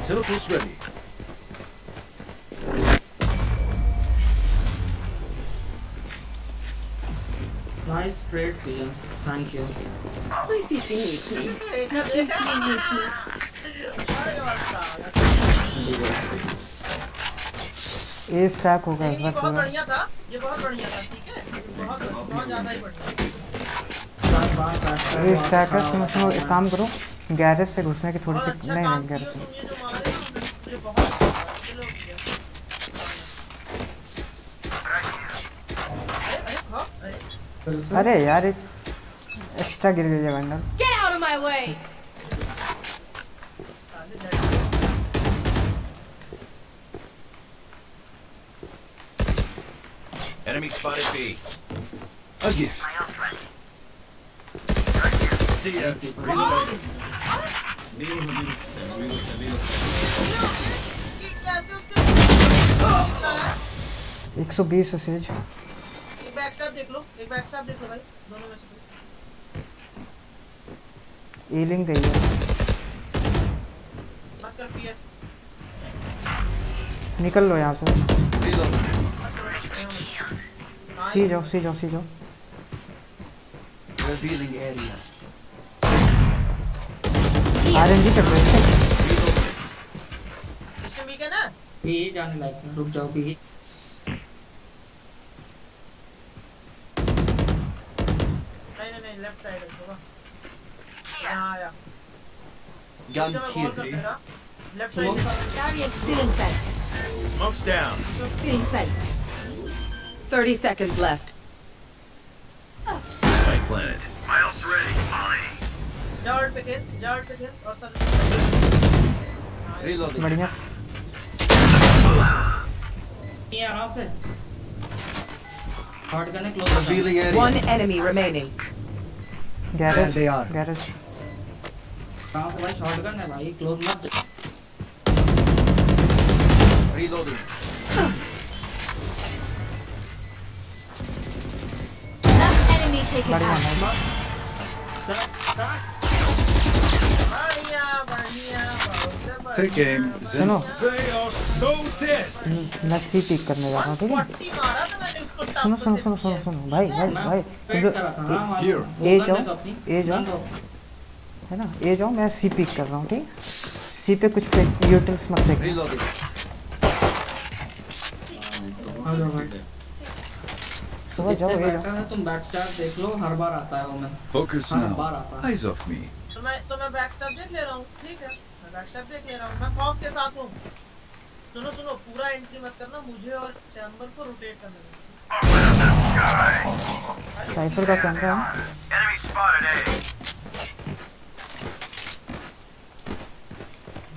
Teleport's ready. Nice trade, Sia. Thank you. My city needs me. A stack होगा इस ये बार बहुत पूरा। बढ़िया था, ये बहुत बढ़िया था, ठीक है, बहुत बहुत ज्यादा ही बढ़िया। ए स्टैक है, सुनो सुनो एक काम करो, गैरेज से घुसने की थोड़ी सी अच्छा नहीं काम नहीं गैरेज किया से। तुम, ये जो मारे ना मुझे बहुत चलो किया। अरे खा, अरे यार एक एक्स्ट्रा गिर गया vandal. Get out of my way! Enemy spotted B. A gift. See ya. 120 says. एक बैक स्टैप देख लो, एक बैक स्टैप देख लो भाई, दोनों में से कोई। हीलिंग दे है। मत कर पीएस। निकल लो यहाँ से। सी जाओ सी जाओ सी जाओ। Revealing area. आरएनजी कर रहे हैं। सिस्टम भी क्या ना? ये जाने लायक है, रुक जाओ भी। नहीं लेफ्ट साइड है होगा। यहाँ आया। Gun here. Left side. Barrier still in sight. Smoke's down. Still in sight. 30 seconds left. Spike planted. Miles ready. Molly. जाओ पे खेल और सर। Reloading. बढ़िया। ये आराम से। हॉट करने close. Revealing area. One enemy remaining. Garage they are. Garage. कहाँ से भाई शॉट करना है भाई, क्लोज मत। Reloading. Enemy taken बढ़िया out. बढ़िया Take aim. सुनो They are so dead. मैं सी पिक करने जा रहा हूँ ठीक है। पट्टी मारा था मैंने उसको टप सुनो सुनो से सुनो सुनो सुनो भाई भाई भाई तुम लोग Here. ए जाओ है ना, ए जाओ, मैं सी पिक कर रहा हूँ ठीक। सी पे कुछ यूटिल्स मत देख। Reloading. सुबह जाओ इससे ए जाओ। बेटर है तुम बैक स्टार देख लो, हर बार आता है वो मैं। Focus हर now. बार आता है। Eyes off me. तो मैं बैक स्टैप देख ले रहा हूँ, ठीक है, मैं बैक स्टैप देख ले रहा हूँ, मैं खौफ के साथ हूँ। सुनो पूरा एंट्री मत करना, मुझे और चैम्बर को रोटेट करने दो। साइफर का कैमरा है। Enemy spotted A.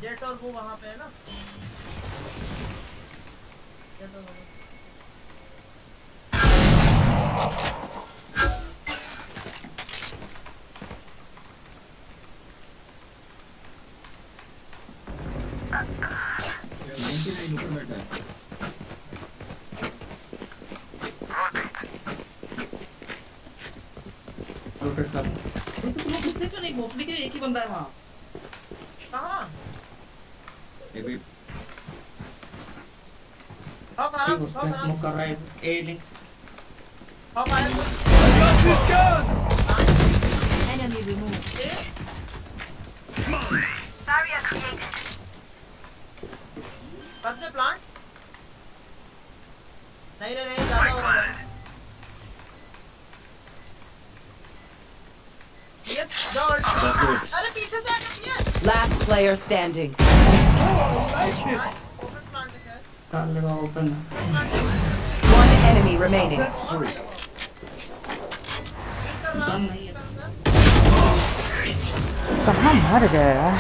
जेट और वो वहाँ पे है ना, जेट और वो। रोटेट कर। तुम लोग किससे क्यों नहीं, मोस्टली के एक ही बंदा है वहाँ। कहाँ? ये भी अब आराम से उसमें स्मोक कर रहा है ए लिंक। Hop आया कोई Enemy removed. Barrier created. कर दे प्लांट नहीं नहीं नहीं ज्यादा हो रहा है यस डॉट अरे पीछे से आके यस Last player standing. कर लेगा open One enemy remaining. Gun नहीं है कहाँ मर गया यार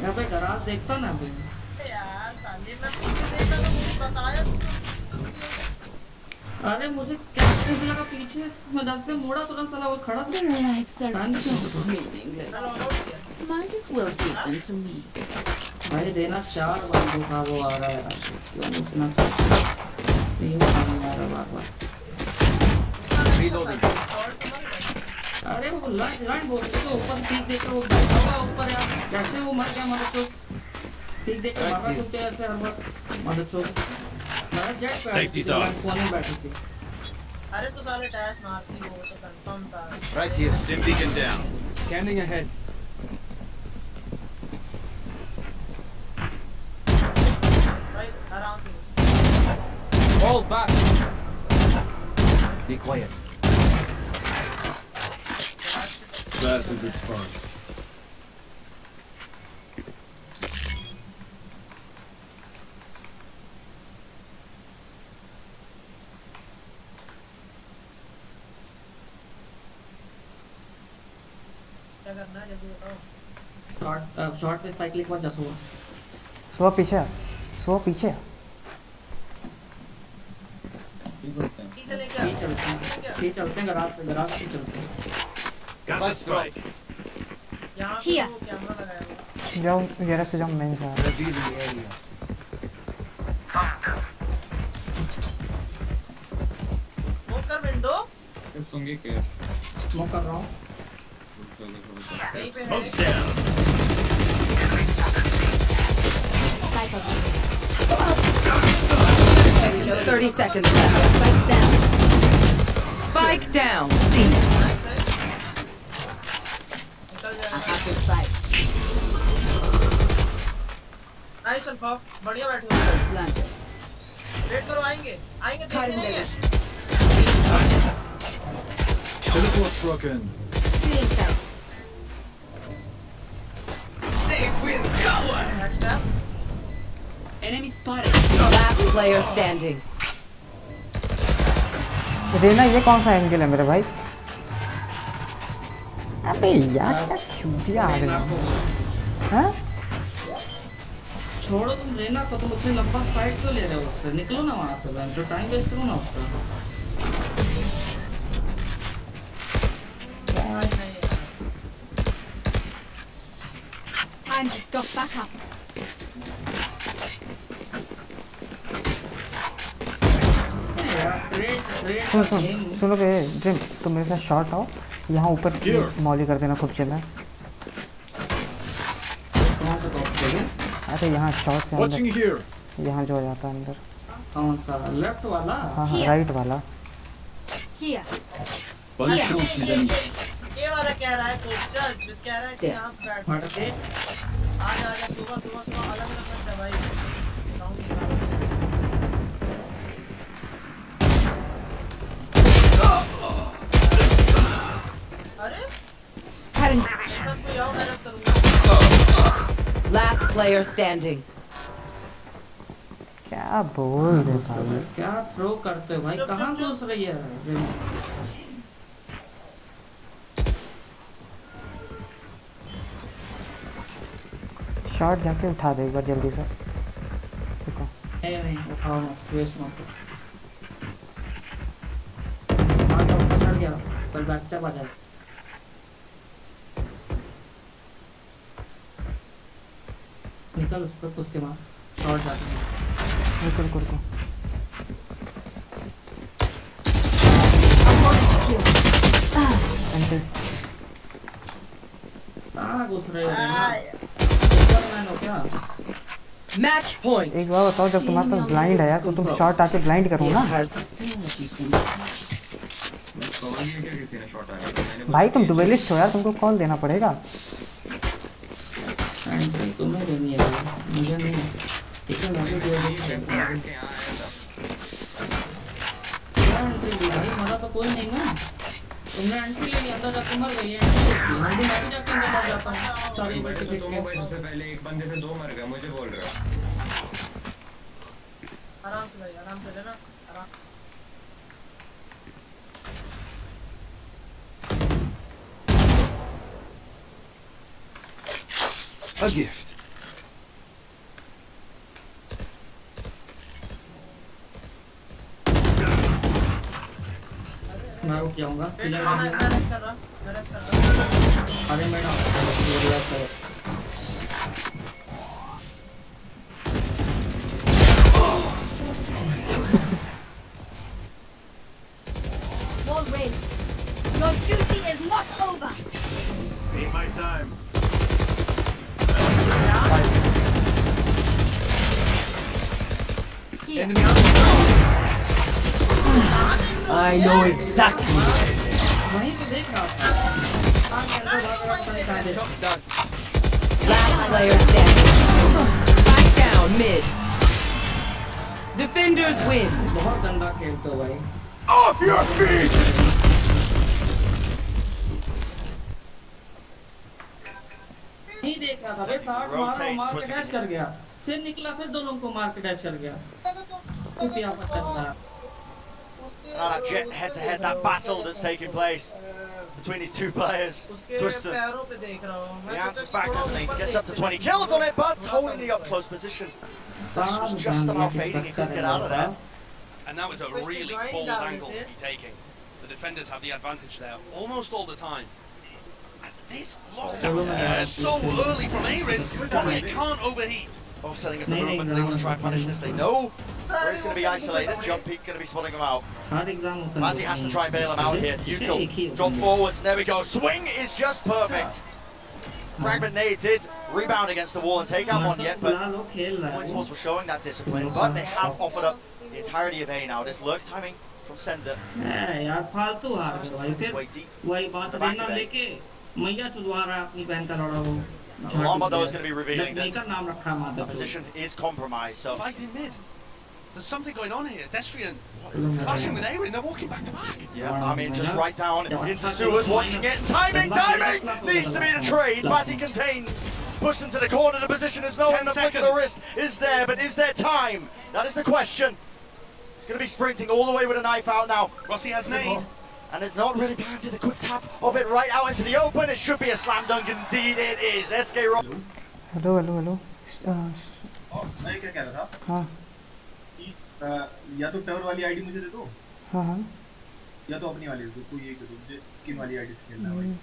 यहाँ पे गराज देखता ना अभी यार साले मैं पीछे देखा तो मुझे बताया अरे मुझे क्या मुझे लगा पीछे मैं दस से मोड़ा तुरंत साला वो खड़ा था Might as well give them to me. भाई देना 4 बार धोखा वो आ रहा है यार क्यों नहीं सुना 3 बार आ रहा बार Reloading. अरे वो लाइन बोल रहे तो ऊपर पीक देके वो बैठा हुआ ऊपर यार कैसे वो मर गया मदद चोक पीक देके मारना चुपते ऐसे हर बार मदद चोक मैं जेट पे Safety zone. कोने बैठी थी अरे तो साले डैश मारती हो तो कंफर्म था Right here. Stim beacon down. Scanning ahead. भाई आराम से Fall back. Be quiet. That's a good spot. क्या करना है जल्दी बताओ शॉर्ट पे स्पाइक लिख मत जा सुबह सो पीछे पीछे लेके सी चलते हैं गराज से चलते हैं Got the spike. यहाँ पे Here. वो कैमरा लगाया हुआ जाओ जरा से जाओ मैं जा Revealing the area. मूव कर विंडो स्मोक कर रहा हूँ यहीं पे है Smoke's down. Cycle. 30 seconds left. Spikes down. Spike down. C. निकल I जाएगा have the spike. Nice one कॉफ बढ़िया बैठे हो Planted. वेट करो आएंगे देख लेंगे Teleport's broken. Feeling sight. Next step Enemy spotted. Last player standing. Reyna ये कौन सा एंगल है मेरे भाई अबे यार क्या चूतिया आ गई हैं छोड़ो तुम लेना को तुम उतनी लंबा फाइट क्यों ले रहे हो उससे निकलो ना वहाँ से जो टाइम वेस्ट करो ना उसका Time to stock back up. सुनो बे ड्रीम तुम मेरे साथ शॉर्ट आओ यहाँ ऊपर मौली कर देना खूब चलना अरे यहाँ शॉर्ट से अंदर यहाँ जो जाता है अंदर कौन सा लेफ्ट वाला हाँ राइट वाला Here. ये वाला कह रहा है कोचा जो कह रहा है कि यहाँ बैठ हट के आजा सुबह अलग अलग दवाई अरे कोई आओ मेहनत करूँगा Last player standing. क्या बोल रहे भाई क्या थ्रो करते हो भाई कहाँ घुस रही है शॉट जाके उठा दे एक बार जल्दी से ठीक है नहीं उठाओ मत वेस्ट मत ऊपर चढ़ गया पर बैक स्टेप आ जाए निकल उस पर उसके बाद शॉट जाते हैं रुको एंटी कहाँ घुस रहे हो ना सुपरमैन हो क्या Match point. एक बार बताओ, जब तुम्हारे पास ब्लाइंड है यार तो तुम शॉट आके ब्लाइंड करो ना भाई। तुम डुएलिस्ट हो यार, तुमको कॉल देना पड़ेगा। तुम्हें देनी है मुझे नहीं। ठीक है भाई मरा तो कोई नहीं ना। तुमने एंट्री ले लिया, अंदर जाके मर गई। मैं भी जाके अंदर मर जाता हूँ। सॉरी बेटे देख के सबसे पहले एक बंदे से 2 मर गए, मुझे बोल रहे हो। आराम से भाई, आराम से लेना, आराम। A gift. मैं रुक जाऊंगा। अरे madam Wall raised. Your duty is not over. Ain't my time. I know exactly. Last player standing. Spike down mid. Defenders win. बहुत गंदा खेलते हो भाई। Off your feet. नहीं देख रहा था भाई। 60 मारा, मार के डैश कर गया। फिर निकला, फिर दोनों को मार के डैश कर गया। कुतिया पसंद था। That head-to-head, that battle that's taking place between these two players. Twisted. He answers back, doesn't he? Gets up to 20 kills on it, but holding the up-close position. This was just about fading. He couldn't get out of there. And that was a really bold angle to be taking. The defenders have the advantage there almost all the time. And this lockdown is so early from Aaron, one you can't overheat. Both setting up the movement, and they want to try and punish this. They know where he's going to be isolated. Jump peak going to be spotting him out. Mazzy has to try and bail him out here. Util drop forwards. There we go. Swing is just perfect. Fragment nade did rebound against the wall and take out one yet, but Winsports were showing that discipline. But they have offered up the entirety of A now. This lurk timing from Sender. यार फालतू हार गए भाई। फिर वही बात देना लेके मैया चुदवा रहा है अपनी बहन का लड़ा वो। Lomba though is going to be revealing that the position is compromised. So fighting mid. There's something going on here. Destrian clashing with Aaron. They're walking back to back. Yeah, I mean, just right down into sewers, watching it. Timing needs to be the trade. Mazzy contains. Pushed into the corner. The position is known. The flick of the wrist is there, but is there time? That is the question. He's going to be sprinting all the way with a knife out now. Rossi has nade. And it's not really planted. A quick tap of it right out into the open. It should be a slam dunk. Indeed it is. SK Rock. Hello, hello, hello. मैं क्या कह रहा था? हाँ. या तो tower वाली ID मुझे दे दो. हाँ हाँ. या तो अपनी वाली दे दो. कोई एक दे दो. मुझे स्किन वाली आईडी से खेलना है भाई.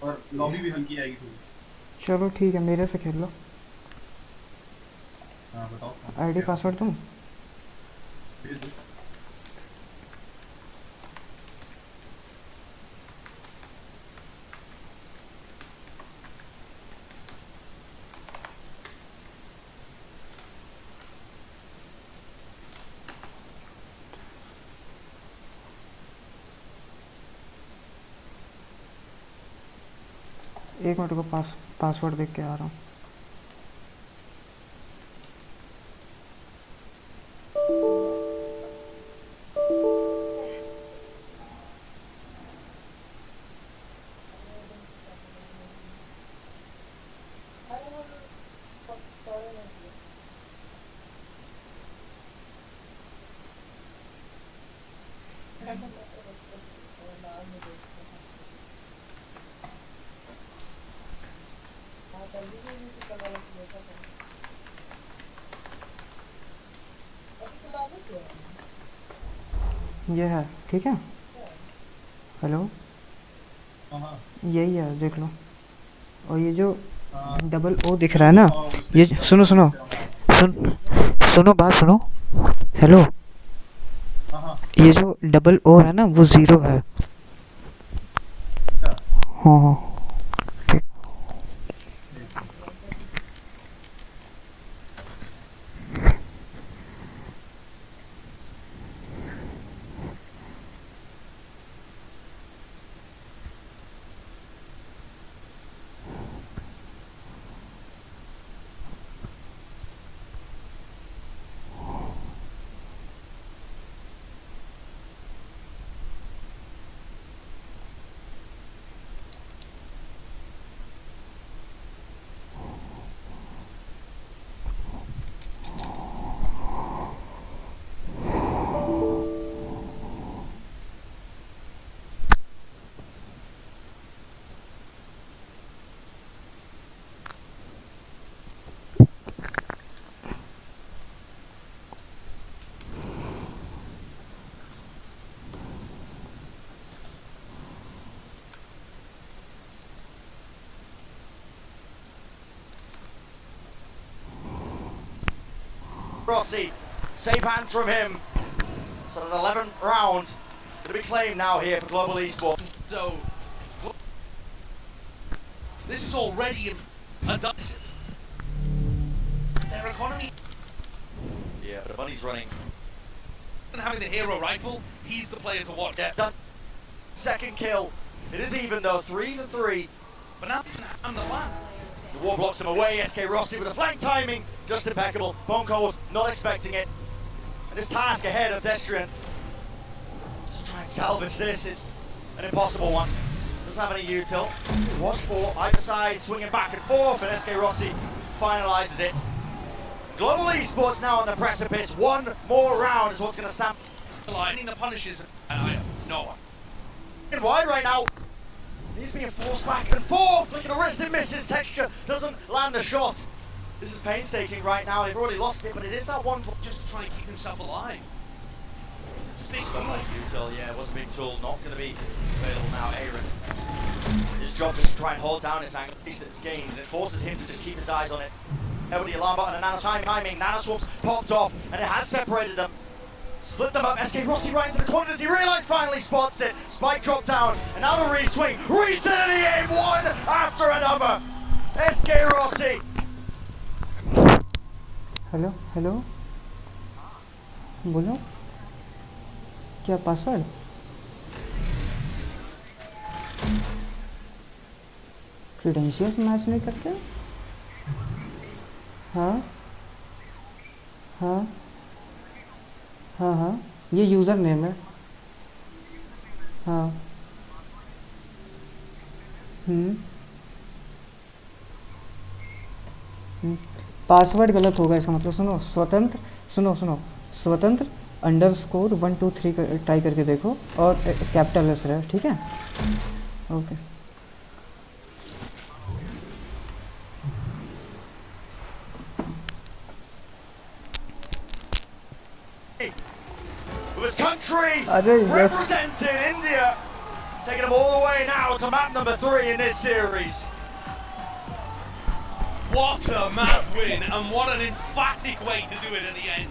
और लॉबी भी हल्की आएगी थोड़ी. चलो ठीक है, मेरे से खेल लो. हाँ बताओ. आईडी पासवर्ड दूँ? एक मिनट को पासवर्ड देख के आ रहा हूँ. ये है ठीक है. हेलो. यही है देख लो. और ये जो डबल ओ दिख रहा है ना, ये सुनो सुनो सुनो बात सुनो. हेलो. ये जो डबल ओ है ना वो 0 है. हाँ. Rossi. Safe hands from him. So an 11th round going to be claimed now here for Global Esports. So, this is already a dust. Their economy. Yeah, but Bunny's running. And having the hero rifle, he's the player to watch. Yeah, done. Second kill. It is even though, 3-3. But now I'm the plan. The wall blocks him away. SK Rossi with the flank timing, just impeccable. Bonko was not expecting it. And this task ahead of Destrian. Just try and salvage this. It's an impossible one. Doesn't have any util. Watch for either side, swinging back and forth, and SK Rossi finalizes it. Global Esports now on the precipice. One more round is what's going to stamp. Lining the punishes. No. In wide right now. He's being forced back and forth. Look at the wrist, it misses. Texture doesn't land the shot. This is painstaking right now. They've already lost it, but it is that one Just to try and keep himself alive. It's a big tool. tool. Yeah, it was a big tool. Not going to be available now. Aaron. His job is to try and hold down this angle. It's gained, and it forces him to just keep his eyes on it. Over the alarm button and Nano timing. Nano swaps popped off, and it has separated them. Split them up. SK Rossi right into the corner as he realized finally spots it. Spike dropped down, and now the re-swing. Reset in the aim, one after another. SK Rossi. Hello hello बोलो क्या password credentials match नहीं करते हाँ हाँ हाँ हाँ ये user name है हाँ पासवर्ड गलत होगा इसका मतलब सुनो स्वतंत्र स्वतंत्र अंडरस्कोर 1 2 3 टाई करके देखो और कैपिटल एस रहे ठीक है okay His country yes. representing India, taking them all the way now to map number 3 in this series. What a map win, and what an emphatic way to do it at the end.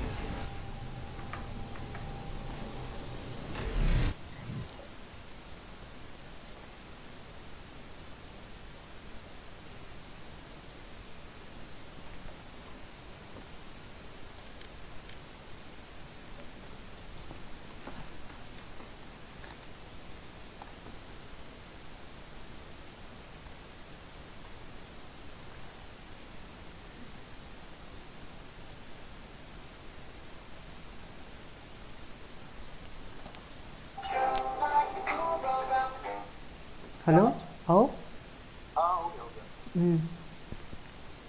Hello आओ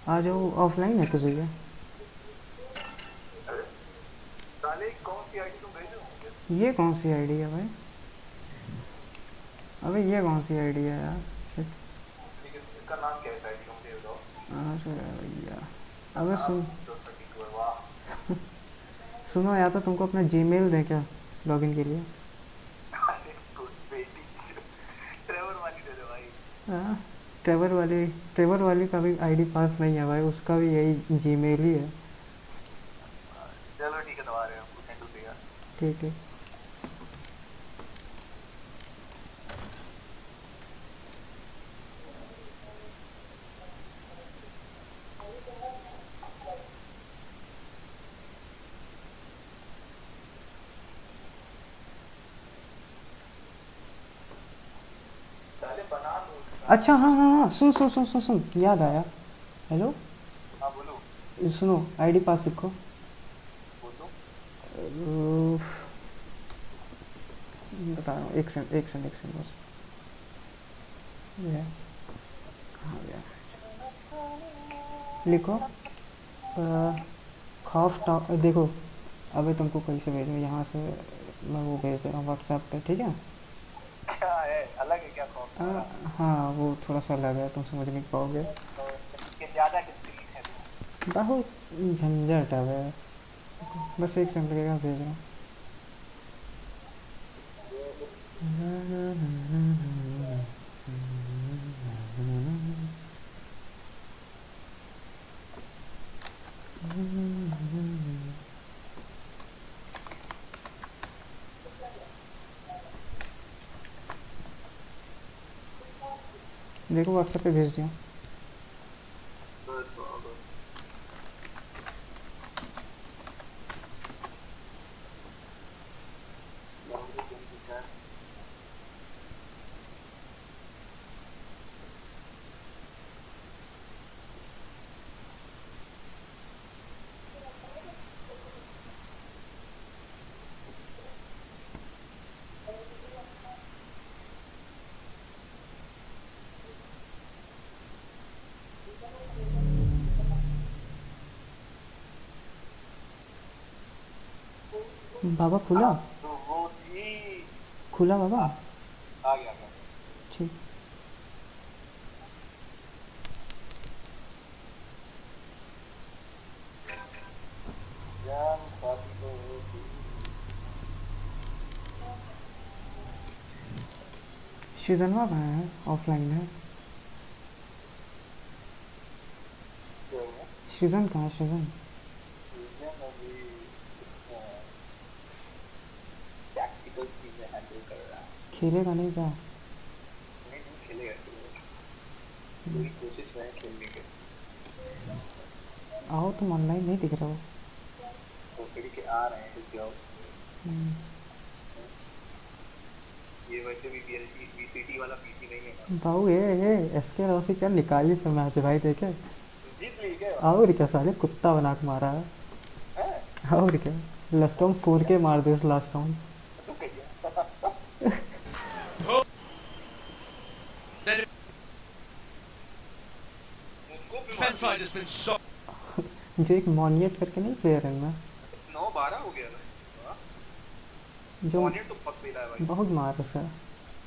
आ जाओ offline है किसी का ये कौन सी ID है भाई अबे ये कौन सी आईडी है यार इसका नाम क्या है आईडी मुझे बताओ अरे भैया अबे सुनो या तो तुमको अपना जीमेल दे क्या लॉगिन के लिए हाँ ट्रेवर वाली का भी आईडी पास नहीं है भाई उसका भी यही जीमेल ही है चलो ठीक है दबा रहे हैं ठीक है अच्छा हाँ हाँ हाँ सुन याद आया हेलो हाँ बोलो सुनो आईडी पास लिखो बता रहा हूँ एक सेकंड बस ये हाँ लिखो खौफ देखो अबे तुमको कैसे भेजूँ यहाँ से मैं वो भेज दे रहा हूँ व्हाट्सएप पे ठीक है क्या है अलग है क्या खौफ हाँ वो थोड़ा सा अलग है तुम समझ नहीं पाओगे ज़्यादा है बहुत झंझट है बस एक सेकंड लगेगा भेज रहा हूँ देखो व्हाट्सएप पे भेज दिया। बस बस बाबा खुला? तो वो थी खुला बाबा? आ गया ठीक। जान साथी को सीजनवा कहाँ है? ऑफलाइन है। सीजन कहाँ है? सीजन अभी प्रैक्टिकल चीजें हैंडल कर रहा है। खेलेगा नहीं क्या? नहीं खेलेगा पूरी कोशिश में है खेलने की। आओ तुम ऑनलाइन नहीं दिख रहे हो। तो फिर के आ रहे हैं जाओ। ये वैसे भी वीसीटी वाला पीसी नहीं है। बाबू ये एसके रॉसी क्या निकाली सब मैच भाई देखे। जीत ली क्या? और क्या साले कुत्ता बना के मारा है। और क्या लास्ट राउंड 4K मार दे इस last round. Side has been so. जो एक मॉनियट करके नहीं प्लेयर है ना, 9-12 हो गया ना जो मॉनियर तो पक मिला है भाई। बहुत मार उसे।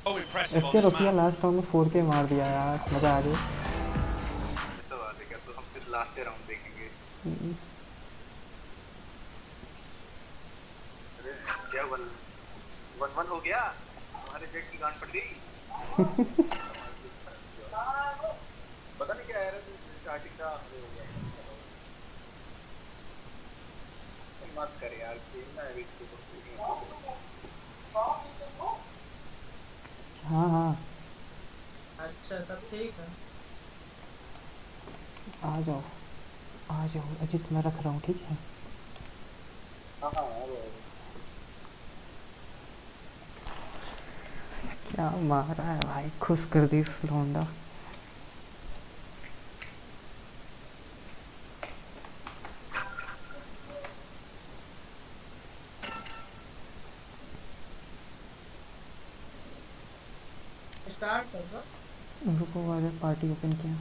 Oh, impressive SK on this Russia map. Last round में 4K मार दिया यार, मजा आ गया। ऐसा बात है क्या? तो हम सिर्फ लास्ट राउंड देखेंगे। अरे क्या 1-1 हो गया? हमारे जेट की गांड फट गई। पता नहीं क्या एरर स्टार्टिंग का हो गया। मत कर यार, खेलना है इसको। हाँ हाँ अच्छा सब ठीक है। आ जाओ अजीत, मैं रख रहा हूँ ठीक है। हाँ क्या मारा है भाई, खुश कर दी इस लौंडा। स्टार्ट कर दो। रुको वाले पार्टी ओपन किया।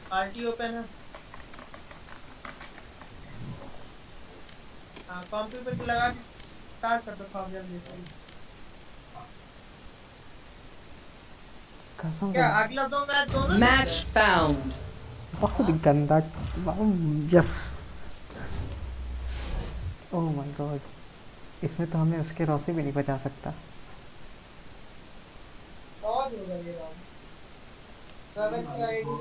पार्टी ओपन है। हाँ कंप्यूटर पे लगा स्टार्ट कर दो फॉर्म जल्दी से। कसम क्या से अगला 2 मैच दोनों Match found. बहुत गंदा। यस ओह माय गॉड, इसमें तो हमें उसके रॉसी भी नहीं बचा सकता। और होगा ये राउंड। ट्रेवर की आईडी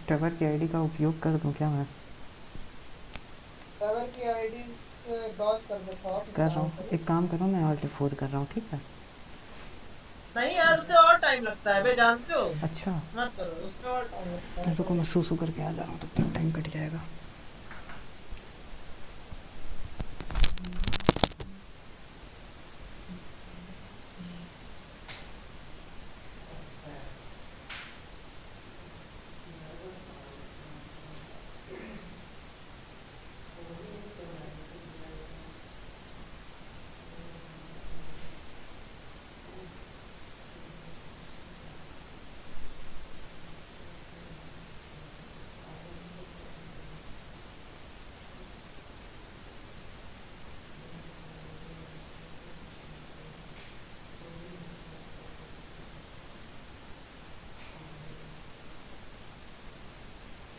ट्रेवर की आईडी का उपयोग कर दूं क्या मैं? ट्रेवर की आईडी से ब्राउज कर दो फॉर्म। कर रहा हूँ, एक काम करो मैं ऑल्ट 4 कर रहा हूँ ठीक है। नहीं यार उससे और टाइम लगता है बे, जानते हो। अच्छा मत करो, उससे और टाइम लगता है। रुको मैं सूसू करके आ जा रहा हूँ, तब तक टाइम कट जाएगा।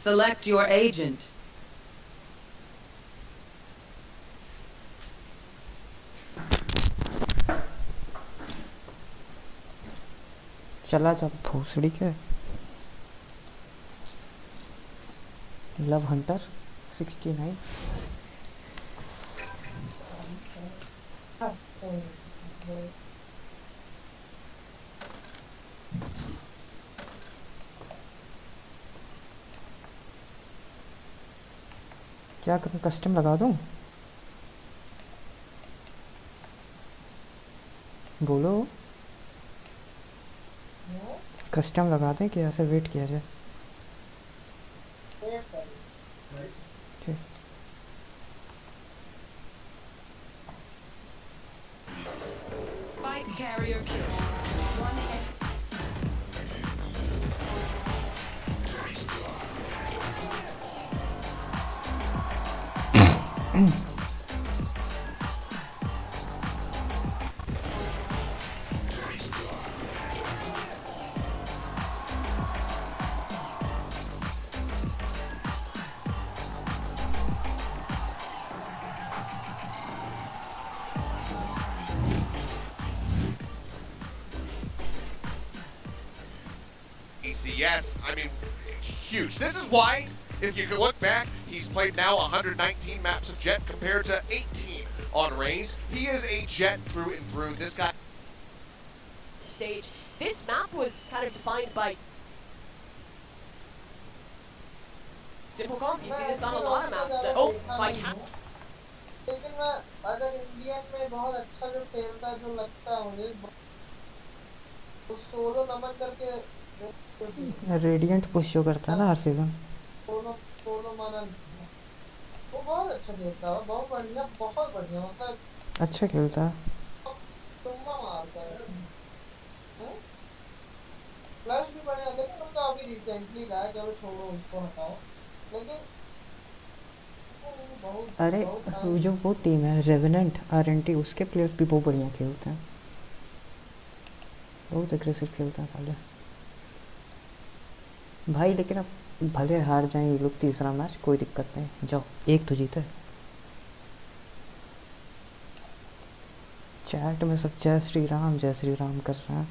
Select your agent. चला जा भोसड़ी के। Love Hunter 69। क्या करूँ, कस्टम लगा दूँ? बोलो, कस्टम लगा दें कि ऐसे वेट किया जाए? ठीक। Spike carrier kill. One enemy. ECS, I mean, huge. This is why, if you can look back, he's played now 119 maps of Jet compared to 18 on Raze. He is a Jet through and through. This guy... Stage. This map was kind of defined by simple comp. You see this on a lot of maps. That, oh, Vitality. लेकिन मैं अगर Indian में बहुत अच्छा जो खेलता है, जो लगता है मुझे, तो सोलो नमन करके रेडिएंट पुश जो करता है ना हर सीजन, सोलो सोलो मनन, वो बहुत अच्छा खेलता है, बहुत बढ़िया मतलब अच्छा खेलता है। तुम्बा मारता है। फ्लैश भी बढ़िया, लेकिन उसका अभी रिसेंटली लाया, चलो छोड़ो उसको, हटाओ। लेकिन अरे जो वो टीम है रेवेनेंट आरएनटी, उसके प्लेयर्स भी बहुत बढ़िया खेलते हैं, बहुत एग्रेसिव खेलते हैं साले भाई। लेकिन अब भले हार जाएं ये लोग तीसरा मैच, कोई दिक्कत नहीं, जाओ एक तो जीते। चैट में सब जय श्री राम कर रहे हैं।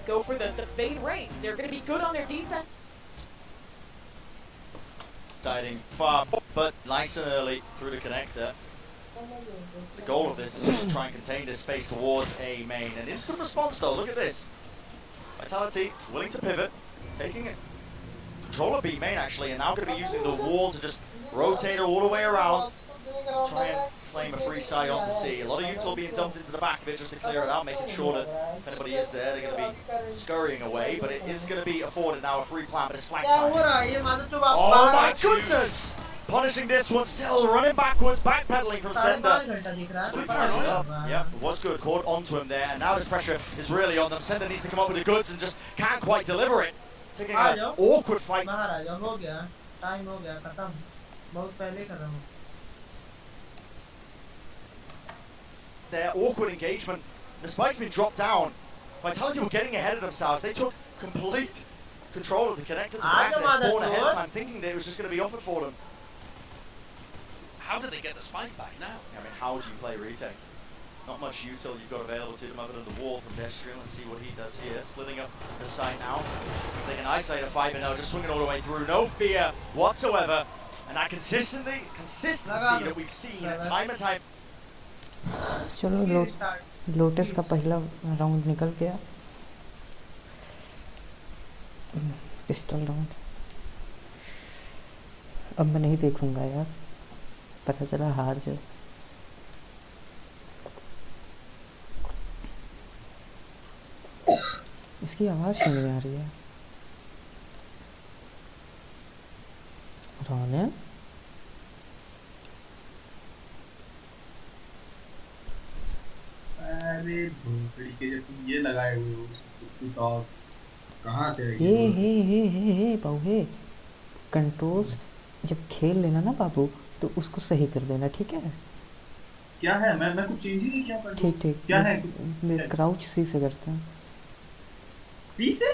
Go for the fade race. They're going to be good on their defense. Diving far, but nice and early through the connector. The goal of this is just to try and contain this space towards A main. An instant response though, look at this. Vitality willing to pivot, taking it. Control of B main actually, and now going to be using the wall to just rotate her all the way around. Try and claim a free side onto C. A lot of util being dumped into the back of it just to clear it out, making sure that if anybody is there, they're going to be scurrying away. But it is going to be afforded now a free plan, but it's flank time. Oh my goodness! Punishing this one, still running backwards, backpedaling from Sender. Yeah, it was good, caught onto him there, and now this pressure is really on them. Sender needs to come up with the goods and just can't quite deliver it. Taking an awkward fight. Their awkward engagement. The spike's been dropped down. Vitality were getting ahead of themselves. They took complete control of the connectors back and spawned ahead of time, thinking that it was just going to be offered for them. How did they get the spike back now? I mean, how would you play retake? Not much util you've got available to them other than the wall from Destrian. Let's see what he does here. Splitting up the site now. They can isolate a 5-0, just swinging all the way through. No fear whatsoever. And that consistency that we've seen time and time. चलो lotus का पहला round निकल गया, pistol round. अब मैं नहीं देखूंगा यार, पता चला हार जाए। इसकी आवाज़ क्यों नहीं आ रही है? रोने अरे भोसड़ी के, जब तुम ये लगाए हुए हो उसकी तो कहाँ से हे बाबू, कंट्रोल्स जब खेल लेना ना बाबू, तो उसको सही कर देना, ठीक है? क्या है? मैं कुछ चेंज ही नहीं किया। ठीक क्या है? मैं क्राउच सी से करते हैं। सी से?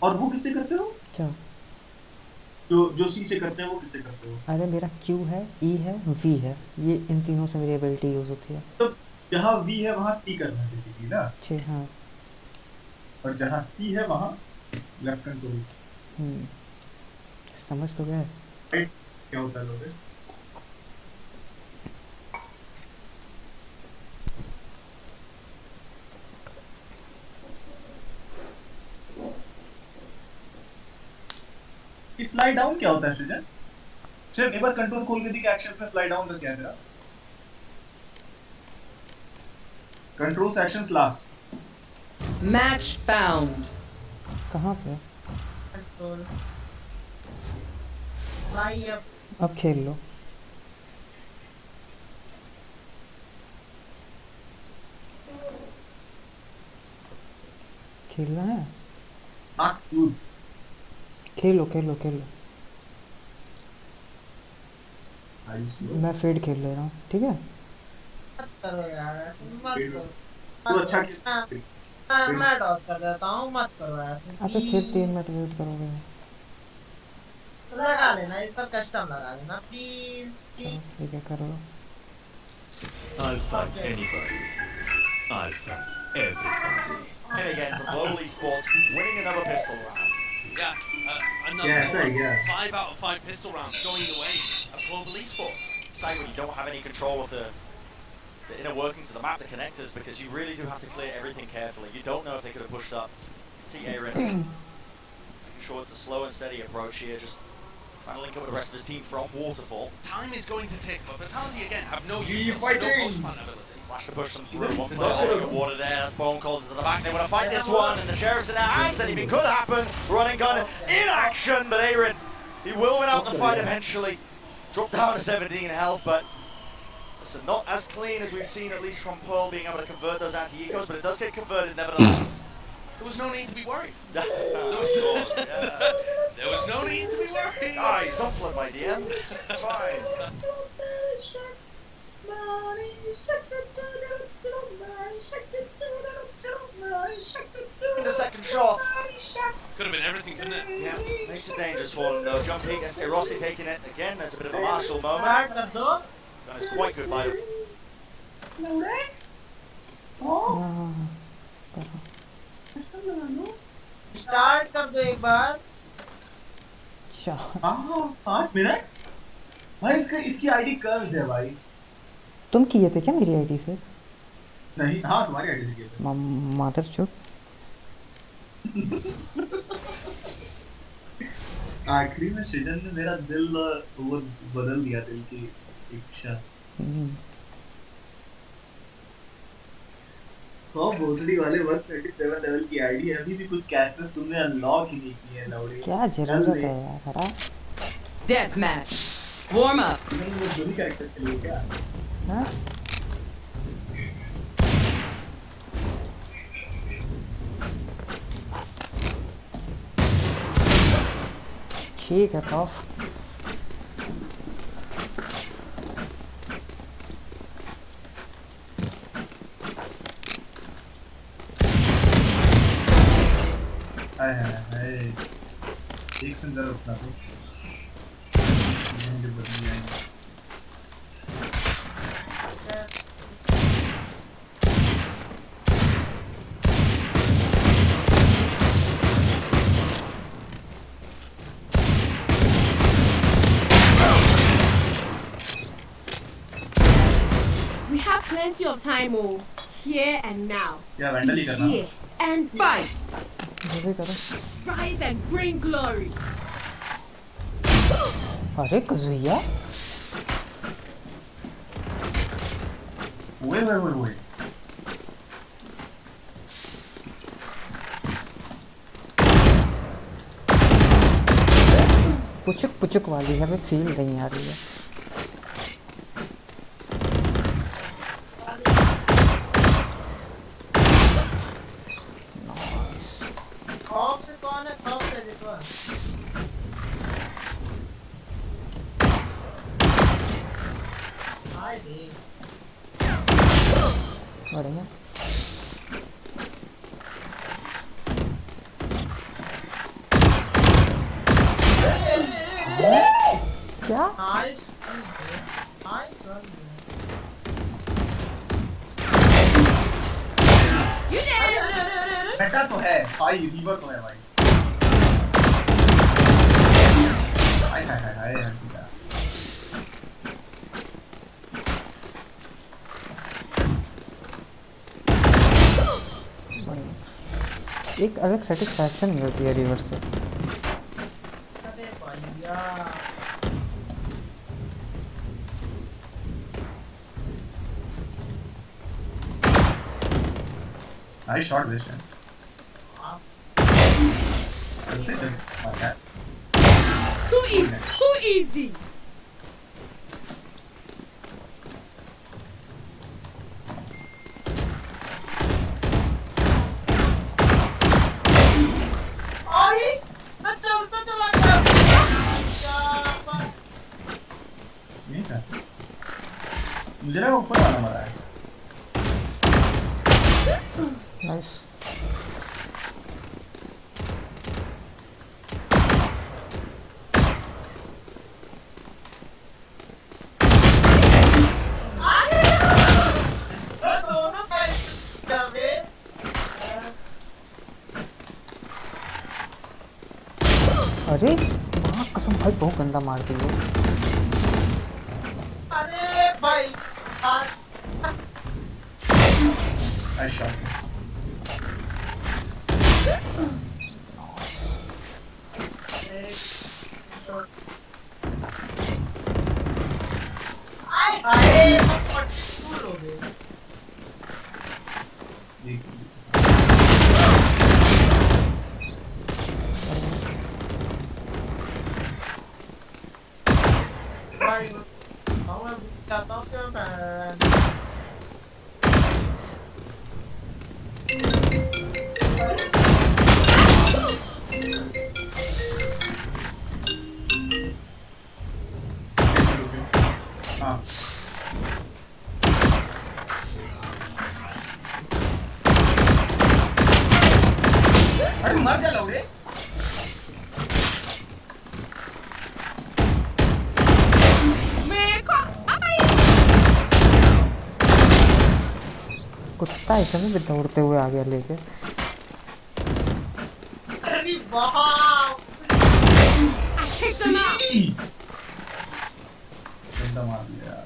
और वो किससे करते हो? क्या? जो सी से करते हैं वो किससे करते हो? अरे मेरा Q है, E है, V है, ये इन तीनों से मेरी एबिलिटी यूज होती है। तो जहाँ V है वहाँ C करना है बेसिकली ना? हाँ। और जहाँ C है वहाँ लेफ्ट कंट्रोल। समझ तो गए? क्या होता है लोगे? फ्लाई डाउन क्या होता है सृजन? सृजन एक बार कंट्रोल खोल के दिखा एक्शंस में फ्लाई डाउन का क्या है तेरा? Controls actions last. Match found. कहाँ पे? कंट्रोल भाई अब खेल लो. खेलना है? खेलो खेलो खेलो. मैं फेड खेल ले रहा हूँ, ठीक है? मत करो यार, ऐसे मत करो. तू अच्छा मैं टॉस कर देता हूँ, मत करो ऐसे. अबे फिर 3 मिनट वेट करोगे. लगा लेना, इस पर कस्टम लगा लेना प्लीज. चलो ठीक है, करो. I'll fight anybody. I'll fight everybody. And again, from Global Esports, winning another pistol round. Yeah, another Yeah, so, yeah. 5 out of 5 pistol rounds going the way of Global Esports. Say when you don't have any control of the inner workings of the map, the connectors, because you really do have to clear everything carefully. You don't know if they could have pushed up. See Aaron, making sure it's a slow and steady approach here, just trying to link up with the rest of his team from Waterfall. Time is going to tick, but Vitality again have no Keep use of fighting! no post-plan ability. Flash to push them through. Wants to get water there. That's Bone Cold to the back. They want to fight this one, and the Sheriff's in their hands. Anything could happen. Running gun in action, but Aaron, he will win out the fight eventually. Dropped down to 17 health, but listen, not as clean as we've seen, at least from Pearl being able to convert those anti-ecos, but it does get converted nevertheless. There was no need to be worried. There was no need to be worried. Guys, don't flood my DMs. It's fine. In the second shot. Could have been everything, couldn't it? Yeah, makes it dangerous for them though. John Peak, SK Rossi taking it again. There's a bit of a martial moment. Gun is quite good by them. Start कर दो एक बार. 5 minute भाई. इसकी ID curved है भाई. तुम किए थे क्या मेरी आईडी से? नहीं, हाँ तुम्हारी आईडी से किए थे. मादर चुप. आखिरी में सृजन ने मेरा दिल वो बदल दिया, दिल की इच्छा. तो भोसड़ी वाले 137 लेवल की आईडी है. अभी भी कुछ कैरेक्टर्स तुमने अनलॉक ही नहीं किए हैं लौड़े. क्या जरूरत है यार? हरा. Deathmatch. Warm up. नहीं, वो दोनों कैरेक्टर के लिए क्या? हाँ? ठीक है टॉफ. हाय हाय हाय. एक सुंदर अपना तो मुझे बदल जाएंगे. We have plenty of time, oh. Here and now. क्या वैंडल ही करना? Here and fight. जल्दी करो. Rise and bring glory. अरे कज़ुया. ओए. पुचुक पुचुक वाली हमें फील नहीं आ रही है. खौफ से कौन है? खौफ से देखो. हाय देख. बढ़िया. क्या? Nice. Nice one. You did it. बेटा तो है भाई, रीवर तो है भाई. हाय हाय हाय हाय हंटिका. एक अलग सेटिस्फैक्शन मिलती है रिवर्स से. I shot this one. Too easy. Too easy. अरे मैं चलता चला गया नहीं था मुझे लगा ऊपर वाला मरा है नाइस दोनों साइड जावे अरे माँ कसम भाई बहुत गंदा मार दी है अरे भाई I shot him. अरे फुल हो गए भाई मैं चाहता हूँ कि मैं हाँ अरे मर जा लौड़े कुत्ता ऐसे में भी दौड़ते हुए आ गया लेके अरे वाह गंदा मार दिया यार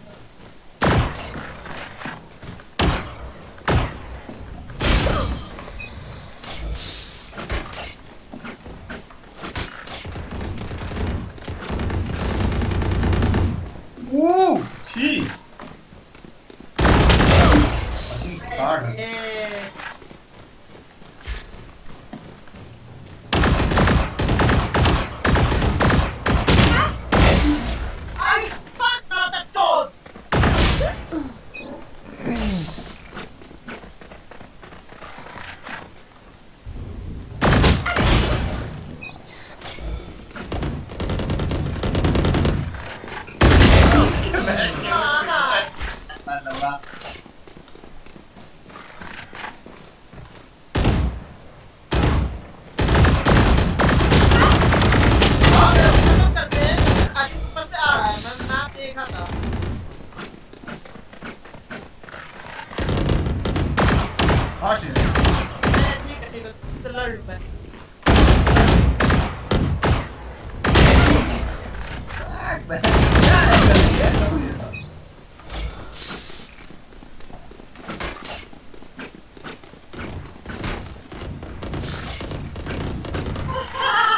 छी fucking hard आई फक माता चोद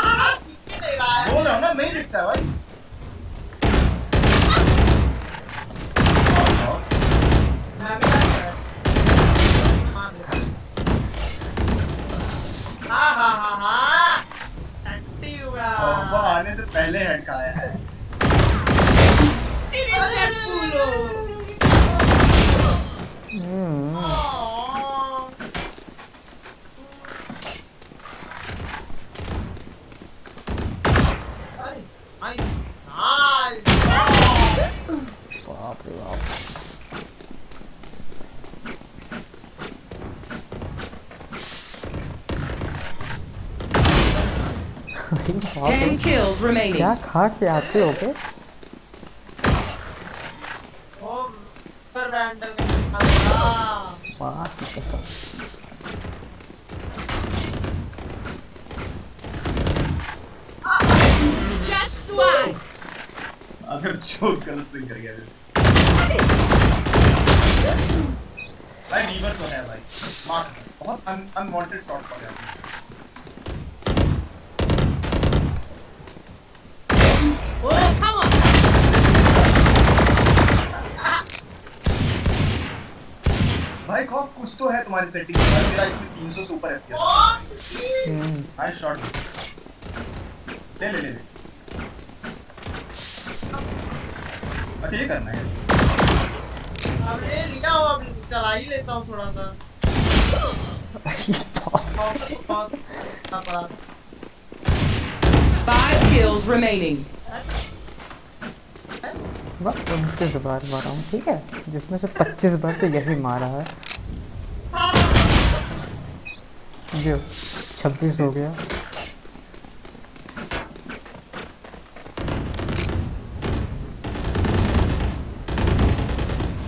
बोल रहा हूँ ना नहीं दिखता है भाई वो आने से पहले हेड का आया है बाप रे बाप अरे बाप रे 10 kills remaining. क्या खा के आते हो बे माँ की कसम Just one. अगर चोट गलत स्विंग कर गया भाई रीवर तो है भाई मार्क बहुत अनवांटेड शॉट पड़ गया Oh, come on. भाई भाई खौफ कुछ तो है तुम्हारी सेटिंग में। मेरा इसमें 300 से ऊपर FPS। Nice shot. ले ले ले ले। अच्छा ये करना है। अब ले लिया हो, अब चला ही लेता हूँ थोड़ा सा। बहुत 5 kills remaining. बस 29 बार मारा हूँ, ठीक है, जिसमें से 25 बार तो यही मारा है। जो 26 हो गया।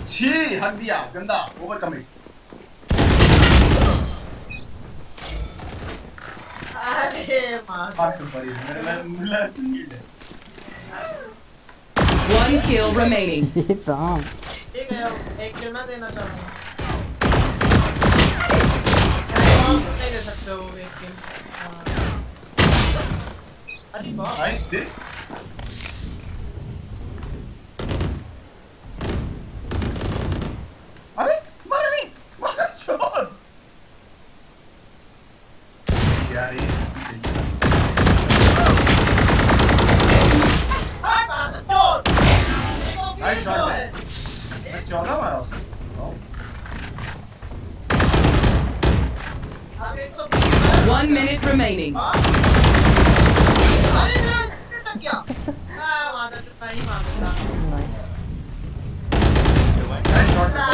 छी हक दिया, गंदा ओवर कमिट। अरे मार। Sorry One kill remaining. Ram. ठीक है, एक किल मैं देना चाहूँगा। नहीं दे सकते हो एक किल। अरे वाह। Nice they. अरे मार नहीं, मार छोड़ यार ये। नाइस शॉट है। मैं 14 मारा उसको। One minute remaining. अरे मेरा इससे तक क्या? मादर चुप नहीं मारता। नाइस। नाइस शॉट है।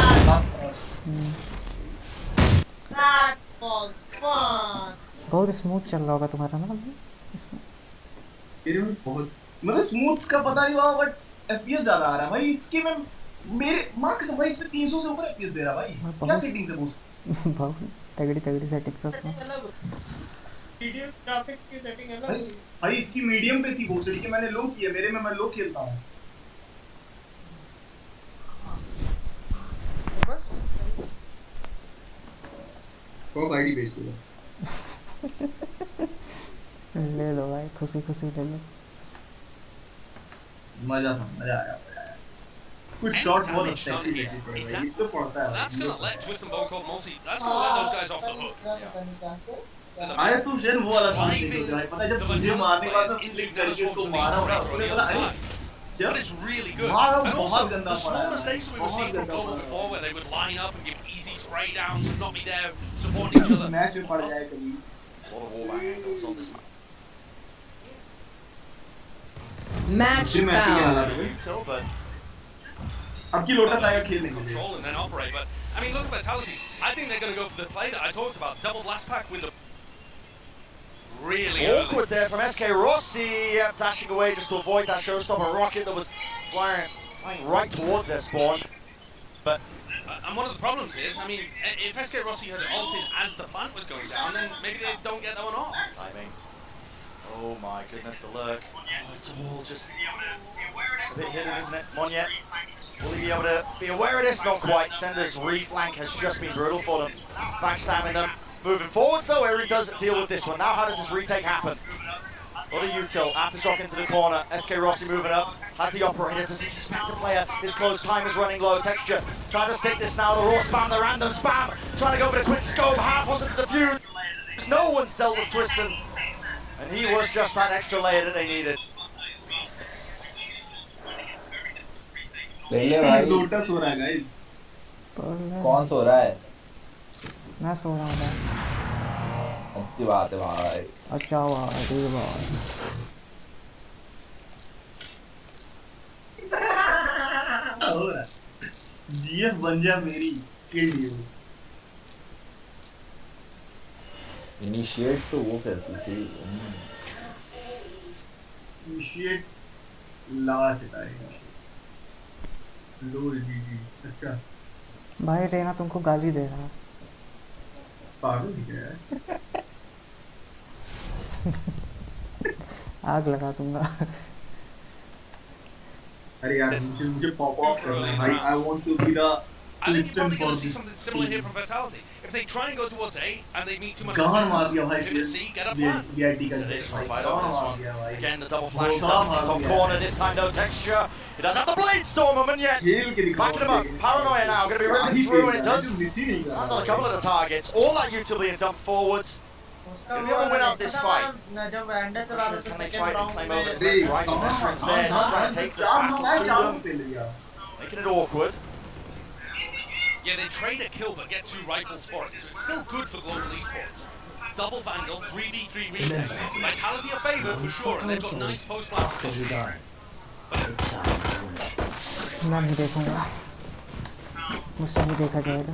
बहुत स्मूथ चल रहा होगा तुम्हारा ना इसमें। मेरे में बहुत मतलब स्मूथ का पता नहीं हुआ, बट एफपीएस ज्यादा आ रहा है भाई इसके में। मेरे मां कसम भाई इसमें 300 से ऊपर एफपीएस दे रहा भाई। क्या सेटिंग्स है बूस्ट? बहुत तगड़ी सेटिंग्स है उसमें। वीडियो ग्राफिक्स की सेटिंग है ना। भाई इसकी मीडियम पे थी वो सेटिंग, मैंने लो की है। मेरे में मैं लो खेलता हूं बस। को आईडी भेज दो। ले लो भाई, खुशी खुशी ले लो। मजा आया। कुछ शॉट्स बहुत अच्छे थे भाई, इसको पड़ता है। That's gonna let Twist and Bone Cold mostly. That's gonna let those guys off the hook. आया तू शेर वो वाला शॉट देखो भाई, पता है जब तुझे मारने के बाद तो क्लिक करके उसको मारा होगा, उसने बोला अरे But it's really good. मारा And बहुत also, गंदा the small पड़ा है, mistakes that we were बहुत seeing from गंदा Global पड़ा है। before, where they would line up and give easy spray downs and not be there supporting each other. Match में पड़ जाए कभी। A lot of wallbang angles on this match. Match दूसरी match की हालत found. है So, but अब की लोटस आएगा खेलने के लिए। control and then operate. But I mean, look at Vitality. I think they're going to go for the play that I talked about, double blast pack with the really Awkward there from SK Rossi, dashing away just to avoid that showstopper rocket that was flying right towards their spawn. But and one of the problems is, I mean, if SK Rossi had ulted as the plant was going down, then maybe they don't get that one off. Timing. Oh my goodness, the lurk. Oh, it's all just a bit hidden, isn't it? Monye, will he be able to be aware of this? Not quite. Sender's reflank has just been brutal for them. Backstabbing them. Moving forwards though, Eri does deal with this one. Now how does this retake happen? What a util. Aftershock into the corner. SK Rossi moving up. Has the operator. Does he suspect the player? His close time is running low. Texture trying to stick this now. The raw spam, the random spam. Trying to go for the quick scope. Half onto the defuse. No one's dealt with Tristan. And he was just that extra layer that they needed. Lotus हो रहा है guys. कौन सो रहा है? मैं सो रहा हूँ। अच्छी बात है भाई। अच्छा भाई, ठीक भाई। हो रहा जीएफ बन जा मेरी किल यू। इनिशिएट तो वो करती थी। इनिशिएट ला सितारे लोल जीजी। अच्छा भाई रेना तुमको गाली दे रहा है। पागल दिख रहा है। आग लगा दूंगा। अरे यार मुझे पॉप ऑफ करना है भाई। I want to be the I think you're Instant probably going for to see this something similar here team. from Vitality. If they try and go towards A and they meet too much कहाँ मार resistance, दिया भाई pivot C, get a plan. VIT का Additional भाई fight कहाँ over this मार one. दिया भाई Again, the double flash धोखा up मार top दिया corner. है। This time, no texture. He does have the blade storm him, and yet खेल के दिखाओ backing him up. Paranoia now, going to be क्या ripping ही through, खेल and it रहा है, does जो मिस ही नहीं कर रहा land on a भाई। couple of the targets. All that utility and dump forwards. If you want to win out this fight, जब एंडर चला रहा Russians, था can they second fight and round claim में over this next rifle messer instead? Trying to take the battle to them, making it awkward. Yeah, they trade a kill but get 2 rifles for it, so it's still good for global esports. Double Vandal, 3v3 retake. Vitality are favoured for sure, and they've got nice post-plant positions. मैं नहीं देखूंगा, मुझसे नहीं देखा जाएगा।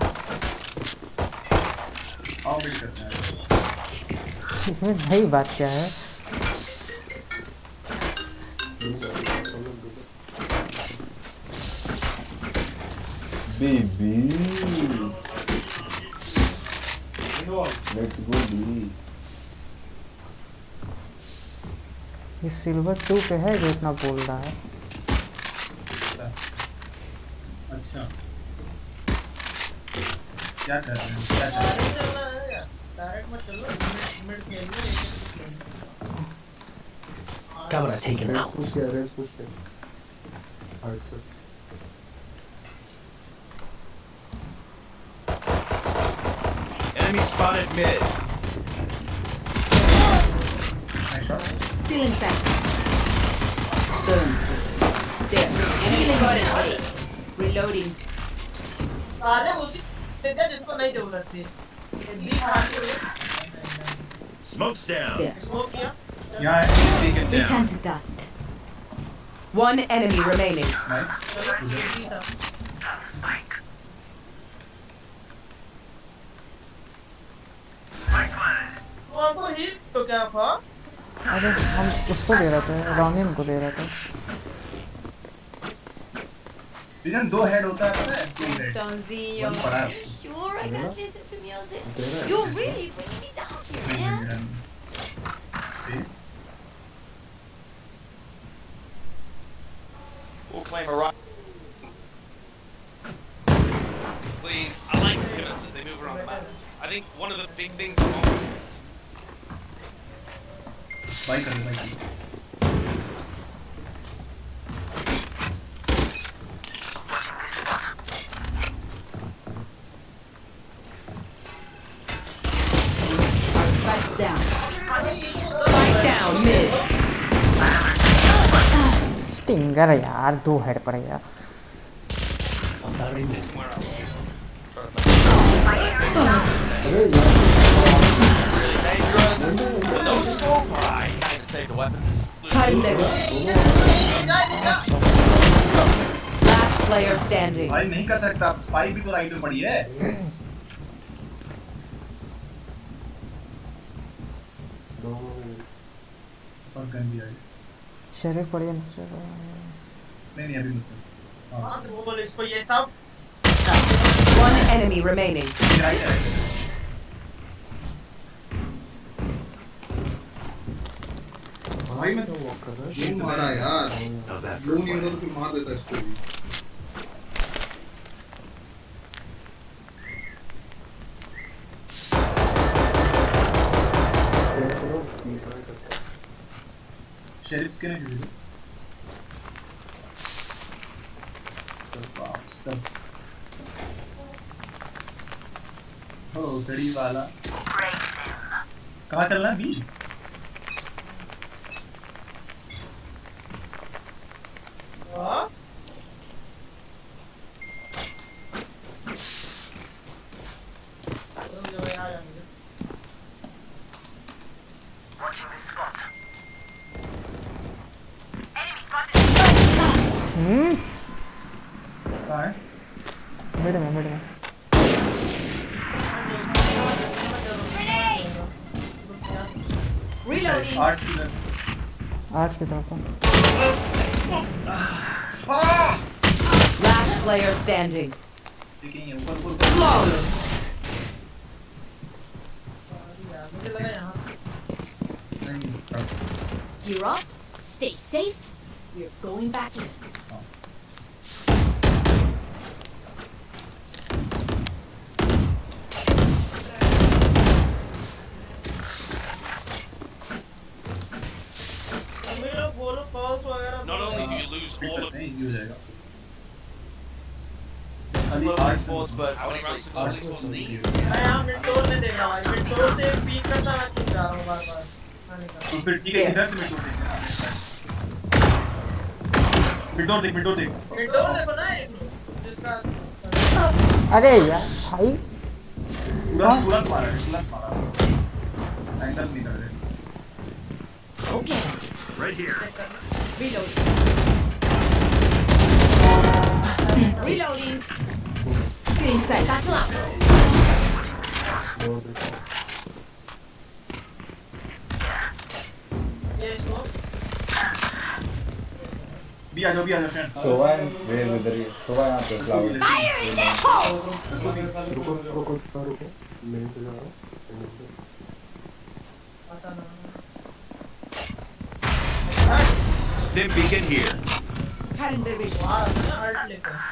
आओ मिल सकते हैं। इसमें नई बात क्या है? Baby. Let's go B. ये सिल्वर 2 पे है जो इतना बोल रहा है। अच्छा क्या कर रहे हैं, क्या कर रहे हैं? डायरेक्ट मत चलो, मिड खेल लो। Camera taken out. Push it, res push it. Alright, sir. Enemy spotted mid. Still inside. Boom. There. Enemy spotted A. Reloading. सारे उसी देते हैं जिसको नहीं जरूरत थी। बी मार के Smoke's down. There. स्मोक किया। यहाँ है, take it They down. turn to dust. One enemy remaining. Nice. वो हमको हिट तो क्या था? अरे हम उसको दे रहे थे, रॉनिन को दे रहे थे। विजन 2 हेड होता है पता है, 2 हेड। Stonzio, One पड़ा है। you sure I gotta listen to music? दे रहा है। You're really bringing me down here, man. We'll claim a right. Clean. I like the pivots as they move around the map. I think one of the big things that won't move is बाई कर बाई। Spikes down. Spike down mid. Stinger यार 2 head पड़ गया। Really dangerous. No scope. Alright, can't even save the weapon. Last player standing. भाई नहीं कर सकता, स्पाई भी तो राइट में पड़ी है। बस गन भी आई। शरीफ पड़ गया नहीं अभी मत। हाँ तो वो बोले इसको ये सब। One enemy remaining. राइट है। भाई मैं तो वॉक कर रहा ये मारा यार। वो नहीं होता तो फिर मार देता इसको भी। शेरिफ्स के नहीं थे। सब ओ सड़ी वाला कहाँ चलना है बी? हाँ? कहाँ है? मिड में Reloading. आर्ट्स की तरफ। आर्ट्स की तरफ। Last player standing. ठीक है ऊपर Flawless. मुझे लगा यहाँ। Gear up, stay safe. We're going back in. Global Esports, but honestly, मैं यहाँ मिड डोर में देख रहा हूँ, मिड डोर से पीक में था, मैं चुप जा रहा हूँ बार-बार आने का। तो फिर ठीक है, इधर से मिड डोर देखना। मिड डोर देख, मिड डोर देख। मिड डोर देखो ना, जिसका अरे यार भाई तुरंत मारा है, तुरंत मारा। एंगल नहीं कर रहे। Okay. Right here. Reload. Reloading. Screen set. Battle up. ये स्मोक भी आ जाओ फ्रेंड। शोभा है, वेर इधर ही शोभा यहाँ पे फ्लावर। रुको मेरे से जा रहा हूँ Stim beacon here.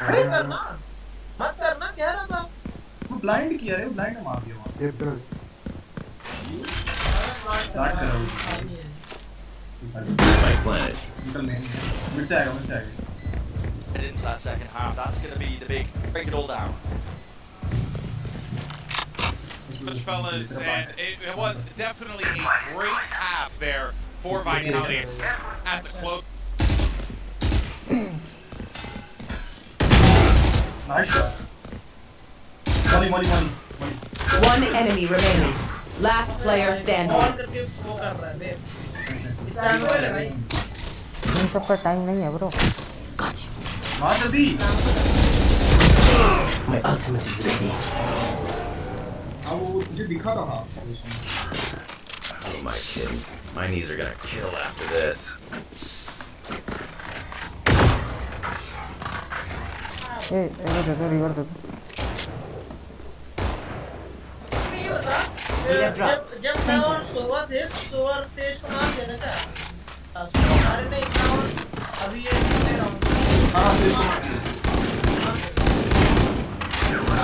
अरे करना मत करना, कह रहा था वो ब्लाइंड किया रे, ब्लाइंड मार दिया वहाँ। ये तो ब्लाइंड करा वो। My planet. निकल नहीं, मिड से आएगा। into that second half, that's going to be the big break it all down. Much, fellas, and it was definitely a great half there for Vitality at the close. Nice shot. Molly. One enemy remaining. Last player standing. On करके वो कर रहा है देख, stand पे ले भाई। इन सब का टाइम नहीं है ब्रो। मार जल्दी। My ultimate is ready. हाँ वो मुझे दिखा रहा। Who am I kidding? My knees are gonna kill after this. River दे दो। ये बता, जब मैं और सोवा थे, सोवा शेष को मार देना क्या? हमारे ने इतना और अभी ये ले रहा हूँ।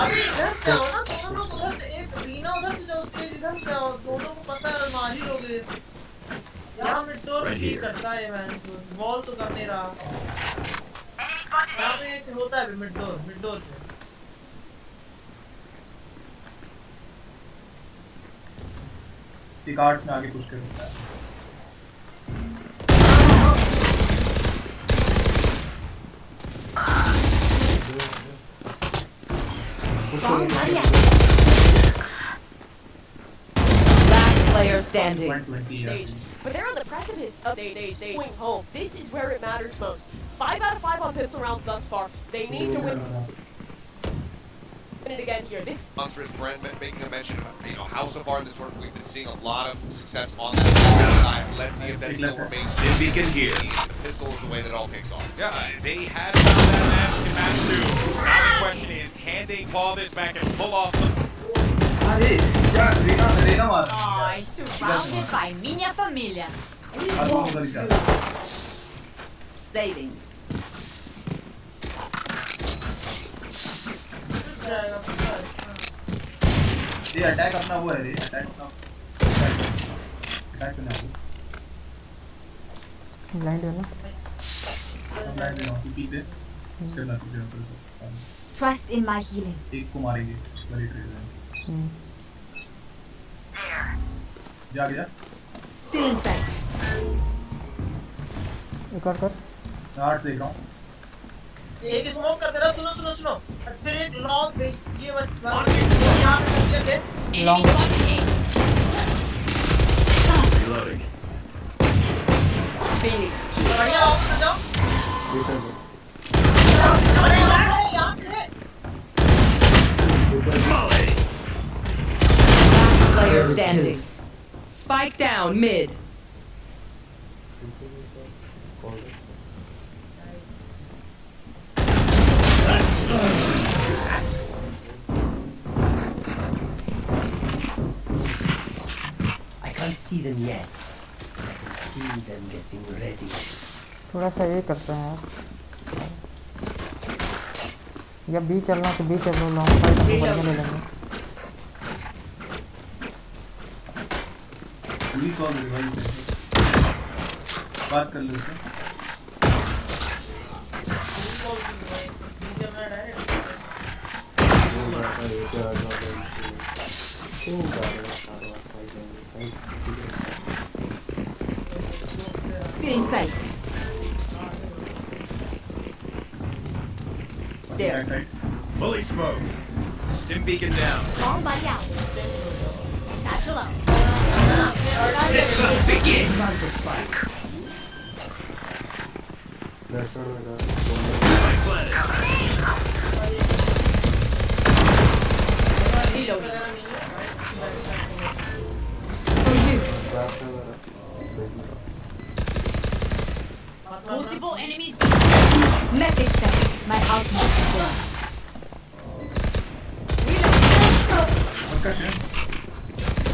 अभी इधर जाओ ना, दोनों लोग उधर से, एक रीना उधर से जाओ, स्टेज इधर से जाओ, दोनों को पता है मार ही लोगे। यहाँ मिड डोर ठीक करता है मैन, बॉल तो कर नहीं रहा। यहाँ पे एक होता है मिड डोर पे। एक आर्ट्स में आगे पुश कर सकता है। Last player standing. But they're on the precipice of stage going home. This is where it matters most. 5 out of 5 on pistol rounds thus far. They need to win it again here. This Monstrous Brent making a mention of, how so far in this work we've been seeing a lot of success on that side. Let's see if that still remains. Stim beacon here. The pistol is the way that all kicks off. Yeah, they had found that match in match 2. Now the question is, can they claw this back and pull off some... अरे क्या रीना मार। Ai, surrounded by minha família. Saving. ये attack अपना वो है रे, attack करना है। ब्लाइंड है ना? ब्लाइंड है ना, पी पे उसके बाद Trust in my healing. एक को मारेंगे, बड़ी ट्रेड है। जा गया। Still inside. एक और कर। आर्ट्स देख रहा हूँ। एक स्मोक कर दे रहा, सुनो। फिर एक लॉन्ग पे ये मत यहाँ पे दे। लॉन्ग। Reloading. Phoenix. बढ़िया ऑफ कर जाओ। अरे यहाँ पे है। Molly. Last player standing. Spike down mid. I can't see them yet. I can feel them getting ready. थोड़ा सा ये करते हैं यार। या बी चलना तो बी चलो, लॉन्ग फाइट तो बढ़िया ले लेंगे। पूरी कॉल रिवाइव है। बात कर लो उससे। Still in sight. There. Fully smoked. Stim beacon down. Bomb buddy out. Satchel out. The hunt begins. Plant the spike. Next one I got. Multiple enemies. Message sent. My ultimate is there.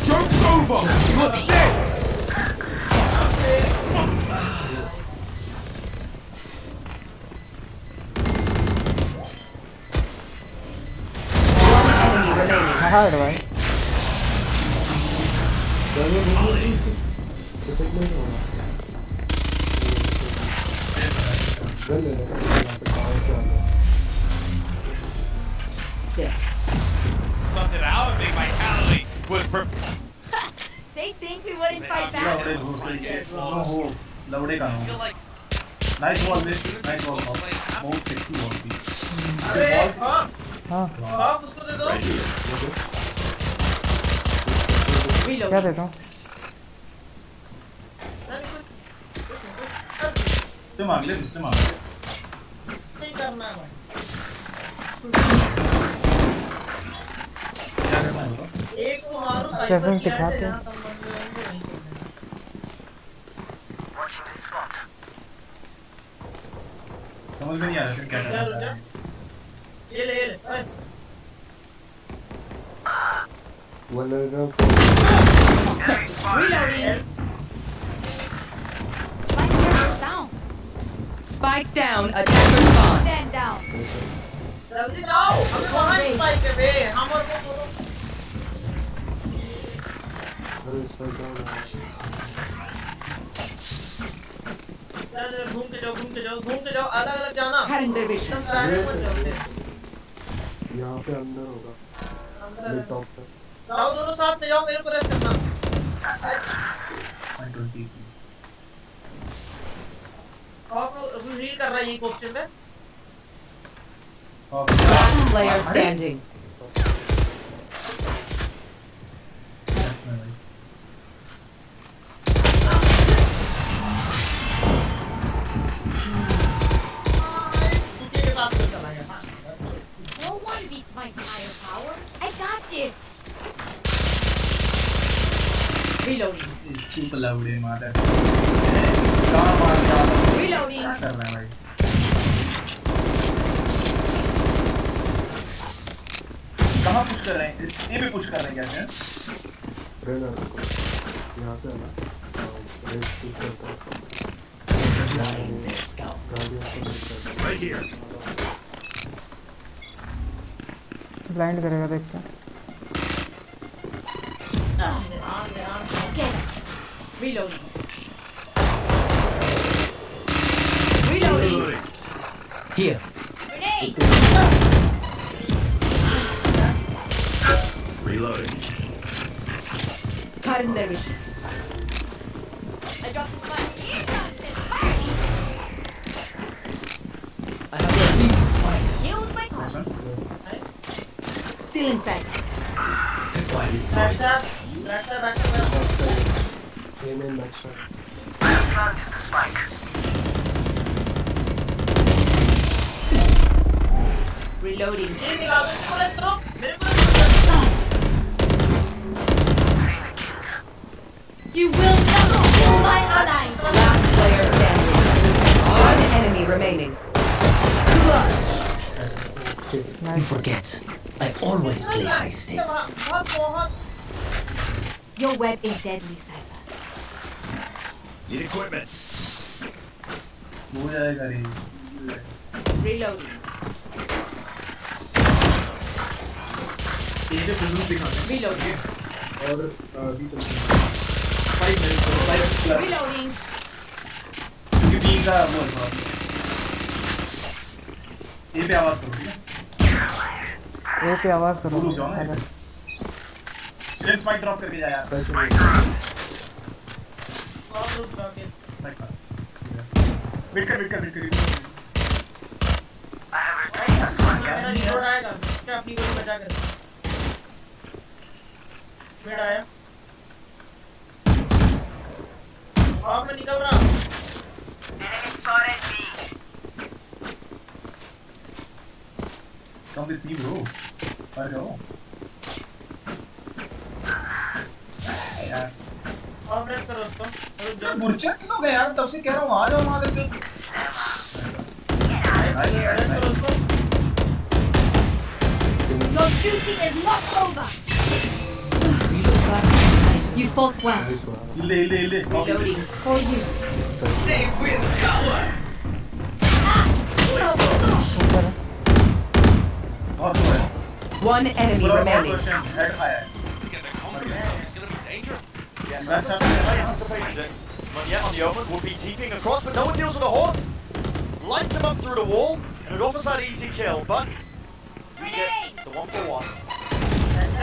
Joke's over! You're dead! Hard, right? Something out of big vitality was They think we wouldn't fight back. लवड़े का nice ball nice ball बहुत sexy ball थी अरे हाँ आप उसको दे दो क्या देता हूँ से मांग ले मुझसे मांग ले नहीं करना है भाई एक को मारो कैसे दिखाते हैं समझ में नहीं आ रहा क्या कर रहा है ये ले Reloading. Spike down, attacker spawn. Stand down. जल्दी जाओ हम वहां ही स्पाइक है बे हम और वो दोनों घूम के जाओ अलग-अलग जाना एकदम सारे मत जाओ यहाँ पे अंदर होगा अंदर टॉप पे जाओ दोनों साथ में जाओ मेरे को रेस्ट करना 120 और हील कर रहा है ये क्वेश्चन में Last player standing. No one beats my firepower. I got this. Reloading. इसको लवड़े मार कहां मार रहा है Reloading. क्या कर रहा है भाई कहां पुश कर रहे हैं ये भी पुश कर रहे हैं क्या रेनर यहाँ से आना रेड पुश करता है right here. ब्लाइंड करेगा देखता Reloading. Reloading. Here. Grenade. Reloading. Cutting their vision. I dropped the spike. You got this. Hurry. I have a big spike. Killed my car. Still inside. Goodbye, this back Aim in next shot. I have planted the spike. Reloading. ये निकाल दो इसको rest करो मेरे को You will not kill my allies. Last player standing. One enemy remaining. You forget. I always play high stakes. Your web is deadly, Cypher. Need equipment. हो जाएगा रे Reloading. ये जो फिल्म दिखा दे Reloading. और अभी चलते 5 मिनट Reloading. क्योंकि बी का वो है ये पे आवाज करो ठीक है ए पे आवाज करो रुक जाओ ना अगर स्ट्रेंथ स्पाइक ड्रॉप करके जा यार और रुक जाके वेट कर मेरा रिलोड आएगा क्या अपनी गोली बचा कर मिड आया अब मैं निकल रहा कम विद मी ब्रो पर जाओ यार और प्रेस करो उसको रुक जाओ बुरचा क्यों गया यार तब से कह रहा हूं आ जाओ वहां तक प्रेस करो उसको Your duty is not over. You fought well. ले Reloading for you. They will cover. One enemy remaining. Yes, that's something I anticipated that Munyet on the omen would be TPing across, but no one deals with the haunt. Lights him up through the wall, and it offers that easy kill, but we get the 1-for-1. And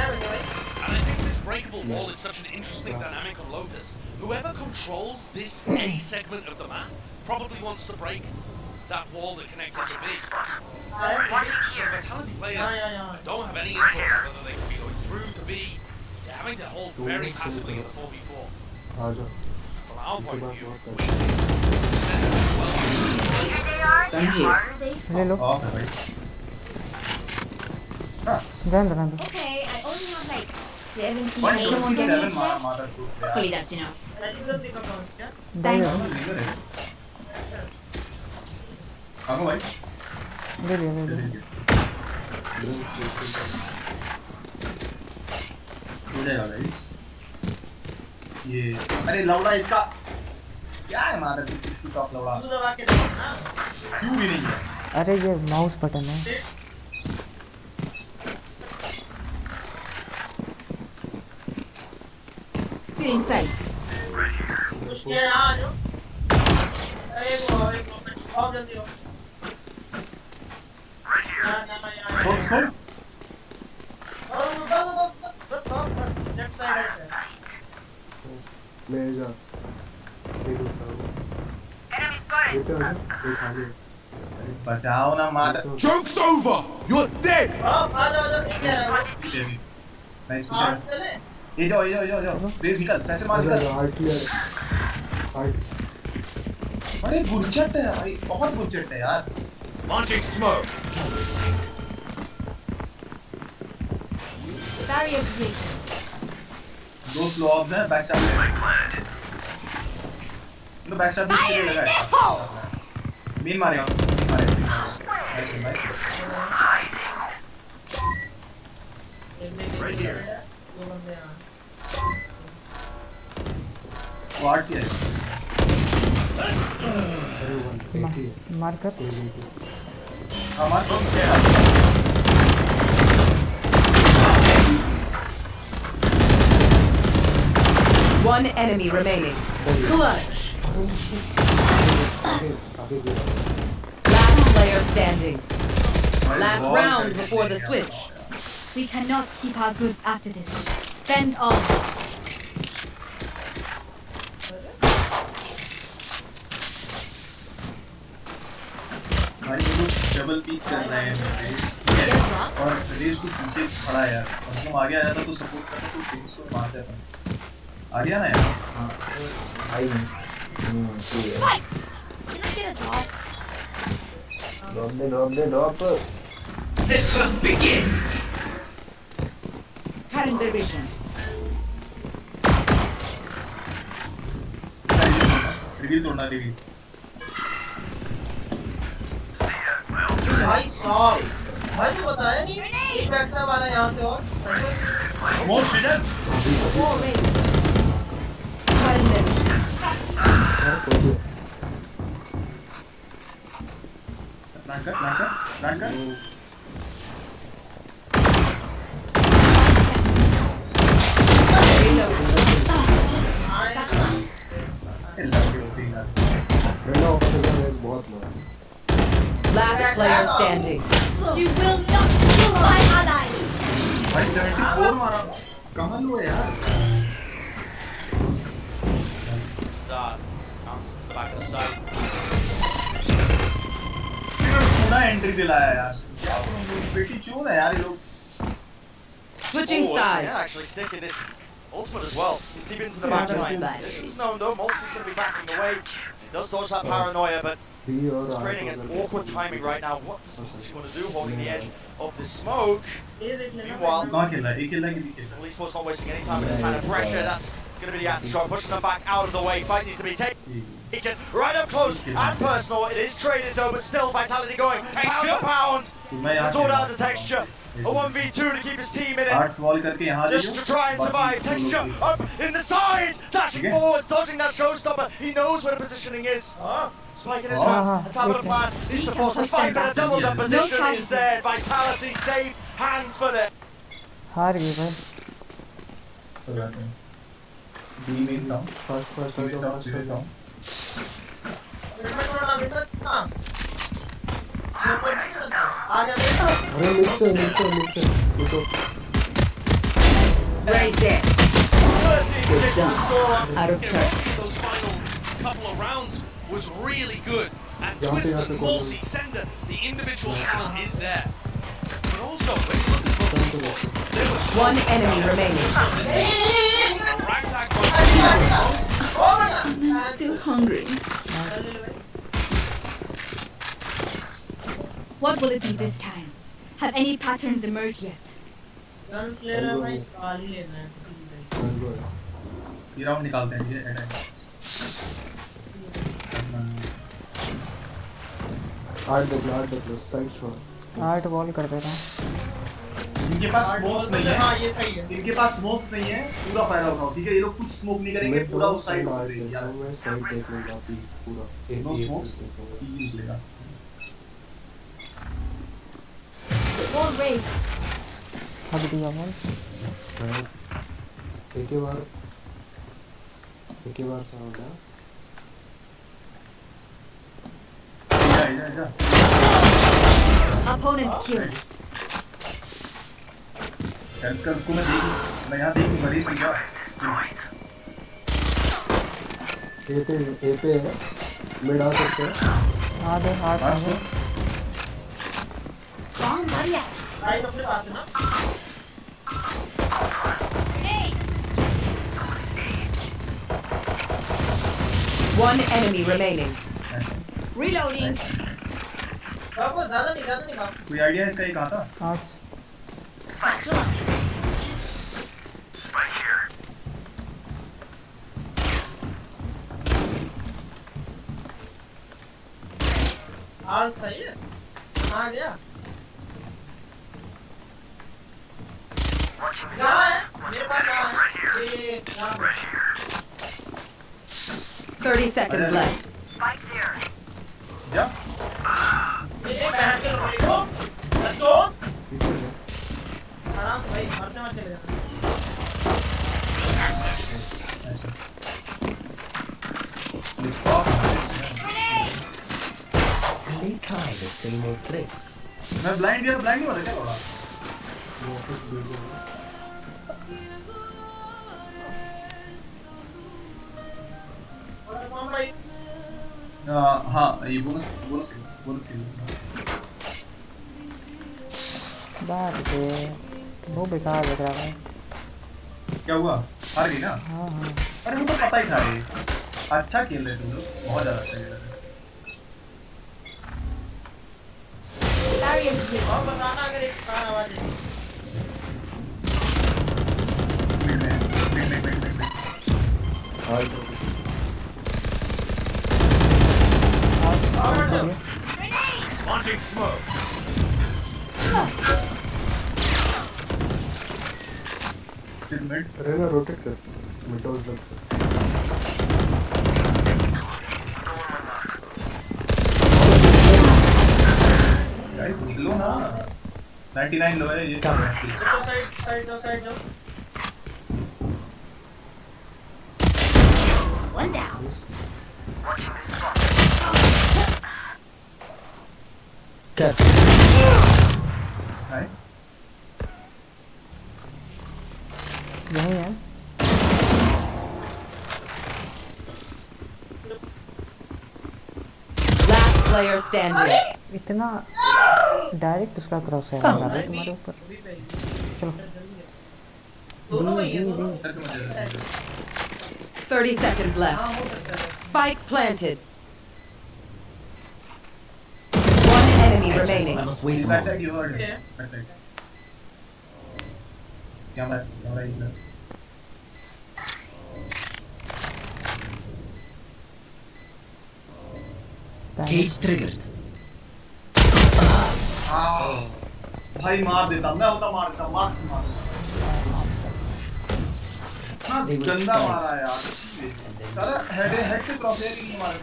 I think this breakable wall is such an interesting dynamic on Lotus. Whoever controls this A segment of the map probably wants to break that wall that connects into B. So Vitality players don't have any input on whether they can be going through to B. They're having to hold very passively in the 4v4. From our point of view, we see ले लो जान दो Okay, I only have like 70 127 damage left. मारा Hopefully that's enough. भाई आगो भाई ले लिया हो जाएगा गाइस ये अरे लौड़ा इसका क्या है मादर इसकी टॉप लौड़ा तू दबा के देख ना क्यों भी नहीं है अरे ये माउस बटन है Still in sight. उसके यहाँ आ जाओ एक वो और जल्दी हो बस लेफ्ट साइड है ले जा बचाओ ना मादर Joke's over! You're dead! आ जाओ एक है नाइस पास चले ये जाओ बेस निकल सच मार निकल अरे बुरचट है भाई बहुत बुरचट है यार Launching smoke. Barrier created. दो स्लो ऑफ है बैक शॉट तो बैक शॉट भी लगा है मीन मारे वार्ड से मार कर हमारा One enemy remaining. Clutch. Last player standing. Last round before the switch. We cannot keep our goods after this. Spend all. भाई ये लोग डबल पीक कर रहे हैं और रेस को पीछे खड़ा है यार और तुम आगे आ जाता तो सपोर्ट करता तो रेस को मार देता आ गया ना यार हां आई Fight! Can I get a drop? drop The hunt begins. Cutting their vision. Reveal तोड़ना रिवील भाई साहब भाई तो बताया नहीं एक बैक से आ रहा है यहाँ से और more season Cutting their vision. Plan कर Last player standing. You will not kill my ally! भाई 74 मारा कहाँ लो है यार Bounces to the back of the side. खुदा एंट्री दिलाया यार क्या बेटी चून है यार ये लोग Switching sides. Yeah, actually sticking this ultimate as well. He's deep into the back line. Position's known though. Multi's going to be backing away. He does dodge that paranoia, but he's creating an awkward timing right now. What does Multi want to do, holding the edge of this smoke? Meanwhile, Least Force not wasting any time with this kind of pressure. That's going to be the aftershock, pushing them back out of the way. Fight needs to be taken right up close and personal. It is traded though, but still Vitality going pound for pound. Sort out the texture. A 1v2 to keep his team in it. Just to try and survive. Texture up in the side. Dashing forwards, dodging that showstopper. He knows where the positioning is. Spike in his hands. On top of the plan. Needs to force the fight, but a doubled up position is there. Vitality safe. Hands for the. हार गए भाई B main sound First sound अरे नीचे Raise it. Out of touch. Those final couple of rounds was really good. And Twister, Morsi, Sender, the individual talent is there. But also, when you look at both these boys, there was One enemy remaining. I'm still hungry. What will it be this time? Have any patterns emerged yet? गन्सलेयर भाई खाली लेना है किसी भी तरीके ये round निकालते हैं ये अटैक 8 देख लो साइड शॉट 8 बॉल कर देता हूँ इनके पास स्मोक्स नहीं है हाँ ये सही है इनके पास स्मोक्स नहीं है पूरा फायदा उठाओ ठीक है ये लोग कुछ स्मोक नहीं करेंगे पूरा उस साइड मार देंगे यार मैं साइड देख लूंगा अभी पूरा नो स्मोक्स इजी निकलेगा Wall raised. हट दिया बॉल एक बार साउंड है जा Opponent killed. हेल्प कर उसको मैं यहाँ देखूँ मरीज नहीं जा ए पे है मिड आ सकते हैं हाँ दे हाथ आगे Bomb buddy. भाई अपने पास है ना One enemy remaining. Reloading. बाबू ज़्यादा नहीं बाबू कोई आइडिया इसका ये कहाँ था और सही है आ गया जहाँ है मेरे पास यहाँ है ये यहाँ पे 30 seconds left. जा ये बहन के लोगों को बच्चों आराम से भाई मरते मरते चले जाते And they try the same old tricks. मैं ब्लाइंड नहीं होता क्या थोड़ा कौन भाई हाँ ये बोनस बात है वो बेकार लग रहा है क्या हुआ हार गई ना हाँ अरे मुझे पता ही था ये अच्छा खेल रहे तुम लोग बहुत ज़्यादा अच्छा खेल रहे और बताना अगर एक कार आवाज है Launching smoke. Still mid. रहना रोटेट कर मिडोज लग गाइस लो ना 99 लो है ये तो साइड जाओ One down. Nice. यहीं है। Last player standing. इतना डायरेक्ट उसका क्रॉस है लगा दे तुम्हारे ऊपर। चलो दी 30 seconds left. Spike planted. One enemy remaining. I must wait a Back side moment. you heard it. Back side. Camera is there. Cage triggered. भाई मार देता, मैं होता मार देता, मार्क्स मार देता। ना गंदा मारा यार। सारा हेड से क्रॉसफायर ही नहीं मारा।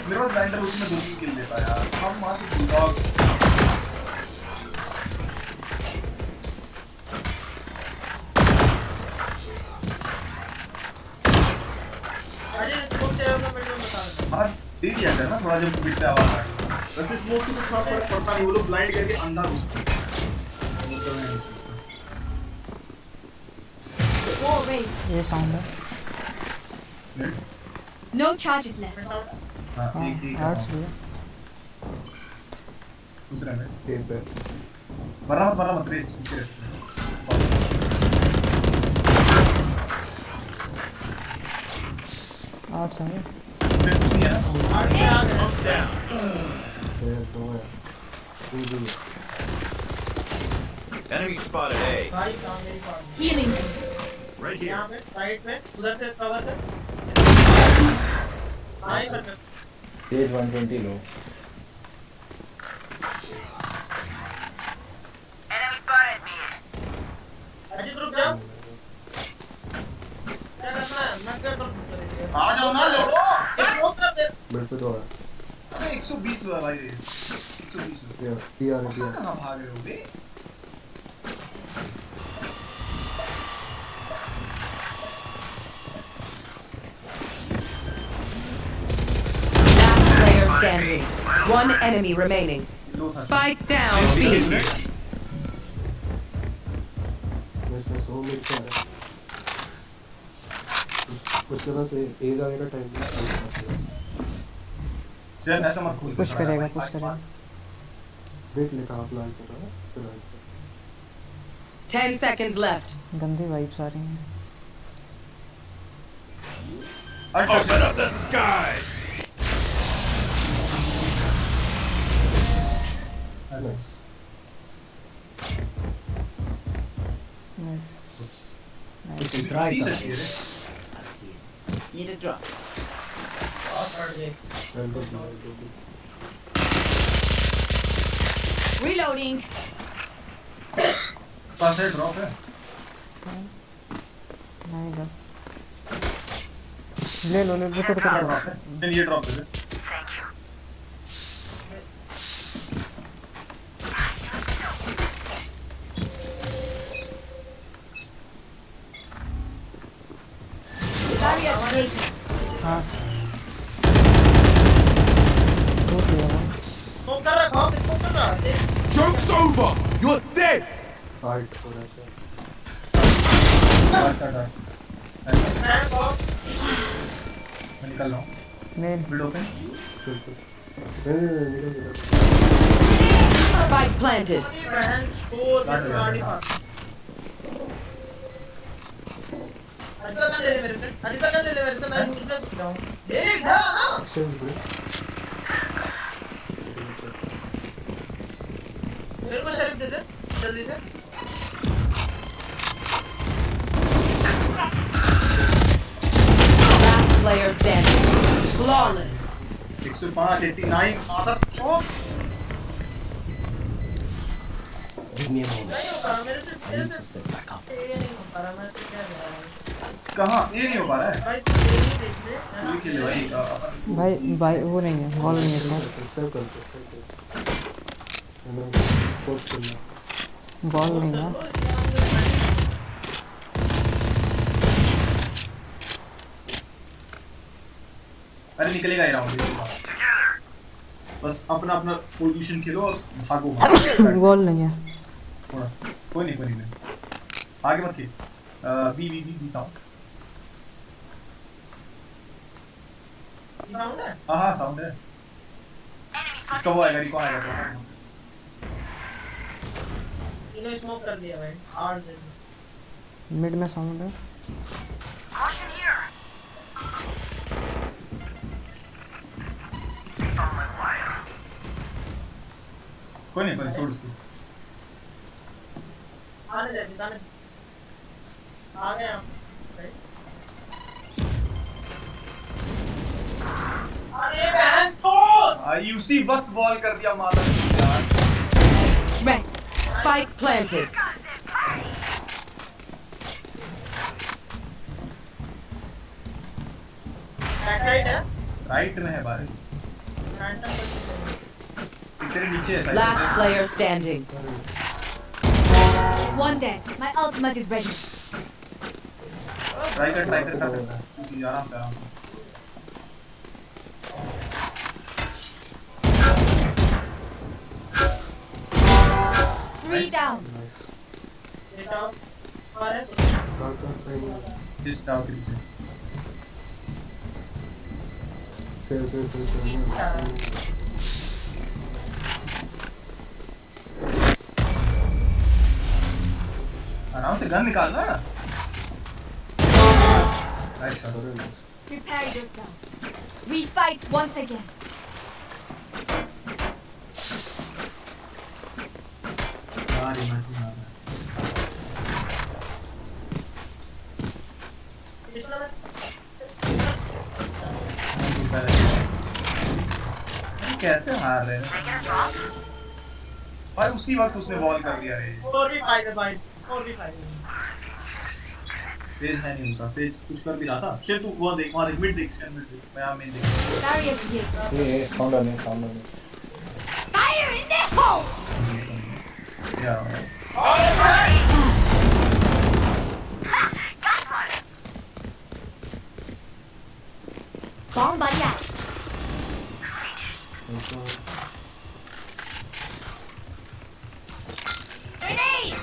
मेरे पास ब्लाइंडर उसमें 2-3 किल देता यार। हम मार के बुलडॉग। हाँ दे दिया था ना थोड़ा जब पिट पे आवाज आ रही वैसे स्मोक से कुछ खास फर्क पड़ता नहीं वो लोग ब्लाइंड करके अंदर घुसते Wall raised. ये साउंड है। No charges left. हाँ एक आर्ट्स भी है। दूसरा में मरना मत रेस आर्ट्स है। Enemy spotted A. Healing. Right here. यहाँ पे साइड पे उधर से कवर कर। Nice sir. Page 120 लो। अजीत रुक जाओ। क्या करना है? मैं क्या करूँ? आ जाओ ना लो एक स्मोक कर दे। मेरे पे तो है। अबे 120 हुआ भाई 120 यार PR कहाँ भाग रहे हो बे Last player standing. One enemy remaining. Spike down B. इसमें 100 मिनट का है। उसके बाद से A जाने का टाइम है। चल ऐसा मत खोल पुश करेगा देख ले कहाँ प्लान कर रहा है फिर 10 seconds left. गंदी वाइब्स आ रही हैं। Open up the sky! Nice. You can try something. I'll see it. Need a drop. Reloading. पास है ड्रॉप है नहीं दो ले लो रुको ड्रॉप है देन ये ड्रॉप दे दे Barrier created. हाँ स्मोक कर रहा है, स्मोक कर रहा है। Joke's over! You're dead! Heart थोड़ा सा मैं निकल रहा हूँ main build open Spike planted. बहन छोड़ दे गाड़ी पास। अजीत कर ले मेरे से मैं दूसरे से जाऊँ ये इधर आ ना मेरे को शरीफ दे दे जल्दी से Last player standing. Flawless. 105 89 आधा चौक Give me a moment. नहीं हो पा रहा मेरे से I need to set back up. ये नहीं हो पा रहा मैं तो क्या जा रहा है कहाँ ये नहीं हो पा रहा है भाई तू ये ही देख ले ये खेले भाई भाई वो नहीं है बॉल नहीं है सेव करते पोस्ट करना बॉल नहीं है अरे निकलेगा ही राउंड बस अपना अपना पोजीशन खेलो और भागो बॉल नहीं है थोड़ा कोई नहीं आगे मत खेल बी साउंड साउंड है हाँ साउंड है इसका वो आएगा रिकॉर्ड आएगा इन्होंने स्मोक कर दिया भाई आर से मिड में साउंड है कोई नहीं छोड़ उसको आने दे आ गए हम अरे बहन चोद आई उसी वक्त बॉल कर दिया माता यार Rest. Spike planted. Back side है राइट में है बारिश तेरे नीचे है Last player standing. One dead. My ultimate is ready. Try कर आराम से Three down. Get out. Forest. Just out here. Save. आराम से गन निकालना nice Prepare yourselves. We fight once again. यार इमेजिन आ रहा है कैसे हार रहे हैं भाई उसी वक्त उसने बॉल कर दिया रे 4v5 है भाई 4v5 सेज है नहीं उनका सेज कुछ कर भी रहा था चल तू वो देख वहां मिड देख मैं आ मेन देख ये साउंड नहीं Fire in the hole. या Bomb buddy out. Grenade.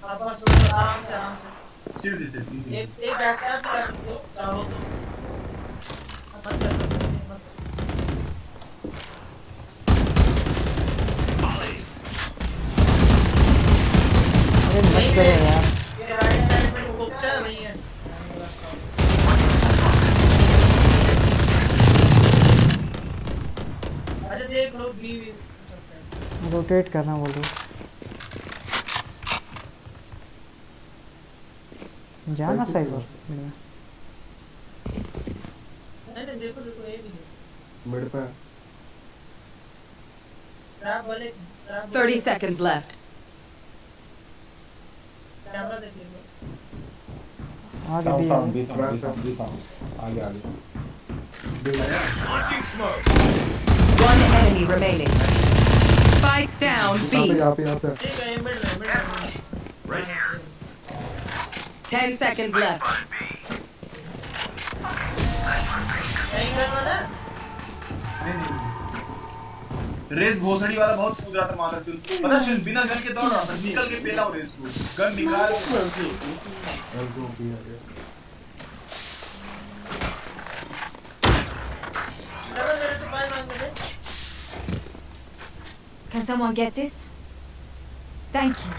आप बस आराम से चिल एक बैक स्टैप भी कर सकते हो चाहो तो अरे मत करे यार ये राइट साइड में गुप्ता नहीं है अच्छा देख लो बी रोटेट करना बोलो जाना सही बस नहीं देखो ये भी मिड पे ट्रैप वाले 30 seconds left. कैमरा देख लो आगे भी आगे Launching smoke. One enemy remaining. Spike down B. यहाँ पे ठीक है mid Right here. 10 seconds left. नहीं करना रेस भोसड़ी वाला बहुत कूद रहा था माता चुल पता चल बिना गन के दौड़ रहा था निकल के पेला रेस को गन निकाल Can someone get this? Thank you.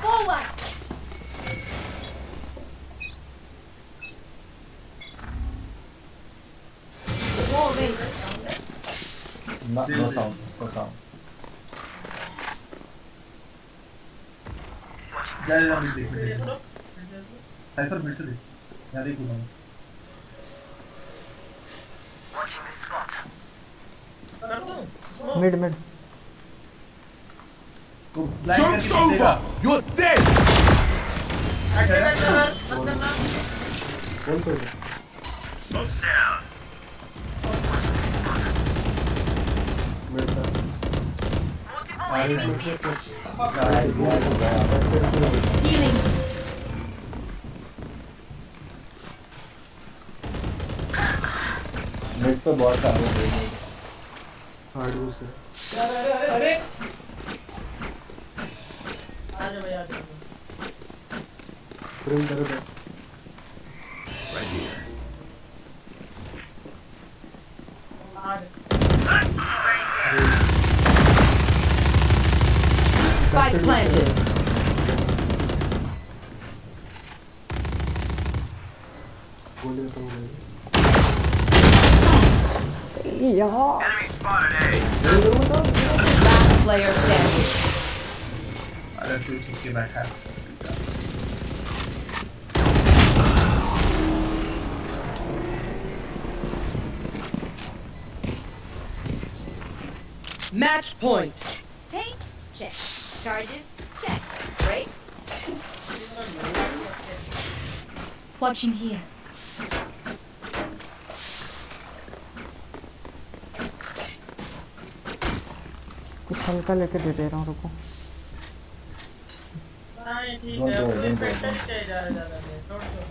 Forward. Wall raised. no sound. जा देख साइफर फिर से देख यार देखो मैं मिड तो ब्लाइंड करके देगा You're dead. कौन पे Smoke's down. मिड पे Healing. पे बहुत सारे हैं। हार्ड यूज है। अरे आजा भाई आजा। फ्रेम कर दे। Right here. Spike planted. गोली खत्म हो गई। Last player standing. अरे तू चुप के बैठा है। Match point. Paint? Check. Charges? Check. Brakes? Watching here. कुछ हल्का लेके दे दे रहा हूँ, रुको। नहीं ठीक है, कोई बेटर चाहिए ज़्यादा छोड़ दो।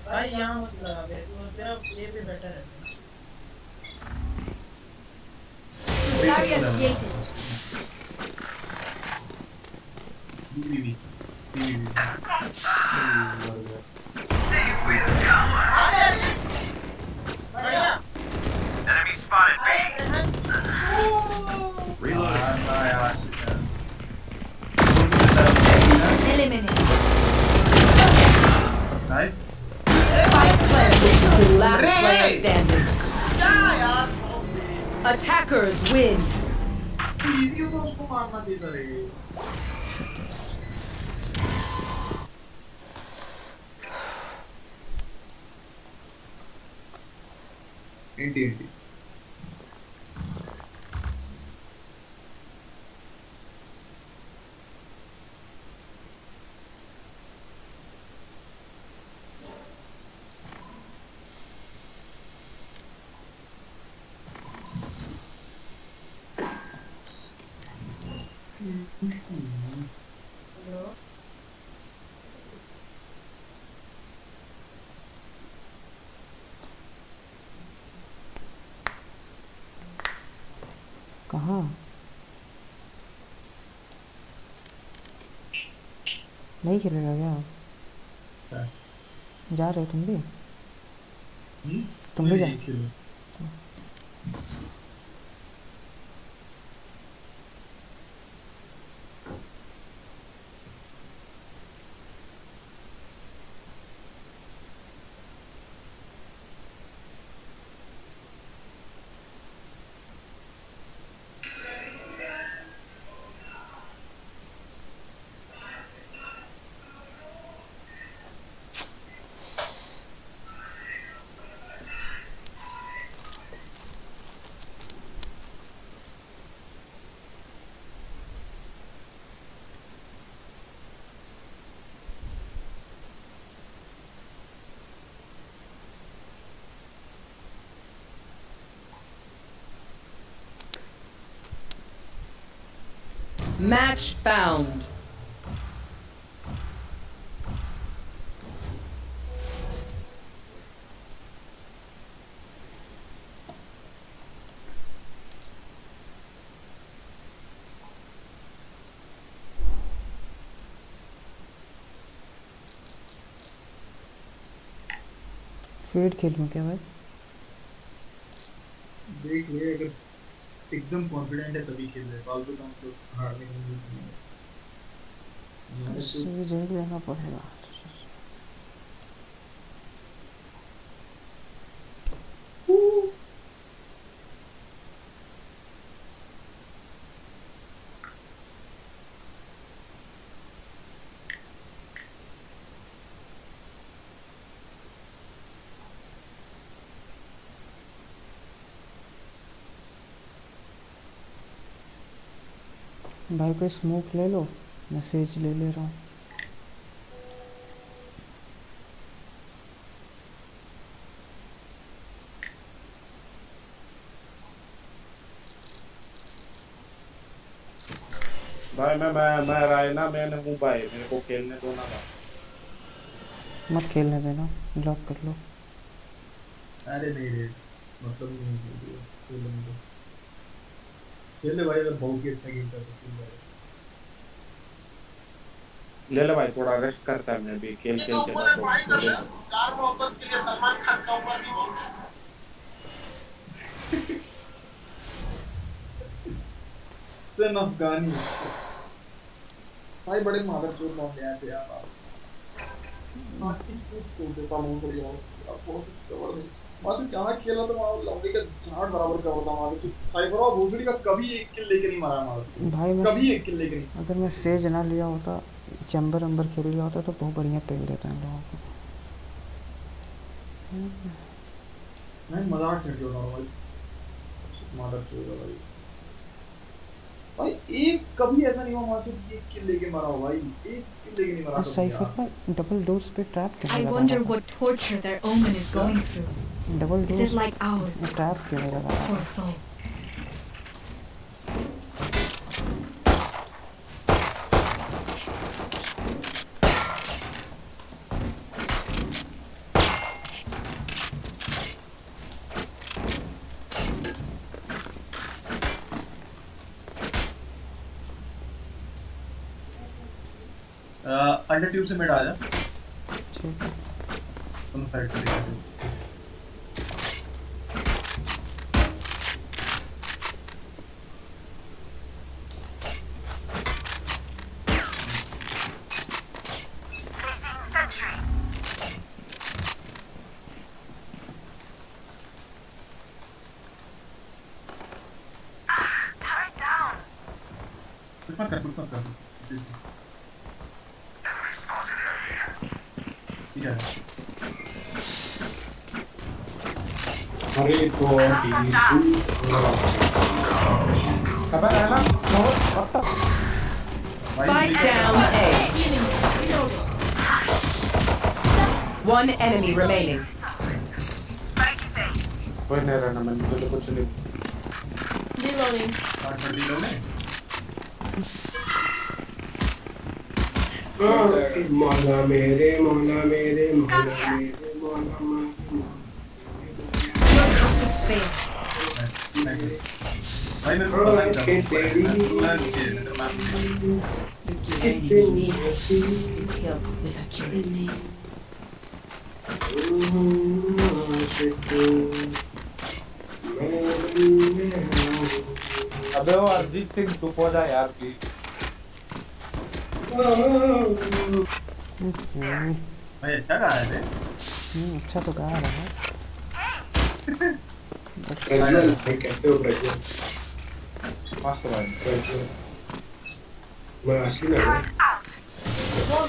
भाई यहाँ मत लगा बे, तो तेरा ये भी बेटर है। Barrier created. बीवी Enemy spotted B. Eliminate. Nice. Spike planted. Last player standing. क्या यार? Attackers win. इजी होता उसको मारना देता रे। एंटी कहाँ? नहीं खेलेगा क्या? जा रहे हो तुम भी? तुम भी जा। Match found. फेड खेलूं क्या भाई? देख ले, अगर एकदम कॉन्फिडेंट है तभी खेल ले, फालतू काम तो हारने की नहीं है। इससे जल्दी लेना पड़ेगा। भाई कोई स्मोक ले लो, मैसेज ले ले रहा हूँ। भाई मैं रायना मैंने हूँ भाई, मेरे को खेलने दो ना भाई। मत खेलने देना, ब्लॉक कर लो। अरे नहीं रे, मतलब नहीं है खेल ले भाई, अगर बहुत ही अच्छा गेम कर सकते हैं। ले ले भाई, थोड़ा रेस्ट करता है, मैं भी खेल खेल के ना तो ले ले। कार मोहब्बत के लिए सलमान खान का ऊपर भी बहुत सन अफगानी भाई, बड़े मादर चोद लौंडे आए थे यार पास। बाकी तो देता हूं कर लिया अब बहुत जबरदस्त बात क्या खेला तो मार लौंडे का झाड़ बराबर का होता मार तो साइबर और भोसड़ी का कभी एक किल लेके नहीं मारा मार भाई मैं कभी एक किल लेके नहीं। अगर मैं सेज ना लिया होता, चैम्बर अंबर खेल लिया होता तो बहुत बढ़िया पेल देता इन लोगों को। मैं मजाक से क्यों ना भाई, मादर चोद भाई भाई एक कभी ऐसा नहीं हुआ माचो एक किल लेके मारा हो भाई, एक किल लेके नहीं मारा। साइफर में डबल डोर्स पे ट्रैप क्यों I लगा wonder था? what torture their omen is going through. Double Is doors it like ours? में ट्रैप क्यों लगा था? Poor soul. अंडर ट्यूब से मिड आ जा। ठीक है, तुम साइड से देखो। कुछ मत कर ठीक है। अरे तो खबर है ना Spike down A. One enemy remaining. कोई नहीं रहना, मैं तो कुछ नहीं। Reloading. मौला मेरे मौला मेरे मौला मेरे मौला भाई मेरे को पता नहीं था Kills with accuracy. अबे वो अरिजीत सिंह चुप हो जा यार प्लीज। भाई अच्छा गा रहे थे। अच्छा तो गा रहा है। प्रज्वल भाई कैसे हो प्रज्वल? मस्त भाई प्रज्वल। मैं असली ना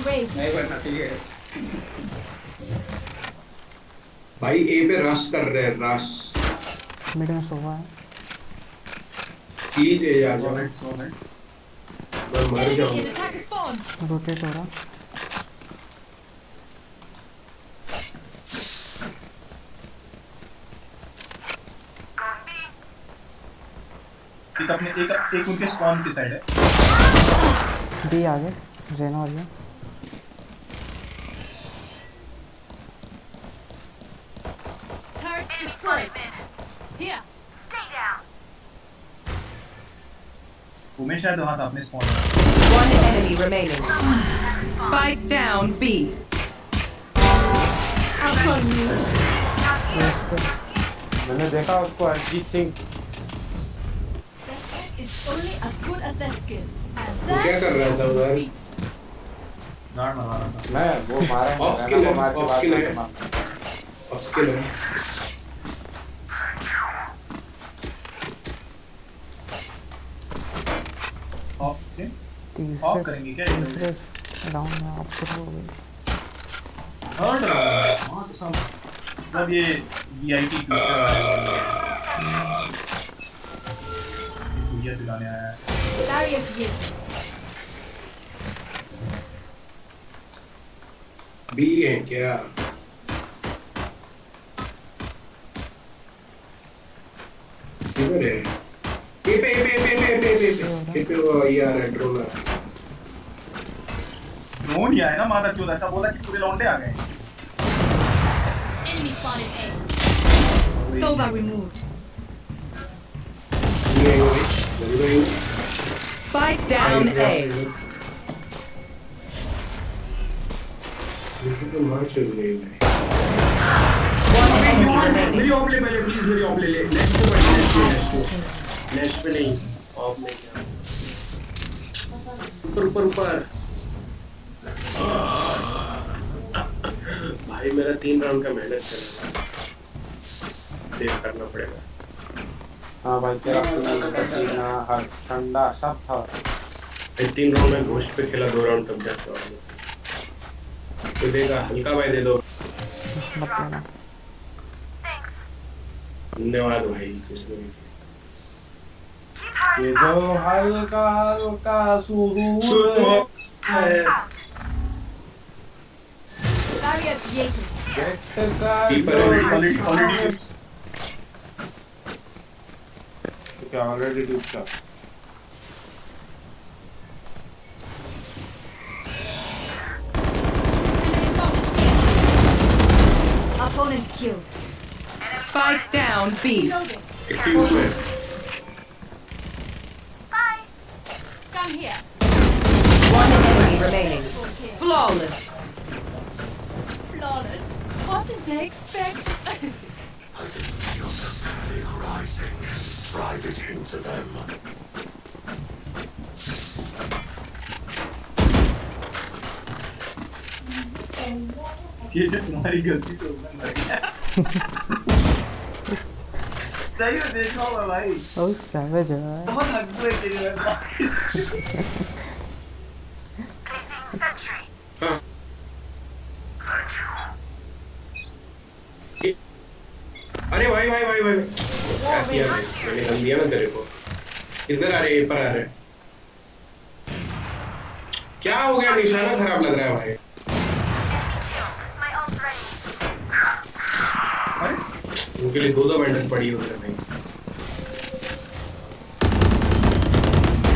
नहीं बनना चाहिए भाई। ए पे रश कर रहे हैं, रश मिड में सोवा है। कीजिए यार, मैं मर जाऊंगा। रोटेट हो रहा। एक अपने एक उनके स्पॉन की साइड है। बी आगे रेना आ गया। Turret destroyed. Here. Stay down. Umesh शायद वहाँ था अपने spawn. One enemy remaining. Spike down B. मैंने देखा उसको Arijit Singh. Is only as good as their skill. And वो क्या कर रहा था उधर? गार्ड मार रहा था। मैं वो मारा ऑफ स्किल है, मार के ऑफ स्किल है, बाद ऑफ स्किल है। ओके तीसरे करेंगे क्या? तीसरे राउंड में आप शुरू हो गई। थर्ड हां तो सब ये वीआईपी ये दिलाने आया है। Barrier created. बी है क्या? किधर है? पे वो यार ड्रोन है। ड्रोन ही आया ना माता चोद, ऐसा बोला कि पूरे लौंडे आ गए। enemy spotted A. Sova removed. Spike down A. One enemy remaining. मेरी ऑफ ले पहले प्लीज मेरी ऑफ ले ले नेक्स्ट पे बढ़ नेक्स्ट पे नहीं ऑफ नहीं किया ऊपर ऊपर ऊपर भाई मेरा 3 राउंड का मेहनत चलेगा सेव करना पड़ेगा हाँ भाई तेरा पसीना हर ठंडा सब था 3 राउंड में घोस्ट पे खेला 2 राउंड तब जाके तो देगा हल्का भाई दे दो धन्यवाद भाई इसमें ये जो हल्का हल्का सुरूर है Barrier created. क्या ऑलरेडी डूब था Opponent killed. Spike down B. Bye. Come here. One enemy remaining. Flawless. Flawless. What did they expect? I can feel the panic rising. Drive it into them. ये जो तुम्हारी गलती से ओपन कर गया सही में देखा होगा भाई Oh, savage है बहुत हक हुए तेरी बात अरे भाई भाई भाई भाई क्या किया भाई मैंने गन दिया ना तेरे को इधर आ रहे पर आ रहे क्या हो गया निशाना खराब लग रहा है भाई उनके लिए 2 बैंडल पड़ी उधर भाई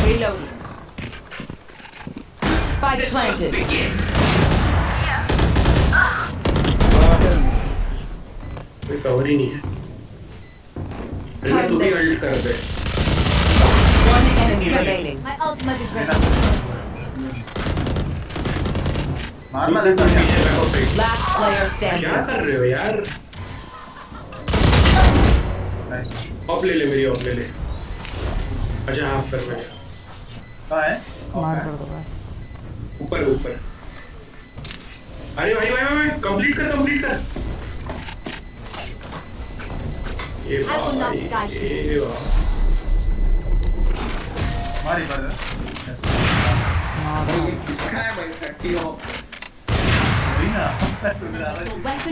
Reloading. Spike planted. कोई कवर ही नहीं है तू भी अल्ट कर दे One enemy remaining. My ultimate is ready. मारना रहता है Last player क्या standing. कर रहे हो यार ऑफ ले ले मेरी ऑफ ले ले अच्छा हाफ कर मेरे कहाँ है मार कर दो भाई ऊपर ऊपर अरे भाई भाई भाई कंप्लीट कर ये I will not die. ये वाह मारी पर किसका है भाई 30 ऑफ वही ना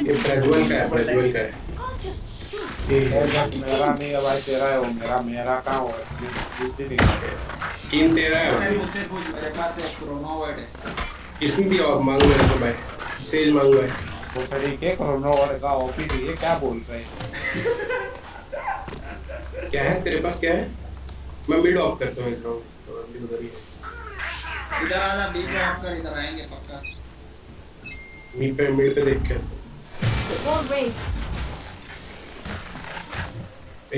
ये प्रज्वल का है मेरा नहीं है भाई तेरा है वो मेरा कहाँ हुआ टीम तेरा है भाई मुझसे पूछ मेरे पास एक क्रोनोवर्ड है इसमें भी ऑफ मांगो मेरे को भाई सेल मांगो है वो तरीके क्रोनोवर्ड का ऑफिस ये क्या बोल रहे हैं क्या है तेरे पास क्या है मैं मिड ऑफ करता हूँ इधर उधर ही इधर आना बी पे ऑफ कर इधर आएंगे पक्का मिड पे देख के Wall raised.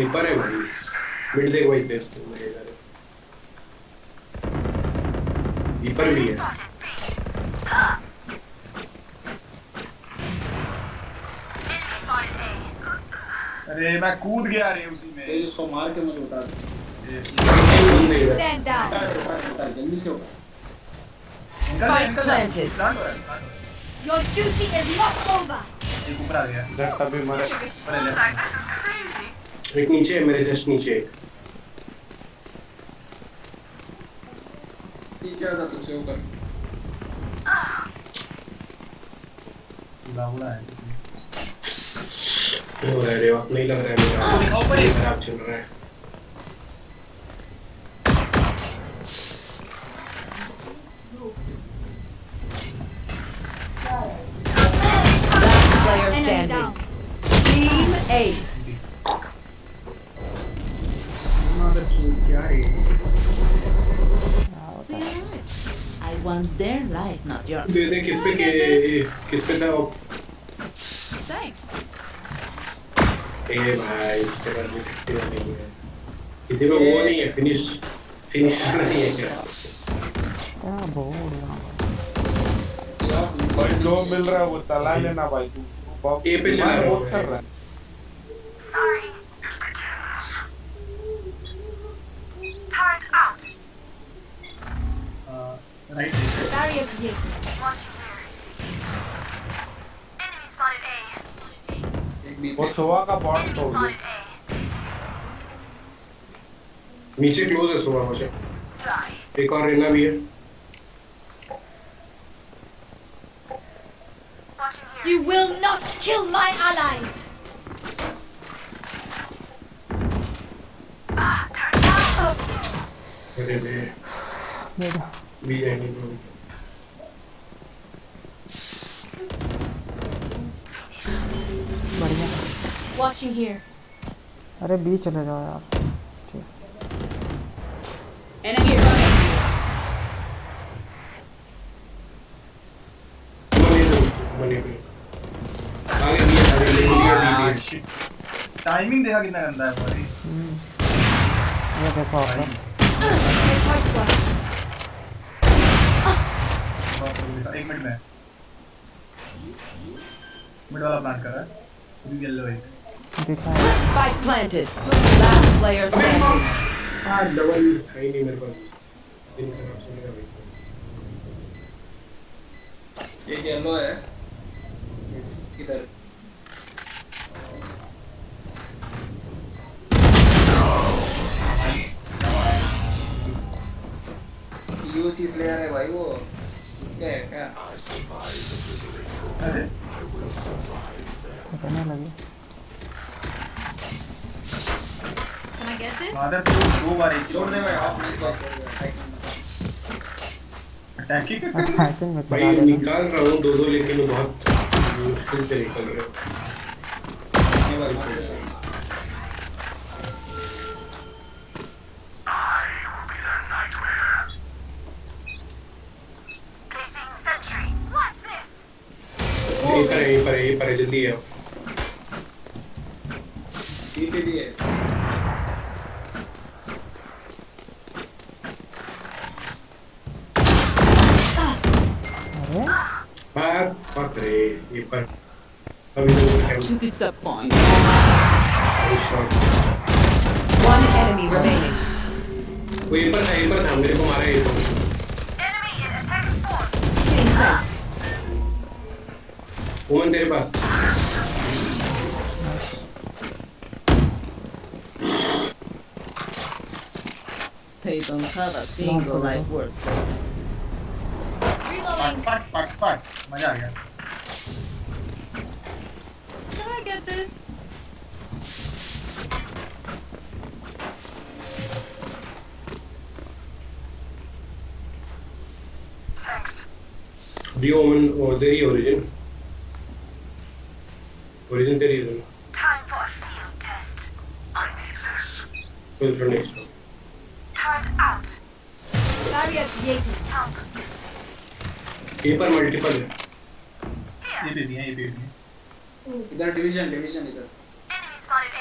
एक बार है भाई मिड देख वही से ऊपर भी है अरे मैं कूद गया रे उसी में ये सो मार के मुझे उठा दे Stand down. जल्दी से उठा Spike planted. Your duty is not over. एक ऊपर आ गया जब तभी मरे एक नीचे है मेरे जस्ट नीचे नीचे आ जा तुझसे ऊपर लाउडा है अरे वक्त नहीं लग रहा है मेरा खराब चल रहा है Last player standing. Team Ace. Stay alive. I want their life, not yours. दे दे किस पे था वो Thanks. ए भाई इसके बाद में कितनी नहीं है किसी में वो नहीं है फिनिश नहीं है क्या क्या बोल रहा भाई जो मिल रहा है वो चला लेना भाई तू ए पे चला रहा हूँ कर रहा है राइट Barrier created. वो सोवा का बॉट तोड़ दे नीचे क्लोज है सुबह मुझे एक और रेना भी है You will not kill my allies. अरे बे भी जाएंगे ब्रो बढ़िया Watching here. अरे बी चले जाओ यार Enemy running. मनी पे आगे भी आगे ले लिया टाइमिंग देखा कितना गंदा है भाई ये देखो आपका एक मिनट में मिड वाला प्लान कर रहा है अभी येलो है Spike planted. Last player standing. हाँ डबल है नहीं मेरे पास दिन खराब चलेगा भाई एक येलो है इधर यूसी स्लेयर है भाई वो क्या है क्या करने लगे Can I get this? मादर तो दो बार एक छोड़ दे भाई आप नहीं कर अटैकिंग अटैकिंग में भाई निकाल रहा हूँ दो लेकिन वो बहुत मुश्किल से निकल रहे यहीं पर है जल्दी है पीछे भी है बात रे ये पर अभी To disappoint. One enemy remaining. वो ये पर था मेरे को मारा ये वुमन तेरे पास They don't have a single life worth saving. Reloading. फट मजा आ गया Can I get this? Dio woman or the origin तेरी है Time for a field test. I need this. फिर for next one Turret out. Barrier created. Help. ये पर multiple है ये भी है इधर डिवीजन इधर Enemy spotted A.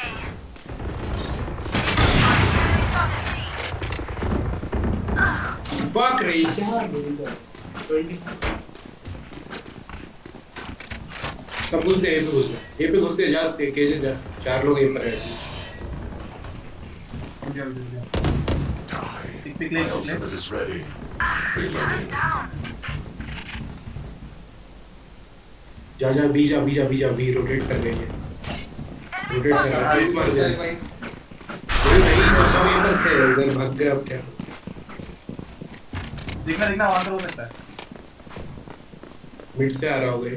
बाक रही क्या बोलता 20 सब घुस गए ये पे घुस गए जा केजे जा चार लोग ये पर है My ultimate is ready. Reloading. जा बी रोटेट कर लेंगे रोटेट कर मार दे भाई नहीं तो सब ये पर थे उधर भाग गए अब क्या देखना वहां हो सकता है मिड से आ रहा होगा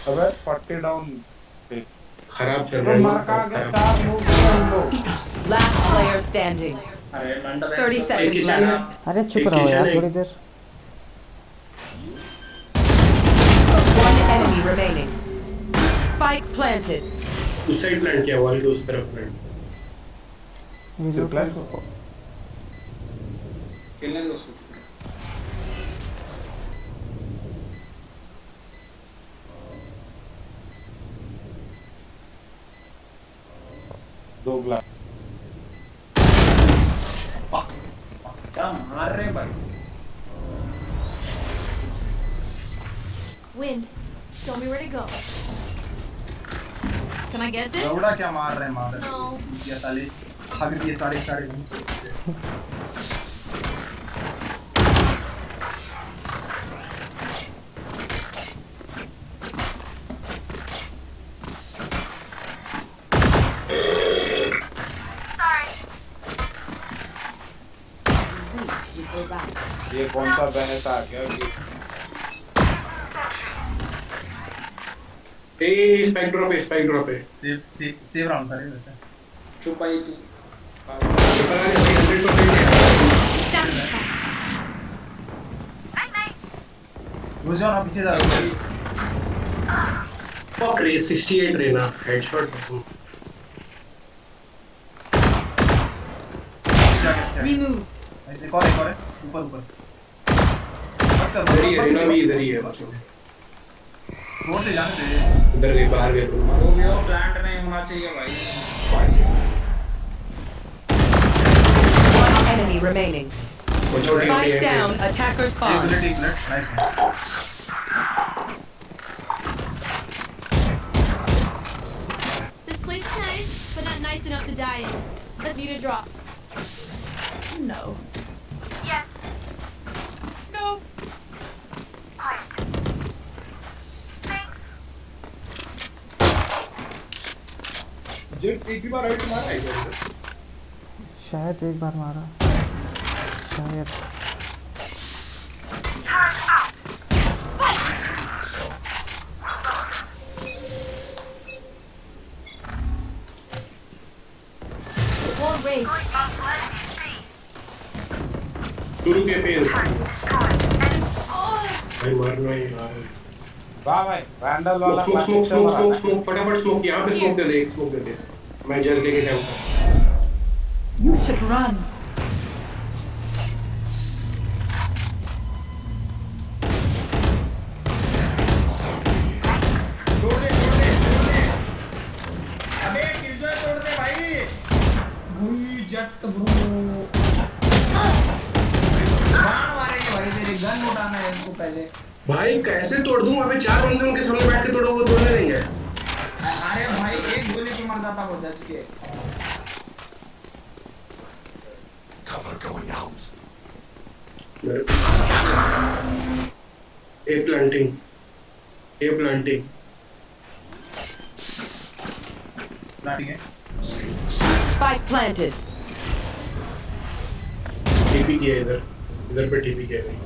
अबे 40 डाउन खराब चल रहा है मार का गया 4 लोग लो Last player standing. 30 seconds left. अरे चुप रहो यार थोड़ी देर One enemy remaining. Spike planted. उस साइड प्लांट किया वॉल के उस तरफ प्लांट खेलने दो उसको। दो ग्लास क्या मार रहे भाई? Wind, show me where to go. Can I get this? रौड़ा क्या मार रहे हैं मार No. ये साले भाग दिए साढ़े ये कौन सा बैनेट आ गया ए स्पाइक ड्रॉप है सेव राउंड करे वैसे चुप आई तू। घुस जाओ ना पीछे जा फक रे 68 रेना हेडशॉट Remove. ऐसे एक और है ऊपर इधर ही है रेना भी इधर ही है बस रोड से जाने दे इधर गए बाहर गए वो भी वो प्लांट में होना चाहिए भाई। One enemy remaining. Spike down, attacker spawn. This place is nice, but not nice enough to die in. Let's need a drop. No. Yes. No. Jet एक भी बार राइट मारा है इधर शायद एक बार मारा शायद Wall raised. शुरू के पे भाई मारना ही यार वाह भाई वैंडल वाला स्मोक फटाफट स्मोक यहाँ पे स्मोक दे दे मैं जस्ट लेके जाऊंगा You should run. अबे किलजॉय तोड़ दे भाई। गुई जट ब्रो। कौन मारेंगे भाई? तेरे गन उठाना है इनको पहले। भाई कैसे तोड़ दूं अबे 4 बंदे उनके सामने बैठ के तोड़ो वो तोड़ने देंगे अरे भाई एक गोली पे मर जाता वो जज के। Cover going out. A planting है Spike planted. टीपी किया इधर पे टीपी किया भाई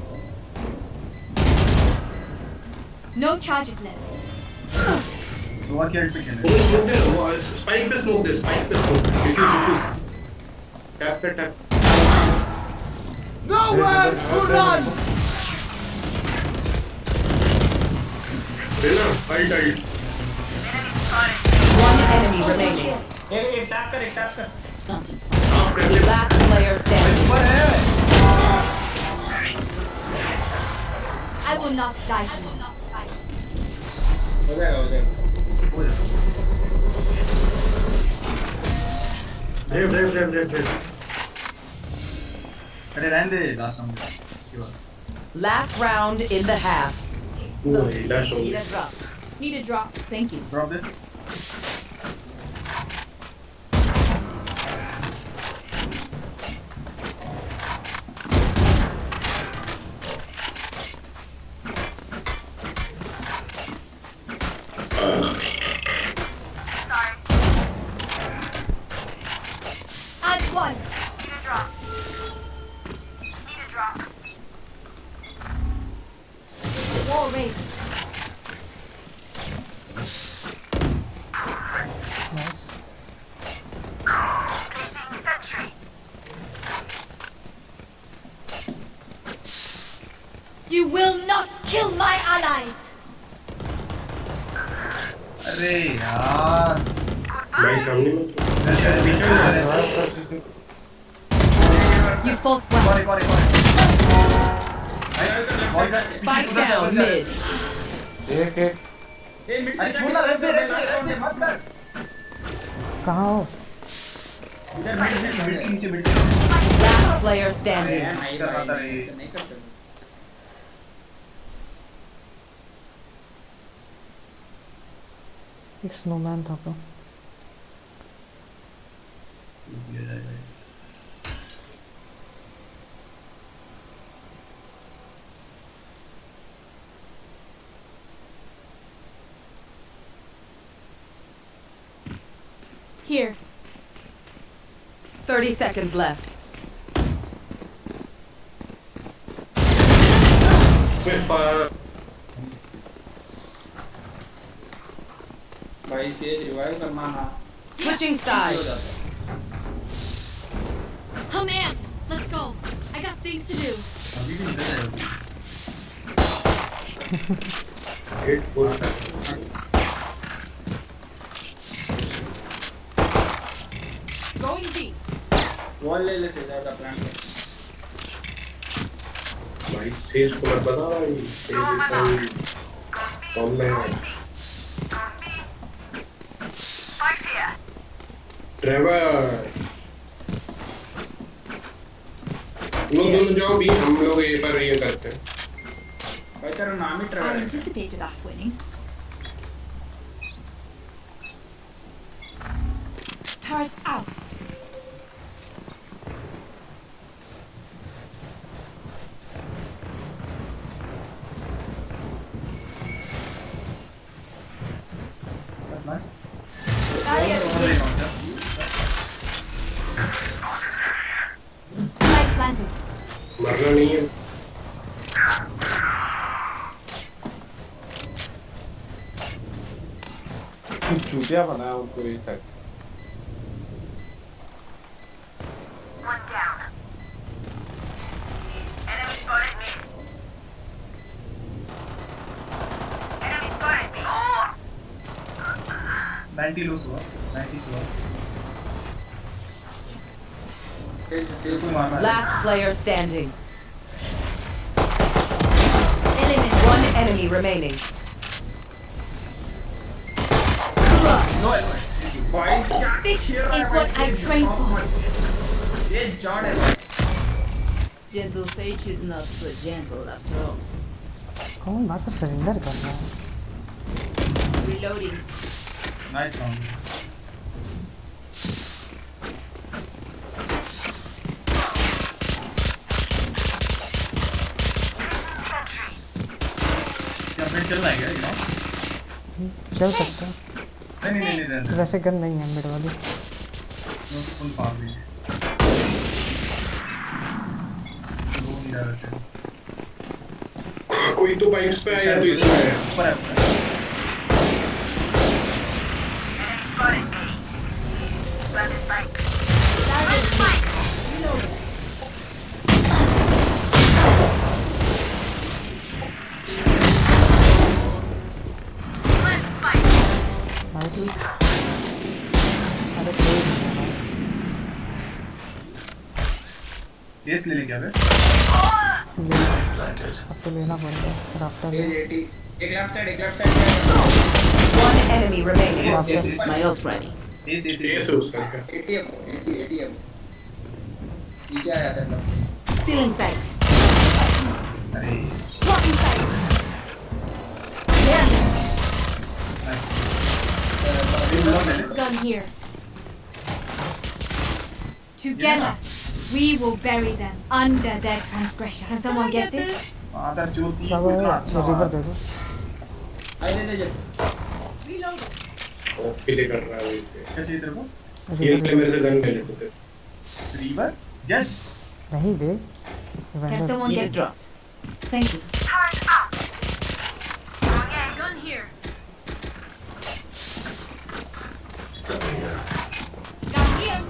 No charges left. तो क्या पे खेलना वो स्मोक दे वो स्पाइक पे smoke defuse tap Nowhere to run. देना अल्ट One enemy remaining. एक टैप कर। आप कर ले Last player standing. I will not die here. हो जाएगा। ड्राइव अरे रहने दे last round Last round in the half. लैश हो Need a drop. Need a drop. Thank you. Drop this Add one. Wall raised. nice You will not kill my allies. अरे यार भाई सामने में You fought well. एक और Spike down mid. एक ए मिड से छोड़ना, रख दे मत कर। कहाँ हो? इधर मिड के नीचे मिड। Last player standing. नहीं करते। एक स्नोमैन था तो। Here. 30 seconds left. भाई से रिवाइव करना ना। Switching sides. I'm amped. Let's go. I got things to do. अभी भी इधर है। Going deep. वॉल ले से ज्यादा प्लान कर। भाई सेज को मत बता भाई, सेज कम है। ट्रेवर लोग दोनों जाओ भी, हम लोग ये पर ये करते हैं। भाई तेरा नाम ही ट्रेवर I है। anticipated us winning. Turret out. Flag planted. मरना नहीं है। चूतिया बनाया उनको ये side. One down. Enemy spotted me. Enemy spotted me. 90 lose हुआ, 90 हुआ। Last player standing. One enemy remaining. This is what I trained for. Gentle Sage is not so gentle after all. कौन बात पर सरेंडर कर रहा है? Reloading. Nice round. क्या mid चलना है क्या ये? चल सकता है। नहीं। वैसे गन नहीं है मिड वाली। फुल फाड़ दी। दो नहीं डाल रहे। कोई तो पाइप्स पे आया तो इसमें है। ऊपर है। केस ले लेंगे अबे। अब तो लेना पड़ेगा राफ्टर। एक left side. One enemy remaining. My ult ready. Case उसका। ATM नीचे आया था। Still in sight. अरे Blocking sight. Gun here. Together, we will bury them under their transgression. Can someone get this? आधा चोटी सब रिवर दे दो। दे। पीछे कर रहा है इसे। क्या चाहिए तेरे को? ये मेरे से गन ले लेते थे। रिवर जज नहीं बे। Can someone get this? Thank you. Gun here. Gun here.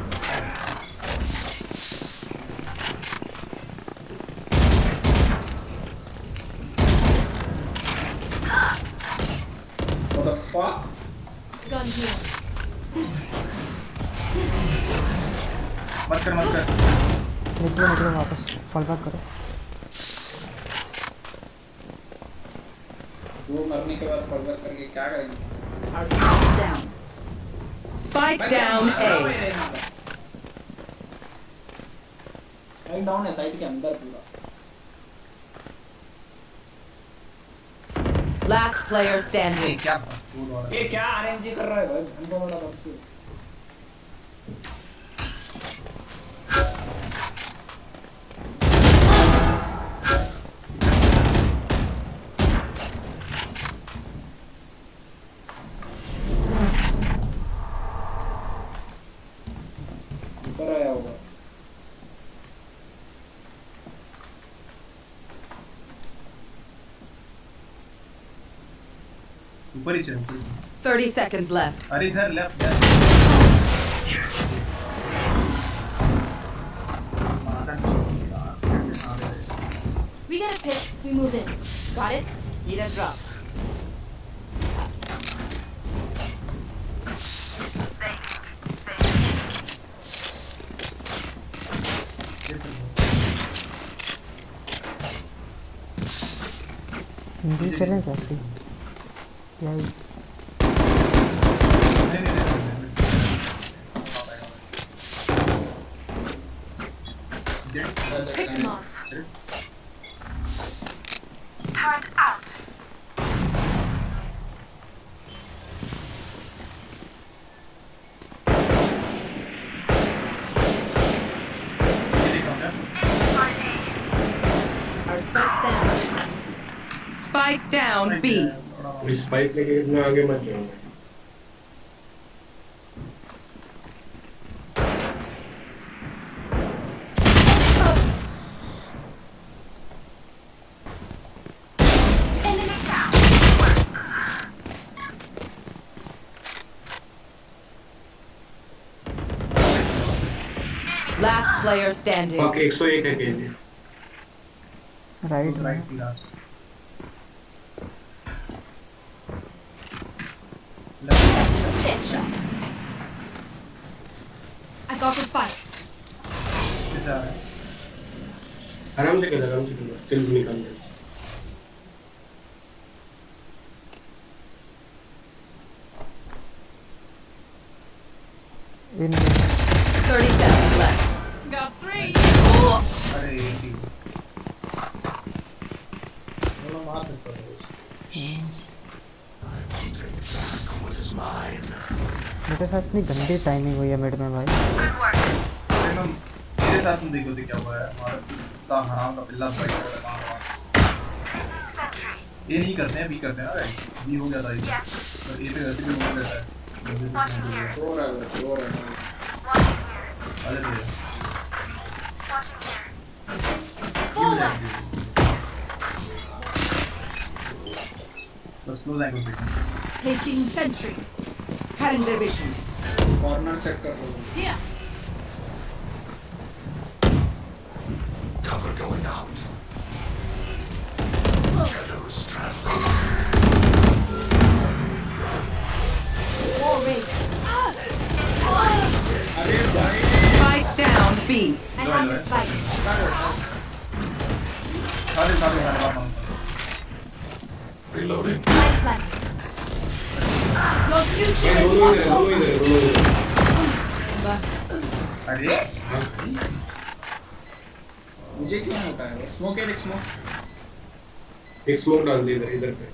What the fuck? Gun here. मत कर। निकलो वापस फॉल बैक करो। वो मरने के बाद फॉरवर्ड करके क्या करेंगे? Spike down A. Side down है, साइड के अंदर पूरा। Last player standing. ये क्या आरएनजी कर रहा है भाई? हमको बड़ा बात से। ऊपर आया होगा। ऊपर ही चल। 30 seconds left. अरे इधर left We get a pick, we move in. Got it? Need a drop. Hindi चलें कैसे? यही Pick them off. Turret out. Spike down B. Spike लेके इतना आगे मत जाओ। Last player standing. बाकी 101 है KG. Right Headshot. I got the spike. आराम से कर, किल निकाल दे। इन 30 seconds left. Got 3. अरे मार सकता है। मेरे साथ इतनी गंदी टाइमिंग हुई है मिड में भाई। मेरे साथ तुम देखो क्या हुआ है। हमारा कुत्ता हराम का पिल्ला भाई ये नहीं करते हैं, बी करते हैं ना गाइस। बी हो गया था ये, पर ये पे वैसे भी हो जाता है। हो रहा है। अरे बस क्लोज एंगल पे Placing sentry. Cutting their vision. Corner check कर लो। Yeah. Cover going out. Shadows traveling. Wall raised. अरे भाई। Spike down B. I have the spike. सारे Reloading. Spike planted. Your future is दोनों not इधर, दोनों over. इधर, दोनों इधर। अरे मुझे क्यों होता है? स्मोक है, स्मोक। एक स्मोक डाल दे इधर पे।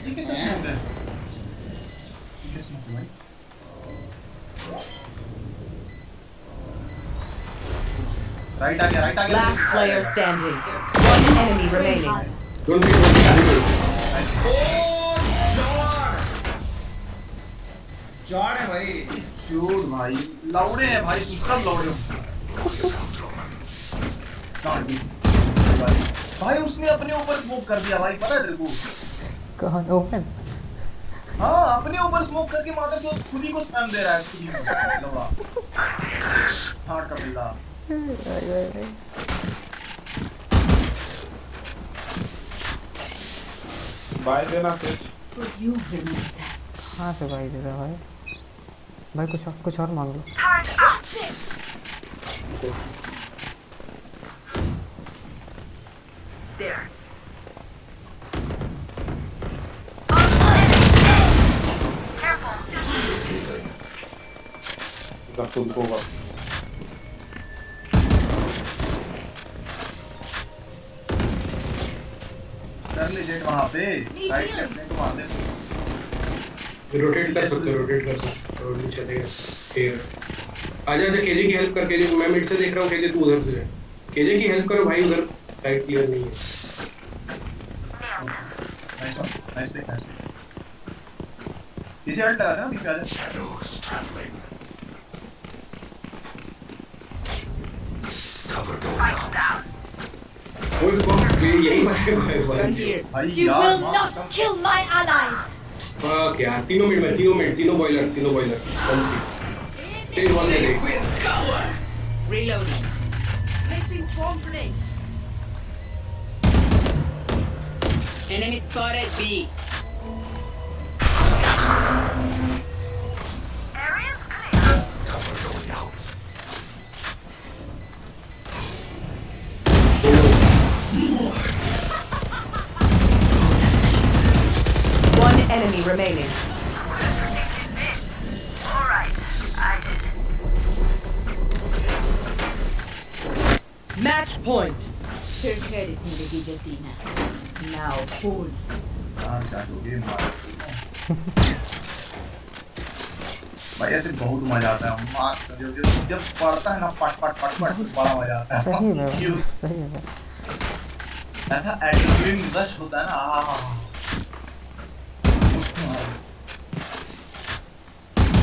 ये कैसे स्मोक है? राइट आ गया। Last player standing. One enemy remaining. Don't be John है भाई। शूट भाई, लाउडे हैं भाई, सब लाउडे भाई। उसने अपने ऊपर स्मोक कर दिया भाई, पता है तेरे को? कहाँ ओपन? हाँ, अपने ऊपर स्मोक करके माता जो खुद ही को स्पैम दे रहा है खुद ही लौड़ा। हार्ट का बिल्ला। बाय देना फिर। हाँ से भाई देता भाई। भाई कुछ और मांग लो। There. जब तुमको होगा कर ले जेट वहाँ पे राइट लेफ्ट में तो मार दे रोटेट कर सकते हो और नीचे चलेगा फिर आजा आजा केजे की हेल्प कर केजे मैं मिड से देख रहा हूँ केजे तू उधर से केजे की हेल्प करो भाई उधर साइड क्लियर नहीं है नाइस प्ले पीछे हट आ रहा है पीछे आ जा Shadows traveling. Cover going out. ओए फक यही बात है Run here. You will not kill my allies. Fuck यार तीनों मिड तीनों boiler Take one minute. Reloading. Placing swarm grenade. Enemy spotted B. Cover going out. One enemy remaining. Alright, I did. Match point. फिर खैर जिंदगी देती ना. Now pull. चाटोगे मार भाई ऐसे बहुत मजा आता है मार जब पड़ता है ना पट बड़ा मजा आता है सही है ऐसा एड्रेनलिन रश होता है ना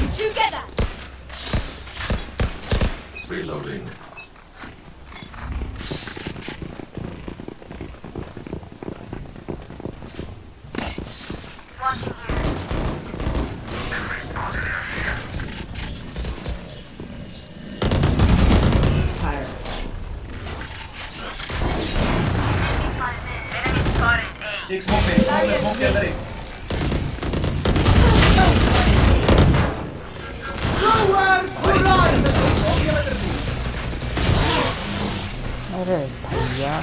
Did you get that? Reloading. एक स्मोक में के अंदर एक अरे भैया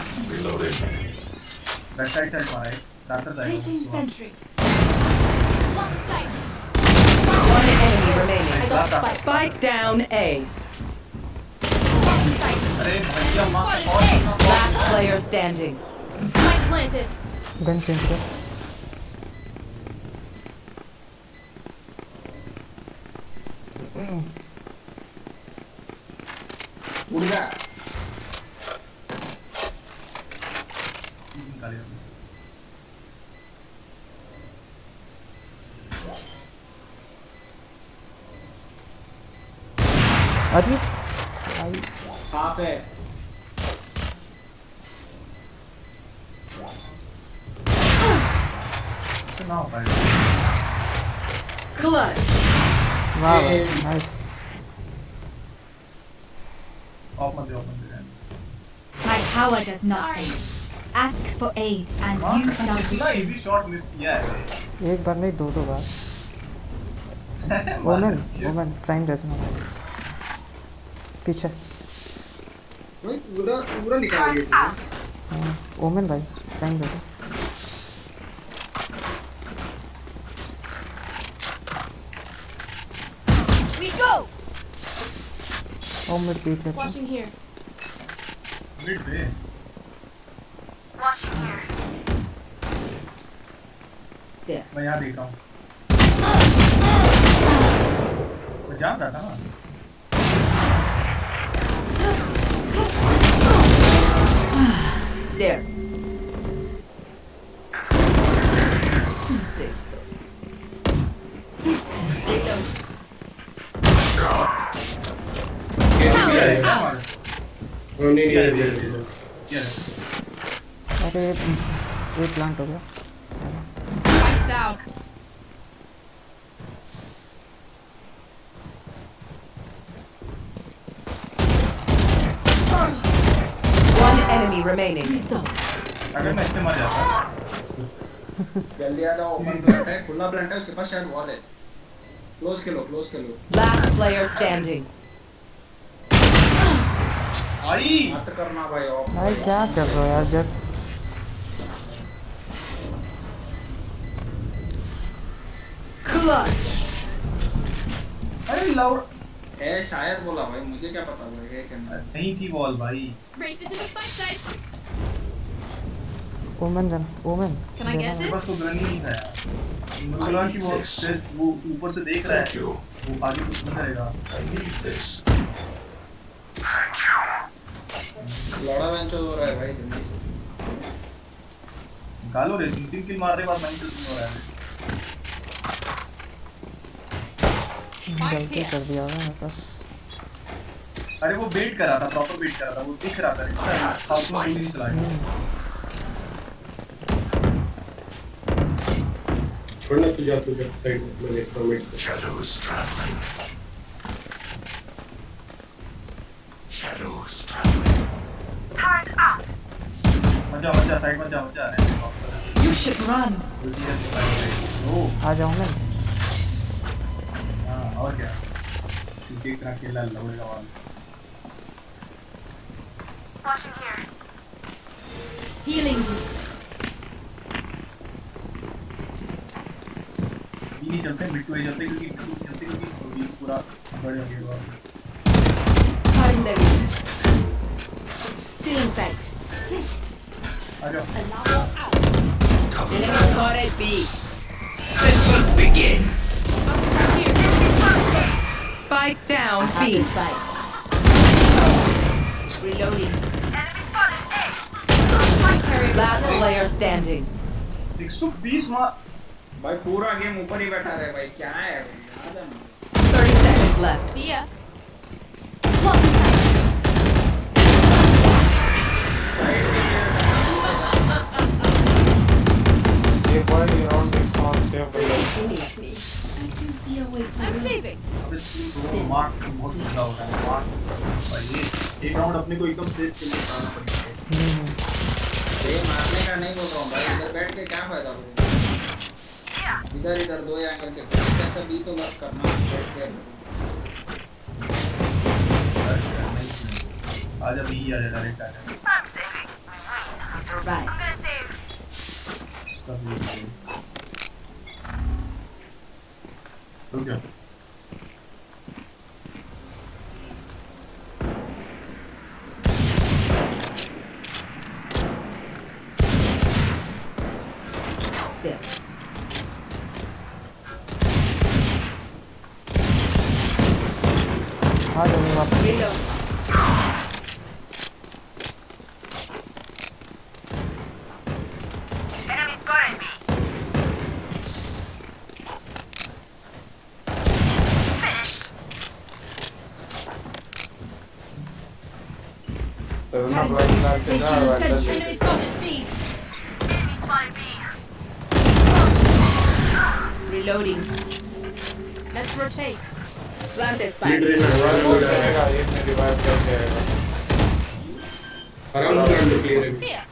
बैक साइड मारा है doctor Placing sentry. Lock sight. One enemy remaining. Spike down A. अरे भैया मां Last player standing. Spike planted. Gun change कर उड़ जा अरे हाफ है Clutch. वाह nice My power does not fail. Ask for aid and you shall कितना receive. इजी शॉट मिस किया है एक बार नहीं दो बार ओमेन टाइम देता हूँ पीछे भाई पूरा निकाल दिया ओमेन भाई टाइम देता We go. ओमेन पीट लेता हूँ Watching here. मिड पे Watching here. There. मैं यहाँ देख रहा हूँ मैं जान रहा था ना There. अरे ये प्लांट हो गया Spike's down. One enemy remaining. अगर मैं इससे मर जाता जल्दी आ जाओ ओपन प्लांट है खुला प्लांट है उसके पास शायद वॉल है क्लोज के लो Last player standing. आई मत करना भाई ऑफ भाई क्या कर रहे हो यार जब Clutch. अरे लाउड है शायद बोला भाई, मुझे क्या पता वो है क्या नहीं थी वॉल भाई। Race it to the spike site. ओमन जन ओमन Can I guess it? बस तो गन ही नहीं था यार। मुझे लगा कि वो ऊपर से देख रहा है, वो आगे कुछ नहीं करेगा। लड़ा बेंच हो रहा है भाई जल्दी से। निकालो रे, 3 किल मारने के बाद 9 किल हो रहा है। गलती कर दिया है बस। अरे वो बेट कर रहा था, प्रॉपर बेट कर रहा था, वो दिख रहा था इसका साउथ में गोली नहीं चलाया। छोड़ना तुझे साइड में, मैं देखता हूँ मिड से। Shadows traveling. Shadows traveling. Turret out. मजा साइड में जा रहे हैं। You should run. ओ आ जाऊँ मैं। हां और क्या, देख रहा खेला लौड़ेगा वाला। Watching here. Healing you. नहीं चलते, मिड टू ए चलते क्योंकि पूरा बड़े हो गए। Cutting the range. Still in sight. आ जाओ। Enemy spotted B. The hunt begins. Spike down B. Spike. Reloading. Last player standing. 120 मार भाई, पूरा गेम ऊपर ही बैठा रहे भाई, क्या है भाई, आ जाना। 30 seconds left. See ya. ये पॉइंट राउंड में कौन से बंदा I'm saving. मार्क बहुत ज्यादा हो रहा है मार्क भाई। ये एक राउंड अपने को एकदम सेफ के लिए करना पड़ता है। ये मारने का नहीं बोल रहा हूँ भाई, इधर बैठ के क्या फायदा होगा। इधर दो एंगल के अच्छा बी तो बस करना बैठ के। आजा भी आ जा डायरेक्ट आ जा। Right. रुक जा। There. आ जाऊँ वापस। Reload. Enemy spotted me. Finished. ना ब्लाइंड मार के ना advantage. Enemy spotted B. Enemy spotted B. Reloading. Let's rotate. Plant the mid spike. रेन रिवाइव हो जाएगा, ये में रिवाइव करके आएगा। आराम से रन क्लियर है। Here.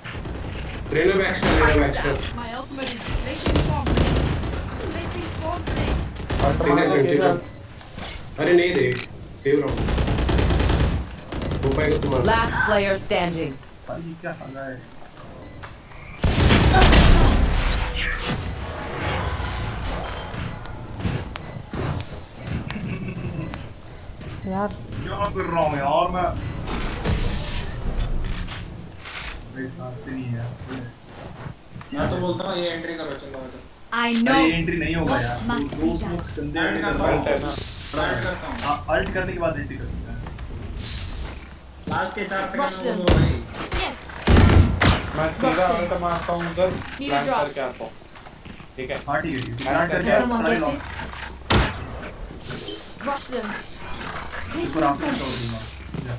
रेना बैकस्टर। My ultimate is placing swarm grenade. Placing swarm grenade. अरे नहीं दे, सेव राउंड हो पाएगा तुम्हारा। Last player standing. भाई ये क्या हाल है। यार क्या कर रहा हूँ यार मैं। भाई साथ से नहीं है। मैं तो बोलता हूँ ये एंट्री करो, चलो आ जाओ। I know. अरे एंट्री नहीं होगा यार, दो स्मोक्स गंदे Ult कर करता रहा हूँ। है। Ult करता हूँ। हाँ अल्ट करने के बाद एंट्री कर सकते हैं। लास्ट के 4 Rush सेकंड them. में भाई। Yes. मैं सीधा अंत मारता हूँ उधर, प्लान drop. करके आता हूँ। ठीक है? हाँ ठीक है। Plan प्लान करके Can someone सारे get लोग this? Rush them. ऊपर आके छोड़ दूंगा। जा।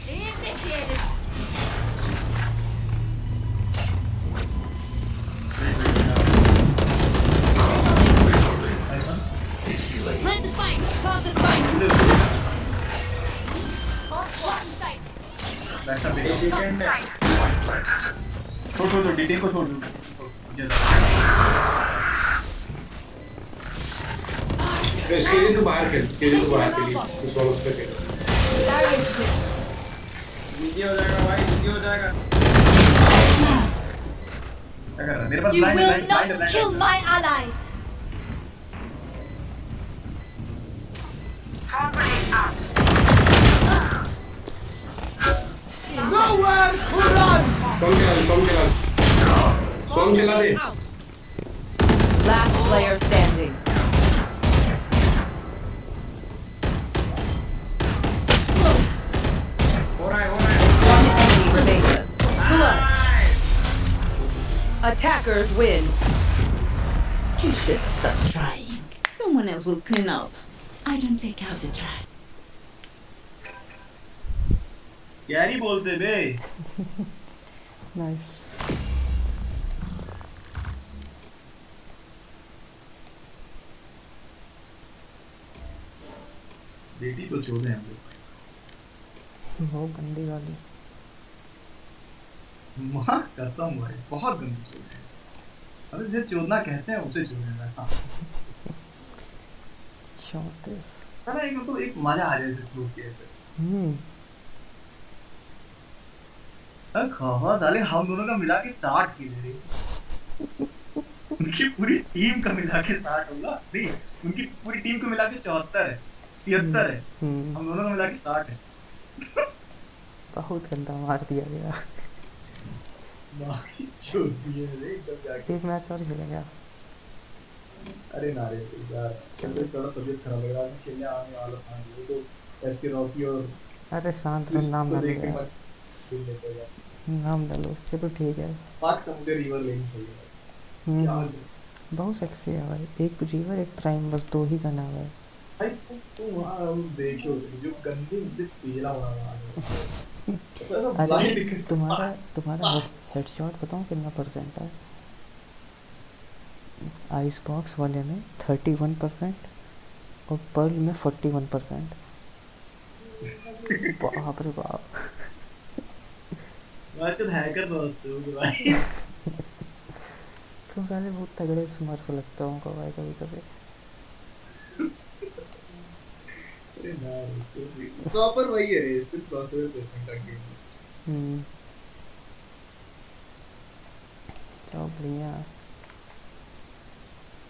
Initiated. Plant the spike. Plant the spike. Block sight. बैठा देखो। छोड़ डिटेल को छोड़ दो। इसके लिए तो बाहर खेल, केजे तो बाहर खेली, तो सोलस पे खेल। इजी हो जाएगा भाई, इजी हो जाएगा। क्या कर रहा है? मेरे पास You blind है, will blind, blind है, not blind kill है। my allies. Nowhere to run. Swam चला दे। Last player standing. हो रहा है। One enemy remaining. Clutch. Attackers win. You should stop trying. Someone else will clean up. I don't take out the trash. Carry बोलते बे। Nice. बेटी तो छोड़ दें हम लोग। बहुत गंदी वाली। माँ कसम भाई, बहुत गंदी चोद है। अरे जिसे चोदना कहते हैं उसे चोदना वैसा। शॉर्टेस। अरे एक तो एक मजा आ जाए इसे चोद के ऐसे। अरे खावा साले हम दोनों का मिला के 60 किल है। उनकी पूरी टीम का मिला के 60 होगा। नहीं, उनकी पूरी टीम को मिला के 74 है, 73 है। हम दोनों का मिला के 60 है। बहुत गंदा मार दिया गया। एक मैच और खेलेंगे। अरे ना रे यार, चलो थोड़ा तबीयत खराब लग रहा है, खेलने आने वाला था वो तो एसके रॉसी और अरे शांत रहो, नाम डालो यार। नाम डालो, चलो ठीक है। पाक समुद्र रिवर लेनी चाहिए। बहुत सेक्सी है भाई। एक रिवर एक प्राइम, बस 2 ही का नाम है भाई। तू वहां देखो जो गंदी पीला हुआ है। अरे तुम्हारा हेडशॉट बताऊं कितना परसेंट है? आइस बॉक्स वाले में 31% और पर्ल में 41%। बाप रे बाप। वैसे हैकर बहुत हो भाई। तुम सारे बहुत तगड़े स्मर्फ लगता हूँ भाई कभी कभी। अरे ना प्रॉपर वही है, सिर्फ प्रोसेसर टेस्टिंग का गेम। तो बढ़िया।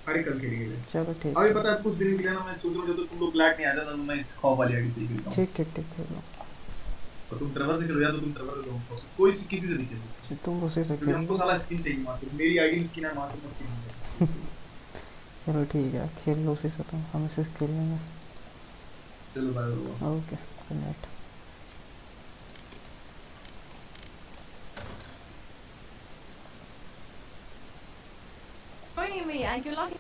अरे कल खेलेंगे। चलो ठीक। अभी पता है कुछ दिन के लिए ना मैं सोच रहा हूँ जब तक तुम लोग ब्लैक नहीं आ जाता तो मैं इस खौफ वाली आईडी से ही खेलता हूँ। ठीक खेलो। और तुम ट्रेवर से खेलो या तो तुम ट्रेवर से लो, कोई किसी से नहीं खेलो। तुम उसी से खेलो। हमको साला स्किन चाहिए मात्र, मेरी आईडी में स्किन है मात्र, में स्किन है। चलो ठीक है, खेल लो उसी से। तुम हम इसे खेल लेंगे। चलो bye. Okay, good night. Joining me and good luck.